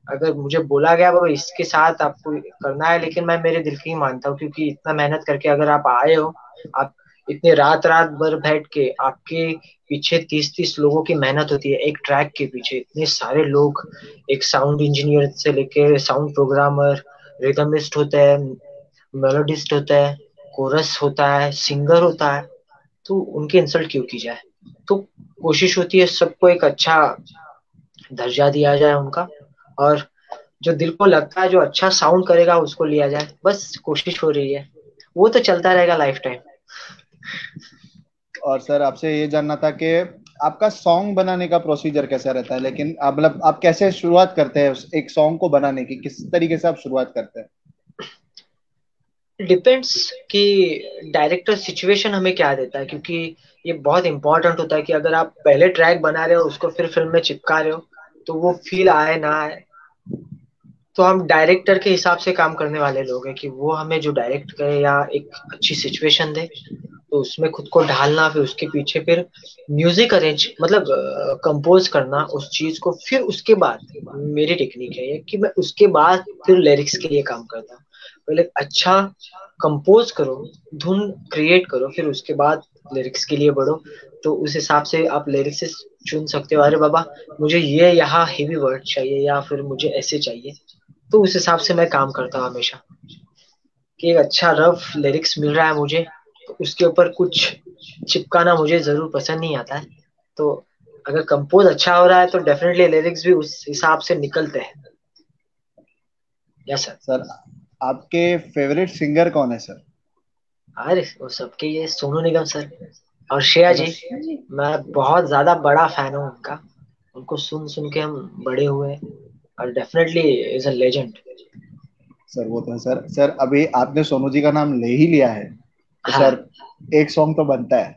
Speaker 8: अगर मुझे बोला गया वो इसके साथ आपको करना है, लेकिन मैं मेरे दिल की ही मानता हूँ, क्योंकि इतना मेहनत करके अगर आप आए हो, आप इतने रात रात भर बैठ के, आपके पीछे 30-30 लोगों की मेहनत होती है एक ट्रैक के पीछे, इतने सारे लोग। एक साउंड इंजीनियर से लेके साउंड प्रोग्रामर, रिदमिस्ट होता है, मेलोडिस्ट होता है, कोरस होता है, सिंगर होता है। तो उनकी इंसल्ट क्यों की जाए? तो कोशिश होती है सबको एक अच्छा दर्जा दिया जाए उनका, और जो दिल को लगता है जो अच्छा साउंड करेगा उसको लिया जाए। बस कोशिश हो रही है, वो तो चलता रहेगा लाइफ टाइम।
Speaker 1: और सर, आपसे ये जानना था कि आपका सॉन्ग बनाने का प्रोसीजर कैसा रहता है? लेकिन आप, मतलब आप कैसे शुरुआत करते हैं एक सॉन्ग को बनाने की? किस तरीके से आप शुरुआत करते हैं?
Speaker 8: डिपेंड्स कि डायरेक्टर सिचुएशन हमें क्या देता है, क्योंकि ये बहुत इंपॉर्टेंट होता है कि अगर आप पहले ट्रैक बना रहे हो उसको फिर फिल्म में चिपका रहे हो, तो वो फील आए ना आए। तो हम डायरेक्टर के हिसाब से काम करने वाले लोग हैं कि वो हमें जो डायरेक्ट करे या एक अच्छी सिचुएशन दे, तो उसमें खुद को ढालना, फिर उसके पीछे फिर म्यूजिक अरेंज, मतलब कंपोज करना उस चीज को। फिर उसके बाद मेरी टेक्निक है ये कि मैं उसके बाद फिर लिरिक्स के लिए काम करता हूँ। पहले अच्छा कंपोज करो, धुन क्रिएट करो, फिर उसके बाद लिरिक्स के लिए बढ़ो। तो उस हिसाब से आप लिरिक्स से चुन सकते हो, अरे बाबा मुझे ये यहाँ हेवी वर्ड चाहिए या फिर मुझे ऐसे चाहिए। तो उस हिसाब से मैं काम करता हूँ हमेशा कि एक अच्छा रफ लिरिक्स मिल रहा है मुझे, तो उसके ऊपर कुछ चिपकाना मुझे जरूर पसंद नहीं आता है। तो अगर कंपोज अच्छा हो रहा है तो डेफिनेटली लिरिक्स भी उस हिसाब से निकलते हैं। Yes sir.
Speaker 1: सर, आपके फेवरेट सिंगर कौन है सर?
Speaker 8: अरे वो सबके ये सोनू निगम सर और श्रेया
Speaker 1: अच्छा।
Speaker 8: जी। मैं बहुत ज्यादा बड़ा फैन हूँ उनका। उनको सुन सुन के हम बड़े हुए हैं, और definitely is a legend.
Speaker 1: Sir वो तो है सर। सर, अभी आपने सोनू जी का नाम ले ही लिया है तो
Speaker 8: हाँ।
Speaker 1: सर, एक सॉन्ग तो बनता है।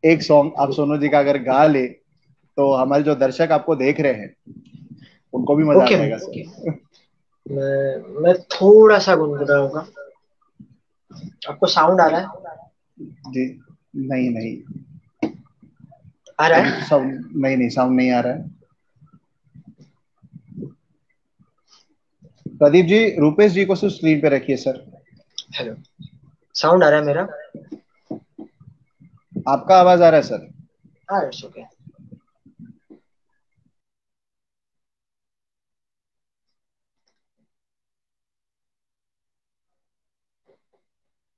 Speaker 1: एक सॉन्ग आप सोनू जी का अगर गा ले तो हमारे जो दर्शक आपको देख रहे हैं उनको भी मजा आ
Speaker 8: ओके।
Speaker 1: जाएगा सर।
Speaker 8: मैं थोड़ा सा गुनगुनाऊंगा। आपको साउंड आ रहा है?
Speaker 1: जी नहीं नहीं,
Speaker 8: आ रहा
Speaker 1: अभी
Speaker 8: है?
Speaker 1: तो साउंड नहीं, नहीं साउंड नहीं आ रहा है। प्रदीप जी, रुपेश जी को सिर्फ स्क्रीन पे रखिए सर।
Speaker 8: हेलो, साउंड आ रहा है मेरा?
Speaker 1: आपका आवाज आ रहा है सर।
Speaker 8: हाँ, इट्स ओके।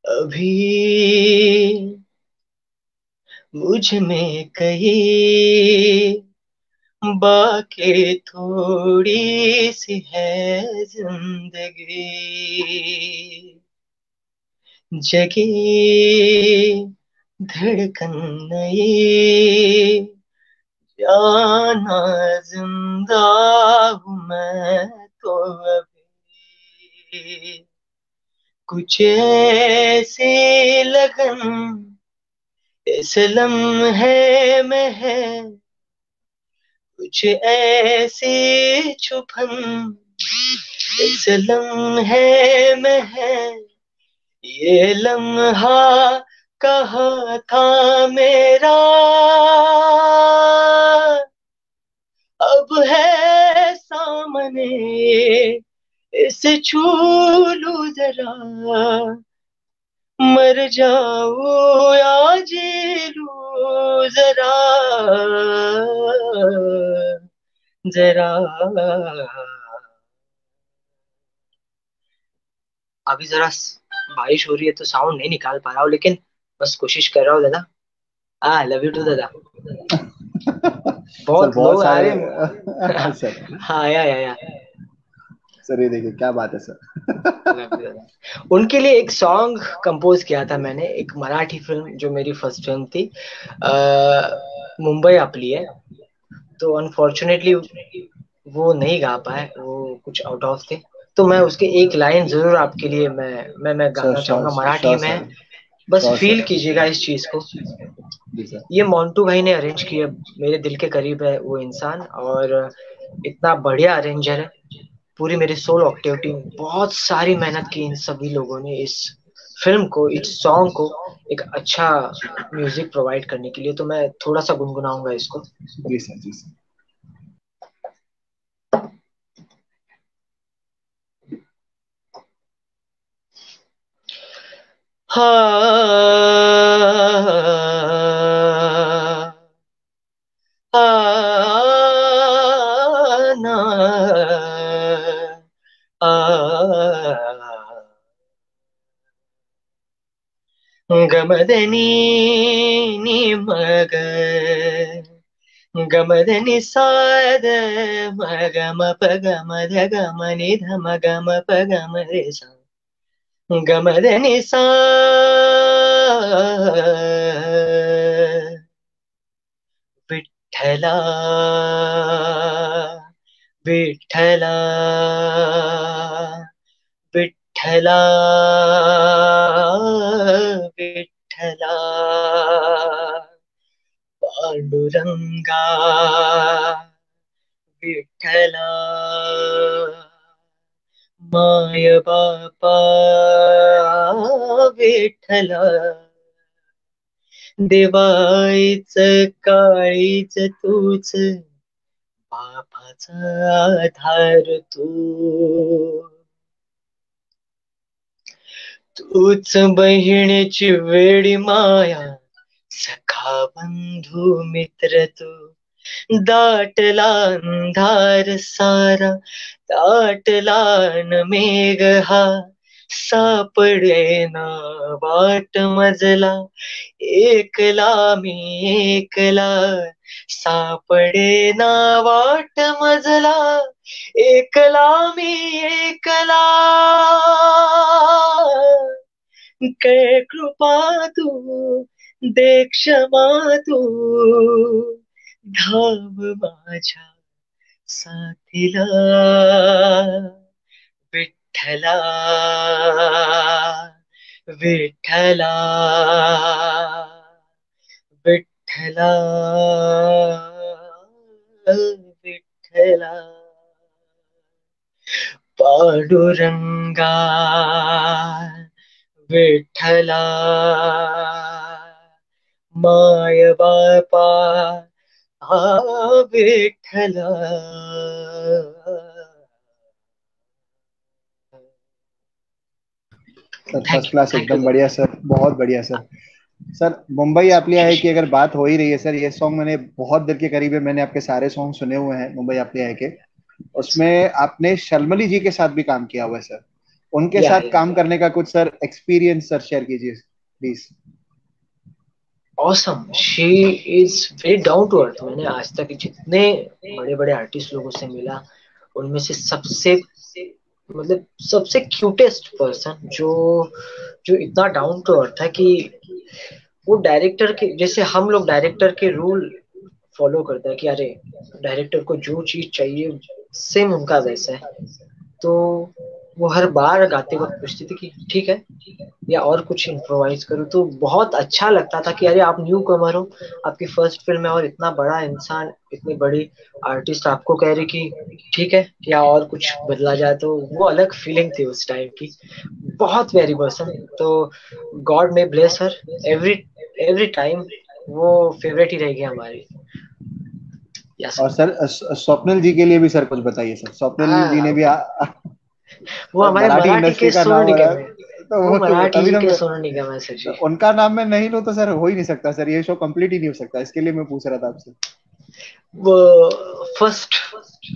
Speaker 8: अभी मुझ में कहीं बाकी थोड़ी सी है जिंदगी, जगी धड़कन नई, जाना जिंदा हूँ मैं तो अभी, कुछ ऐसी लगन इस लम्हे में है, कुछ ऐसी छुपन इस लम्हे में है, ये लम्हा कहाँ था मेरा, अब है सामने, इसे छू लूं जरा, मर जाऊं या जी लूं जरा, जरा। अभी जरा बारिश हो रही है तो साउंड नहीं निकाल पा रहा हूँ, लेकिन बस कोशिश कर रहा हूँ दादा। हाँ, लव यू टू दादा।
Speaker 1: सर
Speaker 8: बहुत
Speaker 1: बहुत
Speaker 8: लोग आ
Speaker 1: सारे।
Speaker 8: रहे हैं।
Speaker 1: सर
Speaker 8: हाँ, या
Speaker 1: सर ये देखिए क्या बात है सर।
Speaker 8: लव यू दादा। उनके लिए एक सॉन्ग कंपोज किया था मैंने, एक मराठी फिल्म जो मेरी फर्स्ट फिल्म थी, मुंबई आपली है। तो अनफॉर्चुनेटली वो नहीं गा पाए, वो कुछ आउट ऑफ थे। तो मैं उसके एक लाइन जरूर आपके लिए मैं
Speaker 1: सर
Speaker 8: गाना
Speaker 1: श्योर
Speaker 8: चाहूंगा मराठी
Speaker 1: श्योर
Speaker 8: में।
Speaker 1: सर,
Speaker 8: बस
Speaker 1: श्योर
Speaker 8: फील
Speaker 1: सर।
Speaker 8: कीजिएगा इस चीज को।
Speaker 1: जी सर।
Speaker 8: ये मोंटू भाई ने अरेंज किया, मेरे दिल के करीब है वो इंसान, और इतना बढ़िया अरेंजर है। पूरी मेरी सोल ऑक्टेव टीम, बहुत सारी मेहनत की इन सभी लोगों ने इस फिल्म को, इस सॉन्ग को एक अच्छा म्यूजिक प्रोवाइड करने के लिए। तो मैं थोड़ा सा गुनगुनाऊंगा इसको।
Speaker 1: जी सर, जी सर।
Speaker 8: हाँ, ना, गमदनी नि मग, गमदनि साद मगम पगम धगम निधम गम पगम रे सा, गमदनि सा, विठ्ठला विठ्ठला विठ्ठला विठ्ठला, पांडुरंगा विठ्ठला, माय बापा विठ्ठला, देवाईच काळीच तूच, बापाचा आधार तू, तूच बहिणीची वेडी माया, सखा बंधू मित्र तू, दाटला अंधार सारा, दाटला न मेघ हा, सापडे ना वाट मजला, एकला मी एकला, सापडे ना वाट मजला, एकला मी एकला, कर कृपा तू, दे क्षमा तू, धाव माझ्या साथीला, विठ्ठला विठ्ठला विठ्ठला विठ्ठला, पांडुरंगा विठ्ठला माय बापा विठ्ठला.
Speaker 1: सर फर्स्ट क्लास, एकदम बढ़िया सर, बहुत बढ़िया सर. सर मुंबई आपलिया है की अगर बात हो ही रही है सर, ये सॉन्ग मैंने बहुत देर के करीब है, मैंने आपके सारे सॉन्ग सुने हुए हैं मुंबई आपलिया है के. उसमें आपने शर्मली जी के साथ भी काम किया हुआ है सर. उनके
Speaker 8: या
Speaker 1: साथ काम करने का कुछ सर एक्सपीरियंस सर शेयर कीजिए please.
Speaker 8: Awesome, she is very down to earth. मैंने आज तक जितने बड़े बड़े आर्टिस्ट लोगों से मिला, उनमें से सबसे मतलब सबसे क्यूटेस्ट पर्सन जो जो इतना डाउन टू अर्थ है कि वो डायरेक्टर के जैसे हम लोग डायरेक्टर के रूल फॉलो करते हैं कि अरे डायरेक्टर को जो चीज चाहिए सेम उनका वैसा है. तो वो हर बार गाते वक्त पूछती थी कि ठीक है या और कुछ इम्प्रोवाइज करो. तो बहुत अच्छा लगता था कि अरे आप न्यू कमर हो, आपकी फर्स्ट फिल्म है और इतना बड़ा इंसान, इतनी बड़ी आर्टिस्ट आपको कह रही कि ठीक है या और कुछ बदला जाए. तो वो अलग फीलिंग थी उस टाइम की. बहुत वेरी पर्सन. तो गॉड मे ब्लेस हर एवरी एवरी टाइम. वो फेवरेट ही रहेगी हमारी. yes,
Speaker 1: और सर स्वप्निल जी के लिए भी सर कुछ बताइए सर. स्वप्निल जी ने भी
Speaker 8: वो हमारे
Speaker 1: मराठी
Speaker 8: मराठी
Speaker 1: इंडस्ट्री
Speaker 8: के
Speaker 1: का
Speaker 8: सोनू
Speaker 1: नाम है.
Speaker 8: निगम है.
Speaker 1: तो
Speaker 8: वो
Speaker 1: वो तो तभी
Speaker 8: मराठी
Speaker 1: ना
Speaker 8: के सोनू निगम है सर जी.
Speaker 1: उनका नाम मैं नहीं लूं तो सर हो ही नहीं सकता सर, ये शो कंप्लीट ही नहीं हो सकता. इसके लिए मैं पूछ रहा था आपसे.
Speaker 8: वो फर्स्ट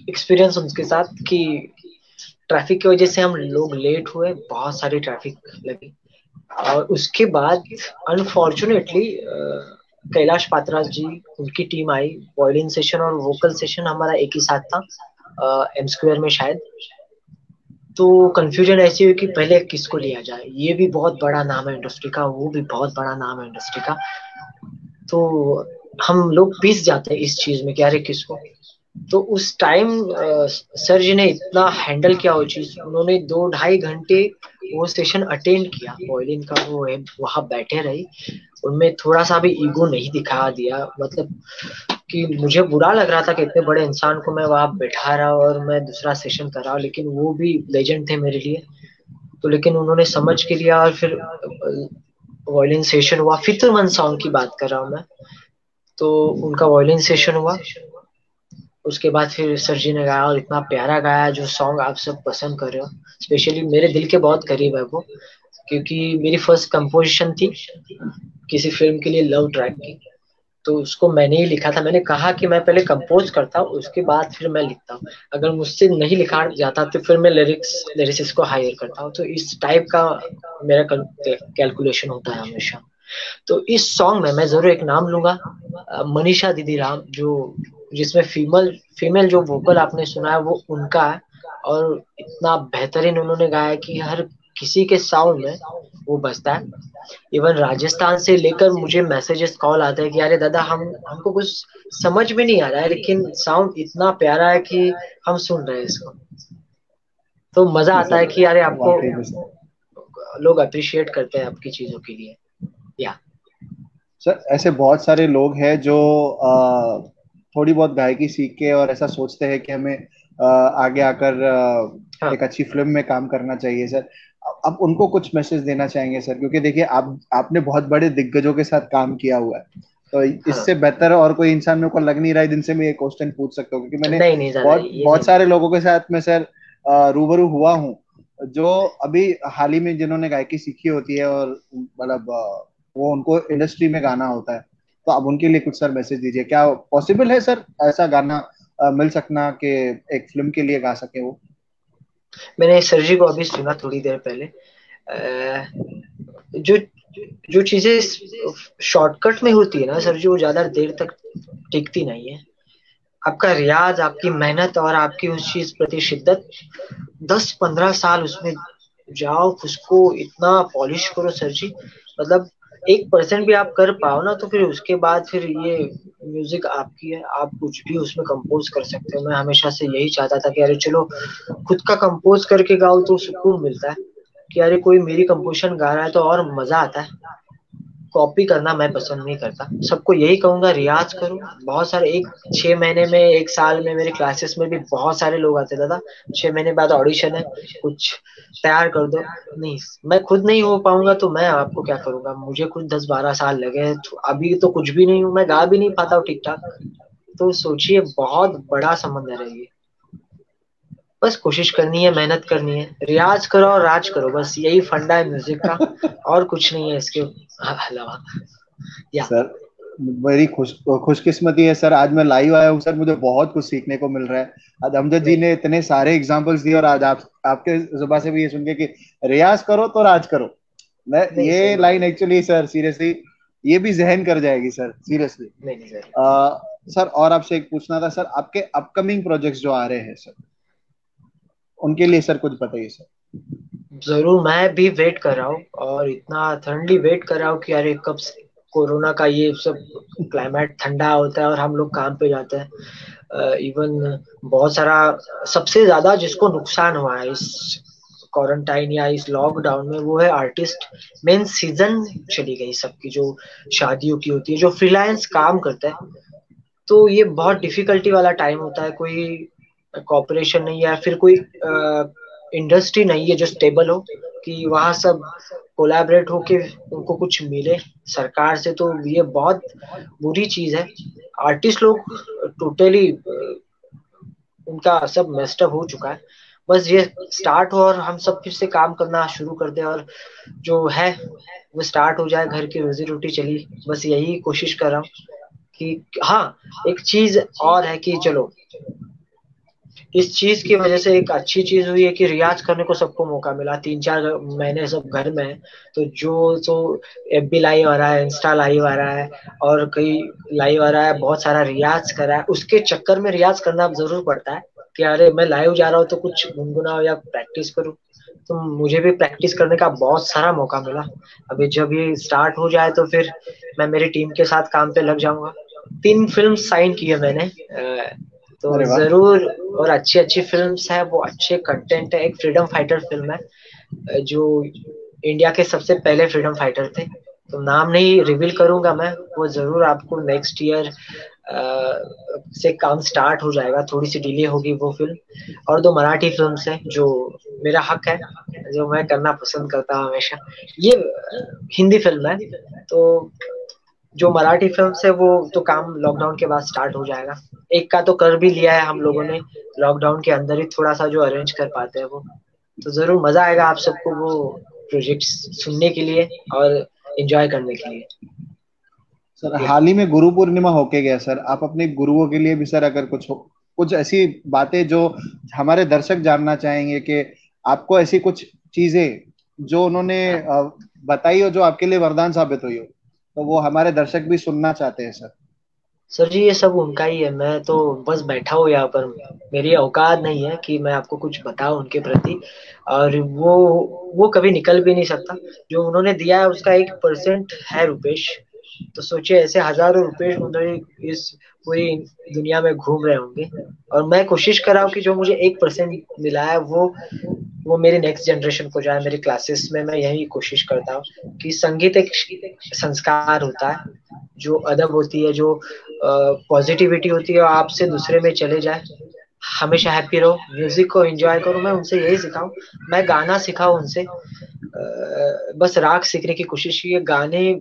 Speaker 8: एक्सपीरियंस उनके साथ कि ट्रैफिक की वजह से हम लोग लेट हुए, बहुत सारी ट्रैफिक लगी. और उसके बाद अनफॉर्चुनेटली कैलाश पात्रा जी, उनकी टीम आई. वॉयलिन सेशन और वोकल सेशन हमारा एक ही साथ था एम स्क्वायर में शायद. तो कंफ्यूजन ऐसी हुई कि पहले किसको लिया जाए. ये भी बहुत बड़ा नाम है इंडस्ट्री का, वो भी बहुत बड़ा नाम है इंडस्ट्री का. तो हम लोग पीस जाते हैं इस चीज में कि अरे किसको. तो उस टाइम सर जी ने इतना हैंडल किया वो चीज. उन्होंने 2-2.5 घंटे वो सेशन अटेंड किया वॉयलिन का. वो वहां बैठे रही. उनमें थोड़ा सा भी ईगो नहीं दिखा दिया. मतलब कि मुझे बुरा लग रहा था कि इतने बड़े इंसान को मैं वहां बैठा रहा और मैं दूसरा सेशन कर रहा हूँ, लेकिन वो भी लेजेंड थे मेरे लिए. तो लेकिन उन्होंने समझ के लिया और फिर वॉयलिन सेशन हुआ. फितुरमन सॉन्ग की बात कर रहा हूँ मैं. तो उनका वॉयलिन सेशन हुआ. उसके बाद फिर सर जी ने गाया और इतना प्यारा गाया. जो सॉन्ग आप सब पसंद कर रहे हो, स्पेशली मेरे दिल के बहुत करीब है वो, क्योंकि मेरी फर्स्ट कंपोजिशन थी किसी फिल्म के लिए लव ट्रैक की. तो उसको मैंने ही लिखा था. मैंने कहा कि मैं पहले कंपोज करता हूँ, उसके बाद फिर मैं लिखता हूँ. अगर मुझसे नहीं लिखा जाता तो फिर मैं लिरिसिस्ट को हायर करता हूँ. तो इस टाइप का मेरा कैलकुलेशन होता है हमेशा. तो इस सॉन्ग में मैं जरूर एक नाम लूंगा, मनीषा दीदी राम, जो जिसमें फीमेल जो वोकल आपने सुना है वो उनका है. और इतना बेहतरीन उन्होंने गाया कि हर किसी के साउंड में वो बजता है. इवन राजस्थान से लेकर मुझे मैसेजेस कॉल आते हैं कि अरे दादा हमको कुछ समझ में नहीं आ रहा है, लेकिन साउंड इतना प्यारा है कि हम सुन रहे हैं इसको. तो मजा आता है कि अरे आपको लोग अप्रिशिएट करते हैं आपकी चीजों के लिए. या
Speaker 1: सर ऐसे बहुत सारे लोग हैं जो थोड़ी बहुत गायकी सीख के और ऐसा सोचते हैं कि हमें आगे आकर
Speaker 8: हाँ.
Speaker 1: एक अच्छी फिल्म में काम करना चाहिए सर. अब उनको कुछ मैसेज देना चाहेंगे सर, क्योंकि देखिए आपने बहुत बड़े दिग्गजों के साथ काम किया हुआ है. तो इससे बेहतर और कोई इंसान मेरे को लग नहीं रहा है जिनसे मैं ये क्वेश्चन पूछ सकता हूँ, क्योंकि मैंने
Speaker 8: नहीं
Speaker 1: बहुत सारे लोगों के साथ में सर रूबरू हुआ हूँ, जो अभी हाल ही में जिन्होंने गायकी सीखी होती है और मतलब वो उनको इंडस्ट्री में गाना होता है. तो अब उनके लिए कुछ सर मैसेज दीजिए. क्या पॉसिबल है सर ऐसा गाना मिल सकना कि एक फिल्म के लिए गा सके वो?
Speaker 8: मैंने सर जी को अभी सुना थोड़ी देर पहले. जो जो चीजें शॉर्टकट में होती है ना सर जी, वो ज्यादा देर तक टिकती नहीं है. आपका रियाज, आपकी मेहनत और आपकी उस चीज प्रति शिद्दत, 10-15 साल उसमें जाओ, उसको इतना पॉलिश करो सर जी. मतलब 1% भी आप कर पाओ ना, तो फिर उसके बाद फिर ये म्यूजिक आपकी है. आप कुछ भी उसमें कंपोज कर सकते हो. मैं हमेशा से यही चाहता था कि अरे चलो खुद का कंपोज करके गाओ तो सुकून मिलता है कि अरे कोई मेरी कंपोजिशन गा रहा है तो और मजा आता है. कॉपी करना मैं पसंद नहीं करता। सबको यही कहूंगा, रियाज करो। बहुत सारे 6 महीने में, 1 साल में मेरे क्लासेस में भी बहुत सारे लोग आते, दादा 6 महीने बाद ऑडिशन है, कुछ तैयार कर दो। नहीं, मैं खुद नहीं हो पाऊंगा तो मैं आपको क्या करूंगा। मुझे खुद 10-12 साल लगे हैं, तो अभी तो कुछ भी नहीं हूँ, मैं गा भी नहीं पाता हूँ ठीक ठाक। तो सोचिए, बहुत बड़ा समंदर है ये। बस कोशिश करनी है, मेहनत करनी है, रियाज करो और राज करो, बस यही फंडा है म्यूजिक का, और कुछ नहीं है इसके अलावा। या
Speaker 1: सर मेरी खुशकिस्मती है सर, आज मैं लाइव आया हूँ सर, मुझे बहुत कुछ सीखने को मिल रहा है। आज अमजद जी ने इतने सारे एग्जांपल्स दिए, और आज आपके जुबान से भी ये सुन के कि रियाज करो तो राज करो, मैं
Speaker 8: नहीं,
Speaker 1: ये
Speaker 8: सही
Speaker 1: लाइन
Speaker 8: बात
Speaker 1: एक्चुअली सर सीरियसली ये भी जहन कर जाएगी सर, सीरियसली।
Speaker 8: नहीं, नहीं सर।
Speaker 1: सर और आपसे एक पूछना था सर, आपके अपकमिंग प्रोजेक्ट्स जो आ रहे हैं सर, उनके लिए सर कुछ बताइए सर।
Speaker 8: जरूर, मैं भी वेट कर रहा हूँ, और इतना थर्डली वेट कर रहा हूँ कि अरे कब कोरोना का ये सब क्लाइमेट ठंडा होता है और हम लोग काम पे जाते हैं। इवन बहुत सारा, सबसे ज्यादा जिसको नुकसान हुआ है इस क्वारंटाइन या इस लॉकडाउन में, वो है आर्टिस्ट। मेन सीजन चली गई सबकी, जो शादियों की होती है, जो फ्रीलांस काम करता है। तो ये बहुत डिफिकल्टी वाला टाइम होता है। कोई कॉपरेशन नहीं है, या फिर कोई इंडस्ट्री नहीं है जो स्टेबल हो, कि वहाँ सब कोलैबोरेट होके उनको कुछ मिले सरकार से। तो ये बहुत बुरी चीज है। आर्टिस्ट लोग टोटली उनका सब मेस्टअप हो चुका है। बस ये स्टार्ट हो और हम सब फिर से काम करना शुरू कर दे, और जो है वो स्टार्ट हो जाए, घर की रोजी रोटी चली, बस यही कोशिश कर रहा हूँ। कि हाँ, एक चीज और है कि चलो, इस चीज की वजह से एक अच्छी चीज हुई है कि रियाज करने को सबको मौका मिला। 3-4 महीने सब घर में है, तो जो तो FB लाइव आ रहा है, इंस्टा लाइव आ रहा है, और कई लाइव आ रहा है, बहुत सारा रियाज कर रहा है। उसके चक्कर में रियाज करना जरूर पड़ता है कि अरे मैं लाइव जा रहा हूँ तो कुछ गुनगुनाओ या प्रैक्टिस करूँ। तो मुझे भी प्रैक्टिस करने का बहुत सारा मौका मिला। अभी जब ये स्टार्ट हो जाए तो फिर मैं मेरी टीम के साथ काम पे लग जाऊंगा। 3 फिल्म साइन की है मैंने, तो
Speaker 1: अरे वाह।
Speaker 8: जरूर। और अच्छी अच्छी फिल्म्स है, वो अच्छे कंटेंट है। एक फ्रीडम फाइटर फिल्म है, जो इंडिया के सबसे पहले फ्रीडम फाइटर थे। तो नाम नहीं रिवील करूंगा मैं, वो जरूर आपको नेक्स्ट ईयर से काम स्टार्ट हो जाएगा। थोड़ी सी डिले होगी वो फिल्म। और 2 मराठी फिल्म्स है जो मेरा हक है, जो मैं करना पसंद करता हूँ हमेशा। ये हिंदी फिल्म है, तो जो मराठी फिल्म है वो तो काम लॉकडाउन के बाद स्टार्ट हो जाएगा। एक का तो कर भी लिया है हम लोगों ने, लॉकडाउन के अंदर ही थोड़ा सा जो अरेंज कर पाते हैं वो। तो जरूर मजा आएगा आप सबको वो प्रोजेक्ट सुनने के लिए और एंजॉय करने के लिए।
Speaker 1: सर हाल ही में गुरु पूर्णिमा होके गया सर, आप अपने गुरुओं के लिए भी सर अगर कुछ ऐसी बातें जो हमारे दर्शक जानना चाहेंगे, कि आपको ऐसी कुछ चीजें जो उन्होंने बताई हो जो आपके लिए वरदान साबित हुई हो, तो वो हमारे दर्शक भी सुनना चाहते हैं सर।
Speaker 8: सर जी, ये सब उनका ही है, मैं तो बस बैठा हूँ यहाँ पर। मेरी औकात नहीं है कि मैं आपको कुछ बताऊं उनके प्रति, और वो कभी निकल भी नहीं सकता। जो उन्होंने दिया है उसका 1% है रुपेश। तो सोचिए, ऐसे हजारों रुपए उन्होंने इस पूरी दुनिया में घूम रहे होंगे, और मैं कोशिश कर रहा हूँ कि जो मुझे 1% मिला है वो मेरी नेक्स्ट जनरेशन को जाए। मेरी क्लासेस में मैं यही कोशिश करता हूँ कि संगीत एक संस्कार होता है, जो अदब होती है, जो पॉजिटिविटी होती है, आपसे दूसरे में चले जाए। हमेशा हैप्पी रहो, म्यूजिक को एंजॉय करो। मैं उनसे यही सिखाऊं, मैं गाना सिखाऊं उनसे। बस राग सीखने की कोशिश की है। गाने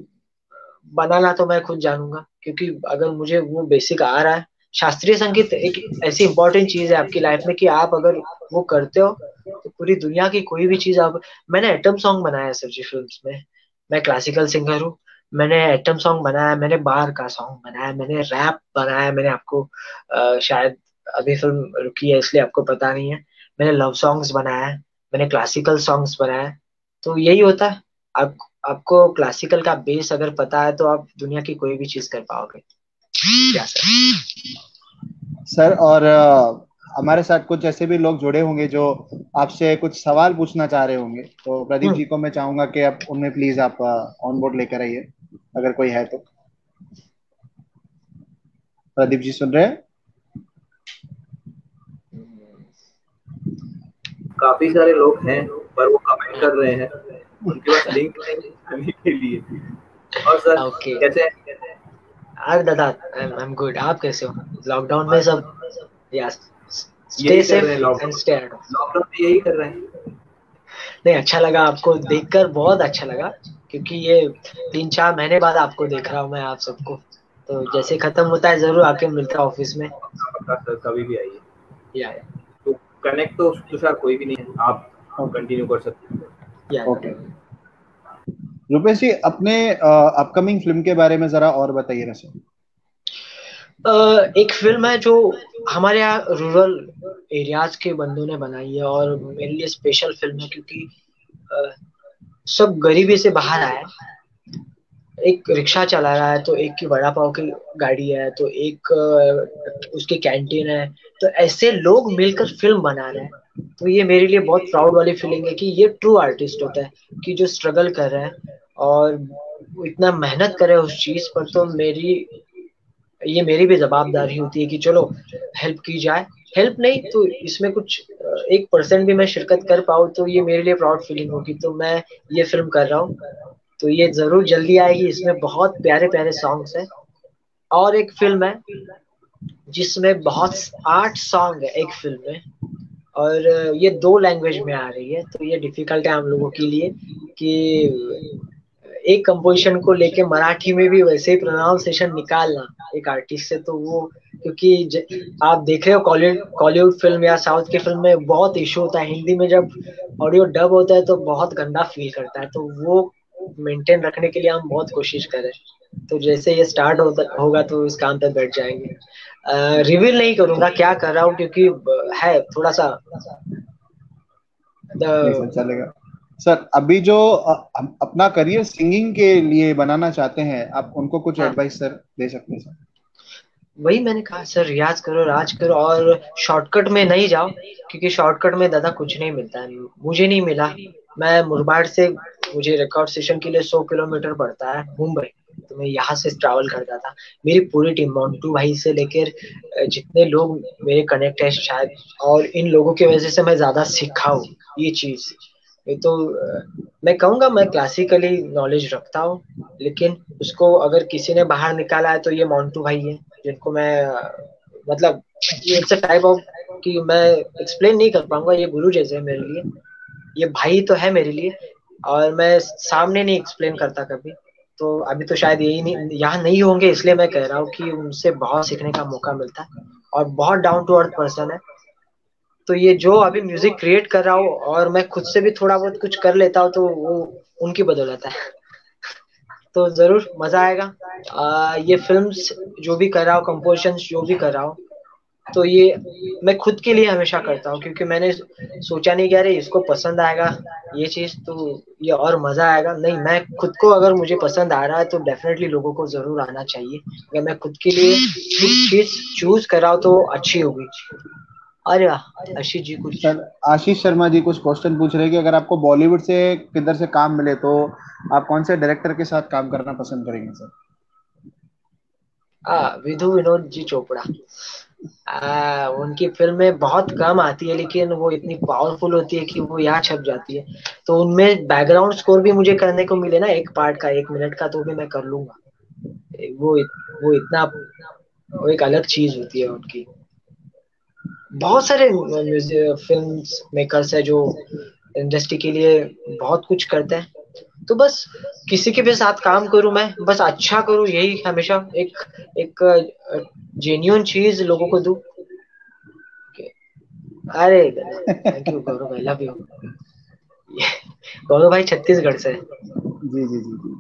Speaker 8: बनाना तो मैं खुद जानूंगा, क्योंकि अगर मुझे वो बेसिक आ रहा है। शास्त्रीय संगीत एक ऐसी इंपॉर्टेंट चीज है आपकी लाइफ में कि आप अगर वो करते हो तो पूरी दुनिया की कोई भी चीज आप। मैंने एटम सॉन्ग बनाया है सर जी फिल्म्स में। मैं क्लासिकल सिंगर हूँ। मैंने एटम सॉन्ग बनाया, मैंने बाहर का सॉन्ग बनाया, मैंने रैप बनाया। मैंने आपको शायद अभी फिल्म रुकी है इसलिए आपको पता नहीं है। मैंने लव सॉन्ग्स बनाया है, मैंने क्लासिकल सॉन्ग्स बनाया है। तो यही होता है। आप आपको क्लासिकल का बेस अगर पता है तो आप दुनिया की कोई भी चीज कर पाओगे। क्या सर?
Speaker 1: सर और हमारे साथ कुछ ऐसे भी लोग जुड़े होंगे जो आपसे कुछ सवाल पूछना चाह रहे होंगे, तो प्रदीप जी को मैं चाहूंगा कि आप उनमें प्लीज आप ऑन बोर्ड लेकर आइए, अगर कोई है तो। प्रदीप जी सुन रहे हैं?
Speaker 4: काफी सारे लोग हैं पर वो कमेंट कर रहे हैं, उनके पास लिंक नहीं है आने के लिए। और सर
Speaker 8: ओके
Speaker 4: कैसे हैं?
Speaker 8: अरे दादा, आई एम गुड। आप कैसे हो? लॉकडाउन में सब यस, स्टे
Speaker 4: यही कर
Speaker 8: सेफ
Speaker 4: रहे हैं
Speaker 8: and
Speaker 4: lockdown
Speaker 8: stay at home.
Speaker 4: Lockdown में यही कर रहे हैं।
Speaker 8: नहीं, अच्छा लगा आपको देखकर, बहुत अच्छा लगा, क्योंकि ये 3-4 महीने बाद आपको देख रहा हूँ मैं, आप सबको। तो जैसे खत्म होता है जरूर आके मिलता है ऑफिस में।
Speaker 4: पक्का सर, कभी भी आइए।
Speaker 8: या
Speaker 4: तो कनेक्ट तो तुषार कोई भी नहीं है, आप कंटिन्यू कर सकते हैं।
Speaker 8: या
Speaker 1: ओके रुपेश जी, अपने अपकमिंग फिल्म के बारे में जरा और बताइए ना सर।
Speaker 8: एक फिल्म है जो हमारे यहाँ रूरल एरियाज के बंदों ने बनाई है, और मेरे लिए स्पेशल फिल्म है, क्योंकि अ, सब गरीबी से बाहर आए। एक रिक्शा चला रहा है, तो एक की वड़ा पाव की गाड़ी है, तो एक उसकी कैंटीन है। तो ऐसे लोग मिलकर फिल्म बना रहे हैं, तो ये मेरे लिए बहुत प्राउड वाली फीलिंग है कि ये ट्रू आर्टिस्ट होता है, कि जो स्ट्रगल कर रहे हैं और वो इतना मेहनत करे उस चीज पर। तो ये मेरी भी जवाबदारी होती है कि चलो हेल्प की जाए। हेल्प नहीं तो इसमें कुछ 1% भी मैं शिरकत कर पाऊँ, तो ये मेरे लिए प्राउड फीलिंग होगी। तो मैं ये फिल्म कर रहा हूँ, तो ये जरूर जल्दी आएगी। इसमें बहुत प्यारे प्यारे सॉन्ग्स हैं, और एक फिल्म है जिसमें बहुत 8 सॉन्ग है एक फिल्म में, और ये 2 लैंग्वेज में आ रही है। तो ये डिफिकल्ट है हम लोगों के लिए कि एक कंपोजिशन को लेके मराठी में भी वैसे ही प्रोनाउंसिएशन निकालना एक आर्टिस्ट से। तो वो, क्योंकि आप देख रहे हो कॉलीवुड फिल्म या साउथ की फिल्म में बहुत इशू होता है, हिंदी में जब ऑडियो डब होता है तो बहुत गंदा फील करता है। तो वो मेंटेन रखने के लिए हम बहुत कोशिश करें। तो जैसे ये स्टार्ट होगा तो इस काम पे बैठ जाएंगे। रिवील नहीं करूंगा क्या कर रहा हूँ, क्योंकि है थोड़ा सा
Speaker 1: नहीं सर, चलेगा सर। अभी जो अपना करियर सिंगिंग के लिए बनाना चाहते हैं, आप उनको कुछ एडवाइस सर दे सकते हैं सर?
Speaker 8: वही मैंने कहा सर, रियाज करो, राज करो, और शॉर्टकट में नहीं जाओ, क्योंकि शॉर्टकट में दादा कुछ नहीं मिलता है। मुझे नहीं मिला। मैं मुरबाड से, मुझे रिकॉर्ड सेशन के लिए 100 किलोमीटर पड़ता है मुंबई, तो मैं यहाँ से ट्रैवल करता था। मेरी पूरी टीम, मोन्टू भाई से लेकर जितने लोग मेरे कनेक्ट है शायद, और इन लोगों की वजह से मैं ज्यादा सीखा हूँ ये चीज। ये तो मैं कहूँगा मैं क्लासिकली नॉलेज रखता हूँ, लेकिन उसको अगर किसी ने बाहर निकाला है तो ये मोन्टू भाई है, जिनको मैं मतलब इट्स अ टाइप ऑफ कि मैं एक्सप्लेन नहीं कर पाऊंगा। ये गुरु जैसे है मेरे लिए, ये भाई तो है मेरे लिए, और मैं सामने नहीं एक्सप्लेन करता कभी। तो अभी तो शायद यही नहीं, यहाँ नहीं होंगे, इसलिए मैं कह रहा हूँ कि उनसे बहुत सीखने का मौका मिलता है, और बहुत डाउन टू अर्थ पर्सन है। तो ये जो अभी म्यूजिक क्रिएट कर रहा हूँ, और मैं खुद से भी थोड़ा बहुत कुछ कर लेता हूँ, तो वो उनकी बदौलत है। तो जरूर मजा आएगा। ये फिल्म्स जो भी कर रहा हूँ, कंपोजिशन जो भी कर रहा हूँ, तो ये मैं खुद के लिए हमेशा करता हूँ, क्योंकि मैंने सोचा नहीं कि अरे इसको पसंद आएगा ये चीज, तो ये और मजा आएगा। नहीं, मैं खुद को, अगर मुझे पसंद आ रहा है तो डेफिनेटली लोगों को जरूर आना चाहिए। अगर मैं खुद के लिए चीज चूज कर रहा हूँ तो अच्छी होगी। अरे वाह, आशीष जी कुछ।
Speaker 1: सर आशीष शर्मा जी कुछ क्वेश्चन पूछ रहे हैं कि अगर आपको बॉलीवुड से किधर से काम मिले तो आप कौन से डायरेक्टर के साथ काम करना पसंद करेंगे सर?
Speaker 8: विधु विनोद जी चोपड़ा। उनकी फिल्में बहुत कम आती है, लेकिन वो इतनी पावरफुल होती है कि वो यहाँ छप जाती है। तो उनमें बैकग्राउंड स्कोर भी मुझे करने को मिले ना, एक पार्ट का 1 मिनट का, तो भी मैं कर लूंगा। वो इतना, वो एक अलग चीज होती है उनकी। बहुत सारे फिल्म मेकर्स है जो इंडस्ट्री के लिए बहुत कुछ करते हैं। तो बस किसी के भी साथ काम करूं, मैं बस अच्छा करूं, यही हमेशा एक एक जेन्युइन चीज लोगों को दूं। अरे thank you Gaurav, I love you. Gaurav भाई छत्तीसगढ़ से।
Speaker 1: जी जी जी जी।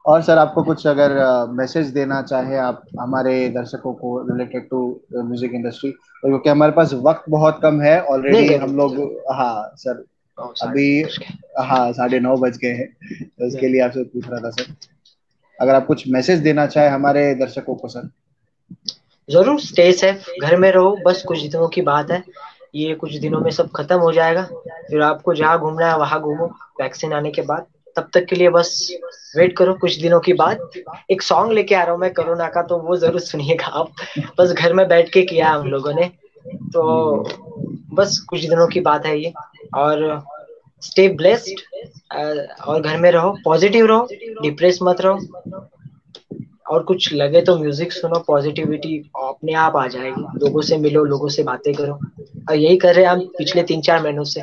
Speaker 1: और सर आपको कुछ अगर मैसेज देना चाहे आप हमारे दर्शकों को रिलेटेड टू म्यूजिक इंडस्ट्री, क्योंकि हमारे पास वक्त बहुत कम है ऑलरेडी हम लोग। हाँ सर, अभी हाँ 9:30 बज गए हैं, तो इसके लिए आपसे पूछ रहा था सर, अगर आप कुछ मैसेज देना चाहे हमारे दर्शकों को सर।
Speaker 8: जरूर, स्टे सेफ, घर में रहो, बस कुछ दिनों की बात है। ये कुछ दिनों में सब खत्म हो जाएगा, फिर आपको जहाँ घूमना है वहां घूमो वैक्सीन आने के बाद। तब तक के लिए बस वेट करो, कुछ दिनों की बाद एक सॉन्ग लेके आ रहा हूँ मैं कोरोना का, तो वो जरूर सुनिएगा आप। बस घर में बैठ के किया हम लोगों ने, तो बस कुछ दिनों की बात है ये। और स्टे ब्लेस्ड, और घर में रहो, पॉजिटिव रहो, डिप्रेस मत रहो, और कुछ लगे तो म्यूजिक सुनो, पॉजिटिविटी अपने आप आ जाएगी। लोगों से मिलो, लोगों से बातें करो, और यही कर रहे हैं हम पिछले 3-4 महीनों से।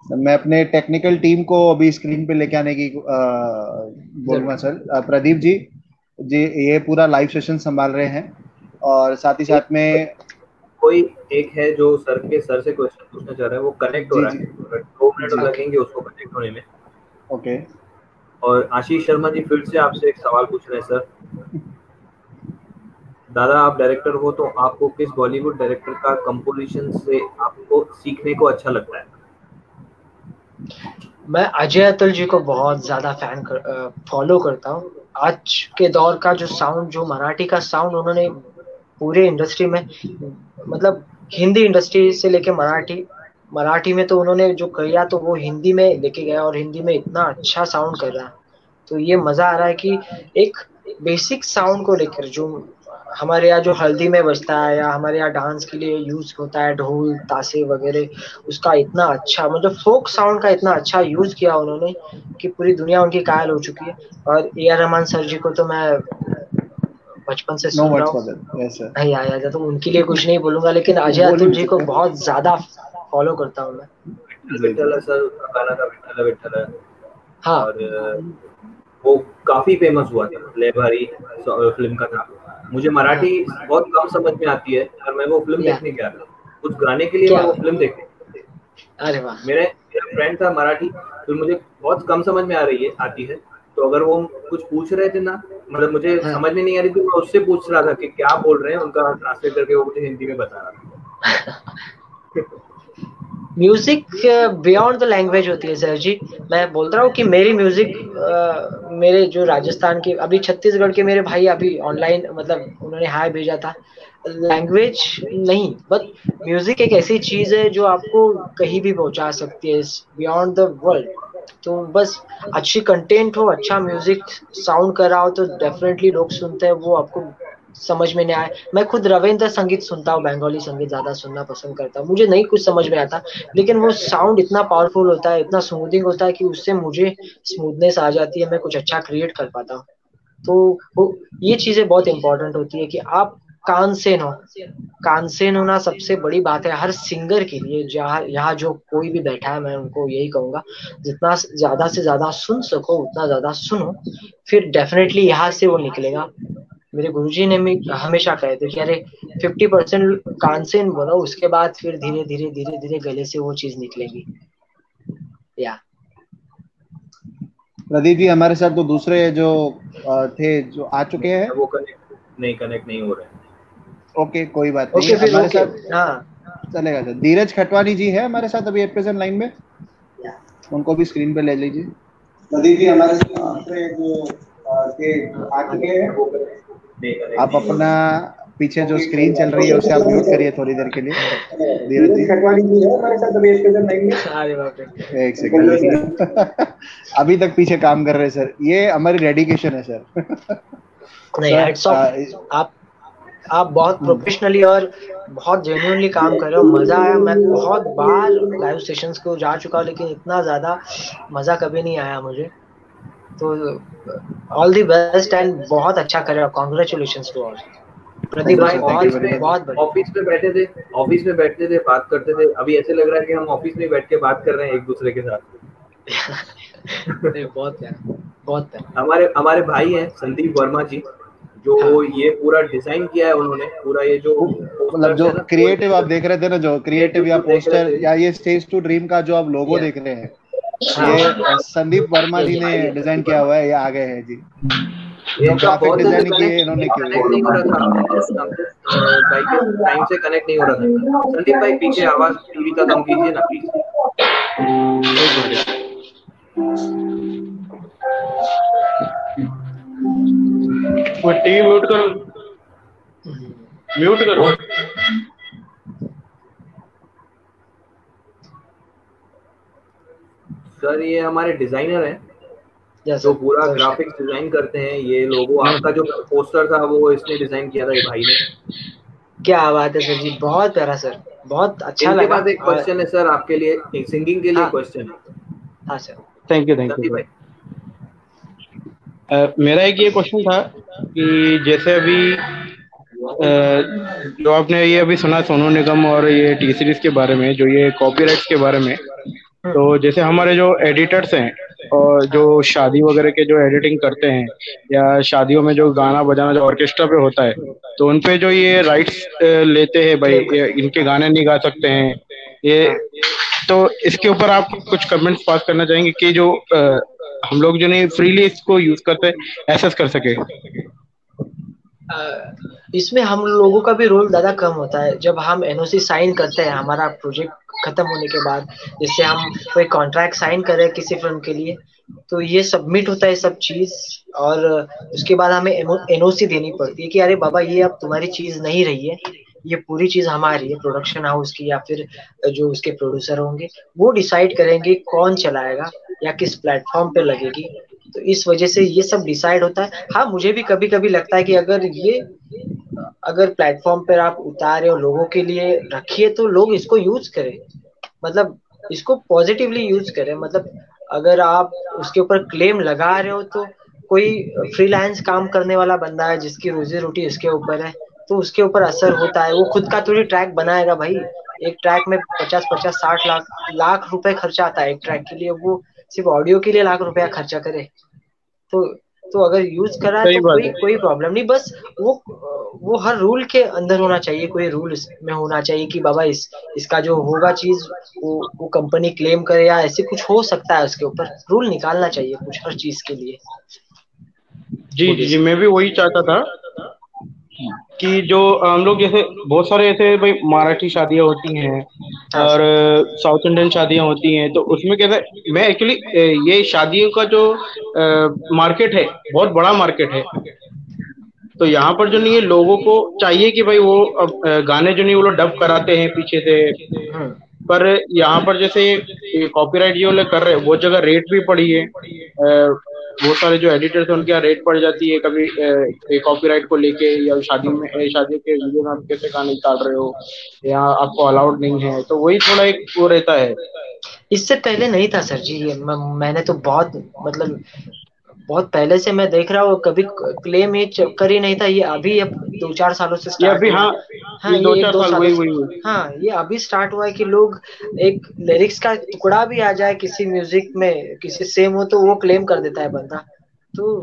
Speaker 1: मैं अपने टेक्निकल टीम को अभी स्क्रीन पे लेके आने की बोलूंगा सर। प्रदीप जी ये पूरा लाइव सेशन संभाल रहे हैं, और साथ ही साथ में
Speaker 4: कोई एक है जो सर से क्वेश्चन पूछना चाह रहा है, वो कनेक्ट हो रहा है, 2 मिनट लगेंगे उसको कनेक्ट होने में।
Speaker 1: ओके।
Speaker 4: और आशीष शर्मा जी फिर से आपसे एक सवाल पूछ रहे हैं सर। दादा आप डायरेक्टर हो तो आपको किस बॉलीवुड डायरेक्टर का कंपोजिशन से आपको सीखने को अच्छा लगता है?
Speaker 8: मैं अजय अतुल जी को बहुत ज्यादा फॉलो करता हूँ। आज के दौर का जो साउंड, जो मराठी का साउंड उन्होंने पूरे इंडस्ट्री में, मतलब हिंदी इंडस्ट्री से लेके मराठी में तो उन्होंने जो किया तो वो हिंदी में लेके गया, और हिंदी में इतना अच्छा साउंड कर रहा है। तो ये मजा आ रहा है कि एक बेसिक साउंड को लेकर जो हमारे यहाँ जो हल्दी में बजता है या हमारे यहाँ डांस के लिए यूज होता है, ढोल ताशे वगैरह, उसका इतना अच्छा, मतलब फोक साउंड का इतना अच्छा यूज किया उन्होंने कि पूरी दुनिया उनकी कायल हो चुकी है। और ए.आर. रहमान सर जी को तो मैं बचपन से सुन रहा हूँ, नहीं आया था तो उनके लिए कुछ नहीं बोलूंगा, लेकिन अजय अतुल जी को बहुत ज्यादा फॉलो करता हूँ मैं।
Speaker 4: विठ्ठल सर गाना था, विठ्ठल है।
Speaker 8: हाँ,
Speaker 4: और वो काफी फेमस हुआ था, लेभारी फिल्म का था। मुझे मराठी बहुत कम समझ में आती है, और मैं वो फिल्म देखने गया था उस गाने के लिए, मैं वो फिल्म देखने।
Speaker 8: अरे वाह।
Speaker 4: मेरा फ्रेंड था मराठी, तो मुझे बहुत कम समझ में आती है, तो अगर वो कुछ पूछ रहे थे ना, मतलब मुझे समझ में नहीं आ रही थी, मैं उससे पूछ रहा था कि क्या बोल रहे हैं, उनका ट्रांसलेट करके वो मुझे हिंदी में बता रहा था।
Speaker 8: म्यूजिक बियॉन्ड द लैंग्वेज होती है सर जी। मैं बोलता हूँ कि मेरी म्यूजिक, मेरे जो राजस्थान के, अभी छत्तीसगढ़ के मेरे भाई अभी ऑनलाइन, मतलब उन्होंने हाय भेजा था। लैंग्वेज नहीं, बट म्यूजिक एक ऐसी चीज है जो आपको कहीं भी पहुंचा सकती है, बियॉन्ड द वर्ल्ड। तो बस अच्छी कंटेंट हो, अच्छा म्यूजिक साउंड कर रहा हो तो डेफिनेटली लोग सुनते हैं, वो आपको समझ में नहीं आए। मैं खुद रविंद्र संगीत सुनता हूँ, बंगाली संगीत ज्यादा सुनना पसंद करता हूँ। मुझे नहीं कुछ समझ में आता, लेकिन वो साउंड इतना पावरफुल होता है, इतना स्मूथिंग होता है कि उससे मुझे स्मूथनेस आ जाती है, मैं कुछ अच्छा क्रिएट कर पाता हूँ। तो ये चीजें बहुत इंपॉर्टेंट होती है कि आप कानसेन होना सबसे बड़ी बात है हर सिंगर के लिए। यहाँ जो कोई भी बैठा है, मैं उनको यही कहूंगा, जितना ज्यादा से ज्यादा सुन सको उतना ज्यादा सुनो, फिर डेफिनेटली यहाँ से वो निकलेगा। मेरे गुरुजी ने हमेशा कहे थे कि अरे 50% कानसेन बोलो, उसके बाद फिर धीरे धीरे गले से वो चीज निकलेगी। या
Speaker 1: प्रदीप जी हमारे साथ तो दूसरे जो थे जो आ चुके हैं,
Speaker 4: वो कनेक्ट नहीं हो रहे हैं।
Speaker 1: ओके कोई बात नहीं, हमारे साथ
Speaker 8: हाँ
Speaker 1: चलेगा सर। धीरज खटवानी जी है हमारे साथ अभी प्रेजेंट लाइन में, उनको भी स्क्रीन पे ले लीजिए। प्रदीप जी हमारे साथ दूसरे जो आ चुके हैं, आप अपना पीछे जो स्क्रीन चल रही है उसे आप म्यूट करिए थोड़ी देर के लिए। धीरज जी खटवानी जी है हमारे साथ अभी प्रेजेंट लाइन में। अरे बाप रे, एक सेकंड अभी तक पीछे काम कर रहे हैं सर, ये हमारी डेडिकेशन है सर।
Speaker 8: नहीं, हैट्स ऑफ, आप बहुत प्रोफेशनली और बहुत जेन्युइनली काम कर रहे हो। मजा आया, मैं बहुत बार लाइव सेशंस को जा चुका हूँ, लेकिन इतना ज्यादा मजा कभी नहीं आया मुझे। तो ऑल द बेस्ट एंड बहुत अच्छा कर रहे हो, कांग्रेचुलेशंस टू ऑल। प्रदीप भाई बहुत
Speaker 4: ऑफिस में बैठते थे बात करते थे, अभी ऐसे लग रहा है कि हम ऑफिस में बैठ के बात कर रहे हैं एक दूसरे के साथ।
Speaker 8: बहुत
Speaker 4: प्यार। हमारे भाई हैं संदीप वर्मा जी, जो ये पूरा डिजाइन किया है उन्होंने, पूरा ये जो
Speaker 1: मतलब जो क्रिएटिव आप देख रहे थे ना, जो क्रिएटिव या पोस्टर या ये स्टेज टू ड्रीम का जो आप लोगो देख रहे हैं, ये संदीप वर्मा जी ने डिजाइन किया हुआ है। ये आ गए हैं जी, ग्राफिक डिजाइनिंग की इन्होंने की है।
Speaker 4: नहीं हो रहा था भाई के टाइम से कनेक्ट नहीं हो रहा था। संदीप भाई पीछे आवाज टीवी का कम कीजिए ना प्लीज।
Speaker 5: वो टीवी म्यूट करो, म्यूट करो।
Speaker 4: सर ये हमारे डिजाइनर हैं जो पूरा ग्राफिक्स डिजाइन करते हैं। ये लोगो आपका जो पोस्टर था वो इसने डिजाइन किया था, ये भाई ने।
Speaker 8: क्या बात है सर जी, बहुत प्यारा सर, बहुत अच्छा लगा।
Speaker 4: एक क्वेश्चन है सर आपके लिए, सिंगिंग के लिए क्वेश्चन है।
Speaker 8: हाँ सर।
Speaker 6: थैंक यू
Speaker 4: रवि भाई।
Speaker 6: मेरा एक ये क्वेश्चन था कि जैसे अभी जो आपने ये अभी सुना सोनू निगम और ये टी सीरीज के बारे में, जो ये कॉपीराइट्स के बारे में, तो जैसे हमारे जो एडिटर्स हैं और जो शादी वगैरह के जो एडिटिंग करते हैं या शादियों में जो गाना बजाना जो ऑर्केस्ट्रा पे होता है, तो उन पे जो ये राइट्स लेते हैं भाई, इनके गाने नहीं गा सकते हैं ये, तो इसके ऊपर आप कुछ कमेंट्स पास करना चाहेंगे कि जो हम लोग जो नहीं फ्रीली इसको यूज करते एक्सेस कर सके?
Speaker 8: इसमें हम लोगों का भी रोल ज्यादा कम होता है। जब हम एनओसी साइन करते हैं हमारा प्रोजेक्ट खत्म होने के बाद, जैसे हम कोई कॉन्ट्रैक्ट साइन कर रहे हैं किसी फिल्म के लिए, तो ये सबमिट होता है सब चीज, और उसके बाद हमें एनओसी देनी पड़ती है कि अरे बाबा ये अब तुम्हारी चीज नहीं रही है, ये पूरी चीज हमारी है, प्रोडक्शन हाउस की या फिर जो उसके प्रोड्यूसर होंगे वो डिसाइड करेंगे कौन चलाएगा या किस प्लेटफॉर्म पे लगेगी। तो इस वजह से ये सब डिसाइड होता है। हाँ, मुझे भी कभी कभी लगता है कि अगर प्लेटफॉर्म पर आप उतारे और लोगों के लिए रखिए तो लोग इसको यूज करें, मतलब इसको पॉजिटिवली यूज करें। मतलब अगर आप उसके ऊपर क्लेम लगा रहे हो तो कोई फ्रीलांस काम करने वाला बंदा है जिसकी रोजी रोटी उसके ऊपर है, तो उसके ऊपर असर होता है। वो खुद का थोड़ी ट्रैक बनाएगा भाई, एक ट्रैक में 50-50 60 लाख रुपए खर्चा आता है एक ट्रैक के लिए, वो सिर्फ ऑडियो के लिए लाख रुपया खर्चा करे। तो अगर यूज कर रहा है
Speaker 6: सही
Speaker 8: तो
Speaker 6: बात
Speaker 8: कोई
Speaker 6: है।
Speaker 8: कोई प्रॉब्लम नहीं, बस वो हर रूल के अंदर होना चाहिए, कोई रूल इसमें होना चाहिए कि बाबा इसका जो होगा चीज वो कंपनी क्लेम करे या ऐसे कुछ हो सकता है, उसके ऊपर रूल निकालना चाहिए कुछ हर चीज के लिए।
Speaker 6: जी जी जी, मैं भी वही चाहता था कि जो हम लोग जैसे बहुत सारे ऐसे भाई मराठी शादियां होती हैं और साउथ इंडियन शादियां होती हैं, तो उसमें कैसा मैं एक्चुअली ये शादियों का जो मार्केट है बहुत बड़ा मार्केट है, तो यहाँ पर जो नहीं है लोगों को चाहिए कि भाई वो अब गाने जो नहीं वो लोग डब कराते हैं पीछे से, पर यहाँ पर जैसे कॉपीराइट जो लोग कर रहे हैं वो जगह रेट भी पड़ी है, बहुत सारे जो एडिटर्स हैं उनके यहाँ रेट पड़ जाती है कभी कॉपीराइट को लेके, या शादी के वीडियो में आप कैसे गाने डाल रहे हो, यहाँ आपको अलाउड नहीं है, तो वही थोड़ा एक वो रहता है।
Speaker 8: इससे पहले नहीं था सर जी, मैंने तो बहुत पहले से मैं देख रहा हूँ, कभी क्लेम ये कर ही नहीं था। ये अभी अब 2-4 सालों से
Speaker 6: ये
Speaker 8: स्टार्ट
Speaker 6: अभी
Speaker 8: हुआ
Speaker 6: हाँ
Speaker 8: है। हाँ,
Speaker 6: ये
Speaker 8: ये
Speaker 6: दो
Speaker 8: एक
Speaker 6: चार
Speaker 8: दो
Speaker 6: साल
Speaker 8: सालों
Speaker 6: वही
Speaker 8: से,
Speaker 6: वही
Speaker 8: हाँ ये अभी स्टार्ट हुआ है कि लोग एक लिरिक्स का टुकड़ा भी आ जाए किसी म्यूजिक में, किसी सेम हो तो वो क्लेम कर देता है बंदा। तो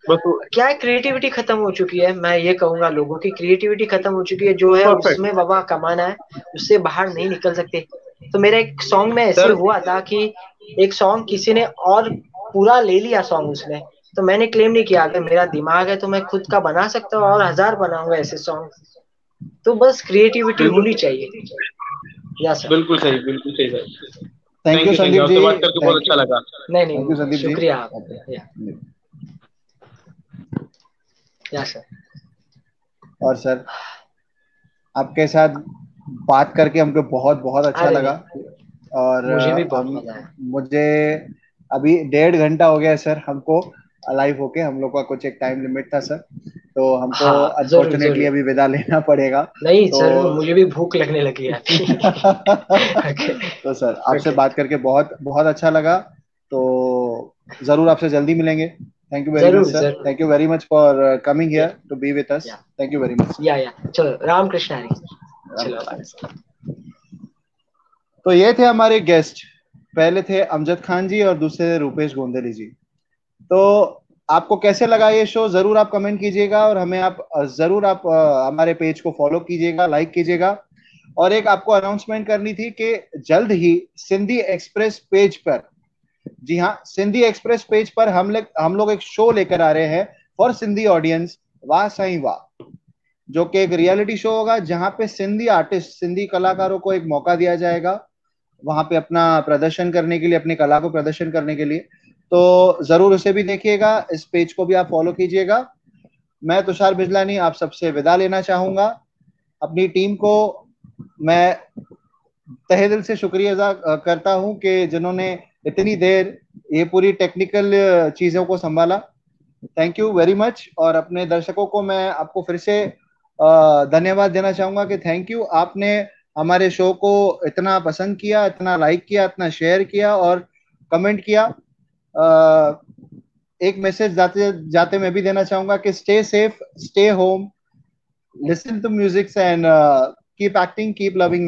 Speaker 6: बस
Speaker 8: क्या क्रिएटिविटी खत्म हो चुकी है, मैं ये कहूंगा लोगों की क्रिएटिविटी खत्म हो चुकी है। जो है
Speaker 6: परफेक्ट
Speaker 8: उसमें बाबा कमाना है, उससे बाहर नहीं निकल सकते। तो मेरा एक सॉन्ग में ऐसे
Speaker 6: सर।
Speaker 8: हुआ था कि एक सॉन्ग किसी ने और पूरा ले लिया सॉन्ग उसमें, तो मैंने क्लेम नहीं किया, अगर मेरा दिमाग है तो मैं खुद का बना सकता हूँ और 1000 बनाऊंगा ऐसे सॉन्ग। तो बस क्रिएटिविटी
Speaker 6: बिल्कुल
Speaker 8: होनी चाहिए। या सर।
Speaker 6: बिल्कुल सही, बिल्कुल सही sir.
Speaker 1: Thank you
Speaker 6: thank you,
Speaker 1: Sandeep ji,
Speaker 6: आपसे बात करके बहुत
Speaker 1: थैंक
Speaker 6: अच्छा लगा।
Speaker 8: नहीं
Speaker 1: थैंक यू
Speaker 8: नहीं,
Speaker 1: संदीप जी।
Speaker 8: शुक्रिया आप। या सर।
Speaker 1: और सर आपके साथ बात करके हमको बहुत बहुत अच्छा
Speaker 8: अरे
Speaker 1: लगा, और
Speaker 8: मुझे भी बहुत मजा आया।
Speaker 1: मुझे अभी 1.5 घंटा हो गया सर हमको लाइव होके, हम लोग का कुछ एक टाइम लिमिट था सर, तो हमको
Speaker 8: हाँ, जरूर
Speaker 1: अनफॉर्चुनेटली
Speaker 8: जरूर।
Speaker 1: अभी विदा लेना पड़ेगा।
Speaker 8: नहीं
Speaker 1: तो
Speaker 8: सर, मुझे भी भूख लगने लगी है अभी।
Speaker 1: तो सर आपसे बात करके बहुत बहुत अच्छा लगा, तो जरूर आपसे जल्दी मिलेंगे। थैंक यू वेरी मच
Speaker 8: जरूर
Speaker 1: सर,
Speaker 8: जरूर।
Speaker 1: Thank you very much for coming here to be with us, thank you very much.
Speaker 8: या चलो, रामकृष्ण हरी। चलो बाय।
Speaker 1: तो ये थे हमारे गेस्ट, पहले थे अमजद खान जी और दूसरे थे रूपेश गोंदली जी। तो आपको कैसे लगा ये शो, जरूर आप कमेंट कीजिएगा, और हमें आप जरूर आप हमारे पेज को फॉलो कीजिएगा, लाइक कीजिएगा। और एक आपको अनाउंसमेंट करनी थी कि जल्द ही सिंधी एक्सप्रेस पेज पर, जी हाँ, सिंधी एक्सप्रेस पेज पर हम लोग एक शो लेकर आ रहे हैं फॉर सिंधी ऑडियंस, वाह साईं वाह, जो कि एक रियलिटी शो होगा जहां पे सिंधी आर्टिस्ट, सिंधी कलाकारों को एक मौका दिया जाएगा वहां पे अपना प्रदर्शन करने के लिए, अपनी कला को प्रदर्शन करने के लिए। तो जरूर उसे भी देखिएगा, इस पेज को भी आप फॉलो कीजिएगा। मैं तुषार बिजलानी आप सबसे विदा लेना चाहूंगा। अपनी टीम को मैं तहे दिल से शुक्रिया अदा करता हूं कि जिन्होंने इतनी देर ये पूरी टेक्निकल चीजों को संभाला। Thank you very much. और अपने दर्शकों को मैं आपको फिर से धन्यवाद देना चाहूंगा कि थैंक यू, आपने हमारे शो को इतना पसंद किया, इतना लाइक किया, इतना शेयर किया, और कमेंट किया। एक मैसेज जाते जाते मैं भी देना चाहूंगा कि stay safe, stay home, listen to music and keep acting, keep loving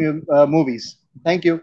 Speaker 1: movies. Thank you.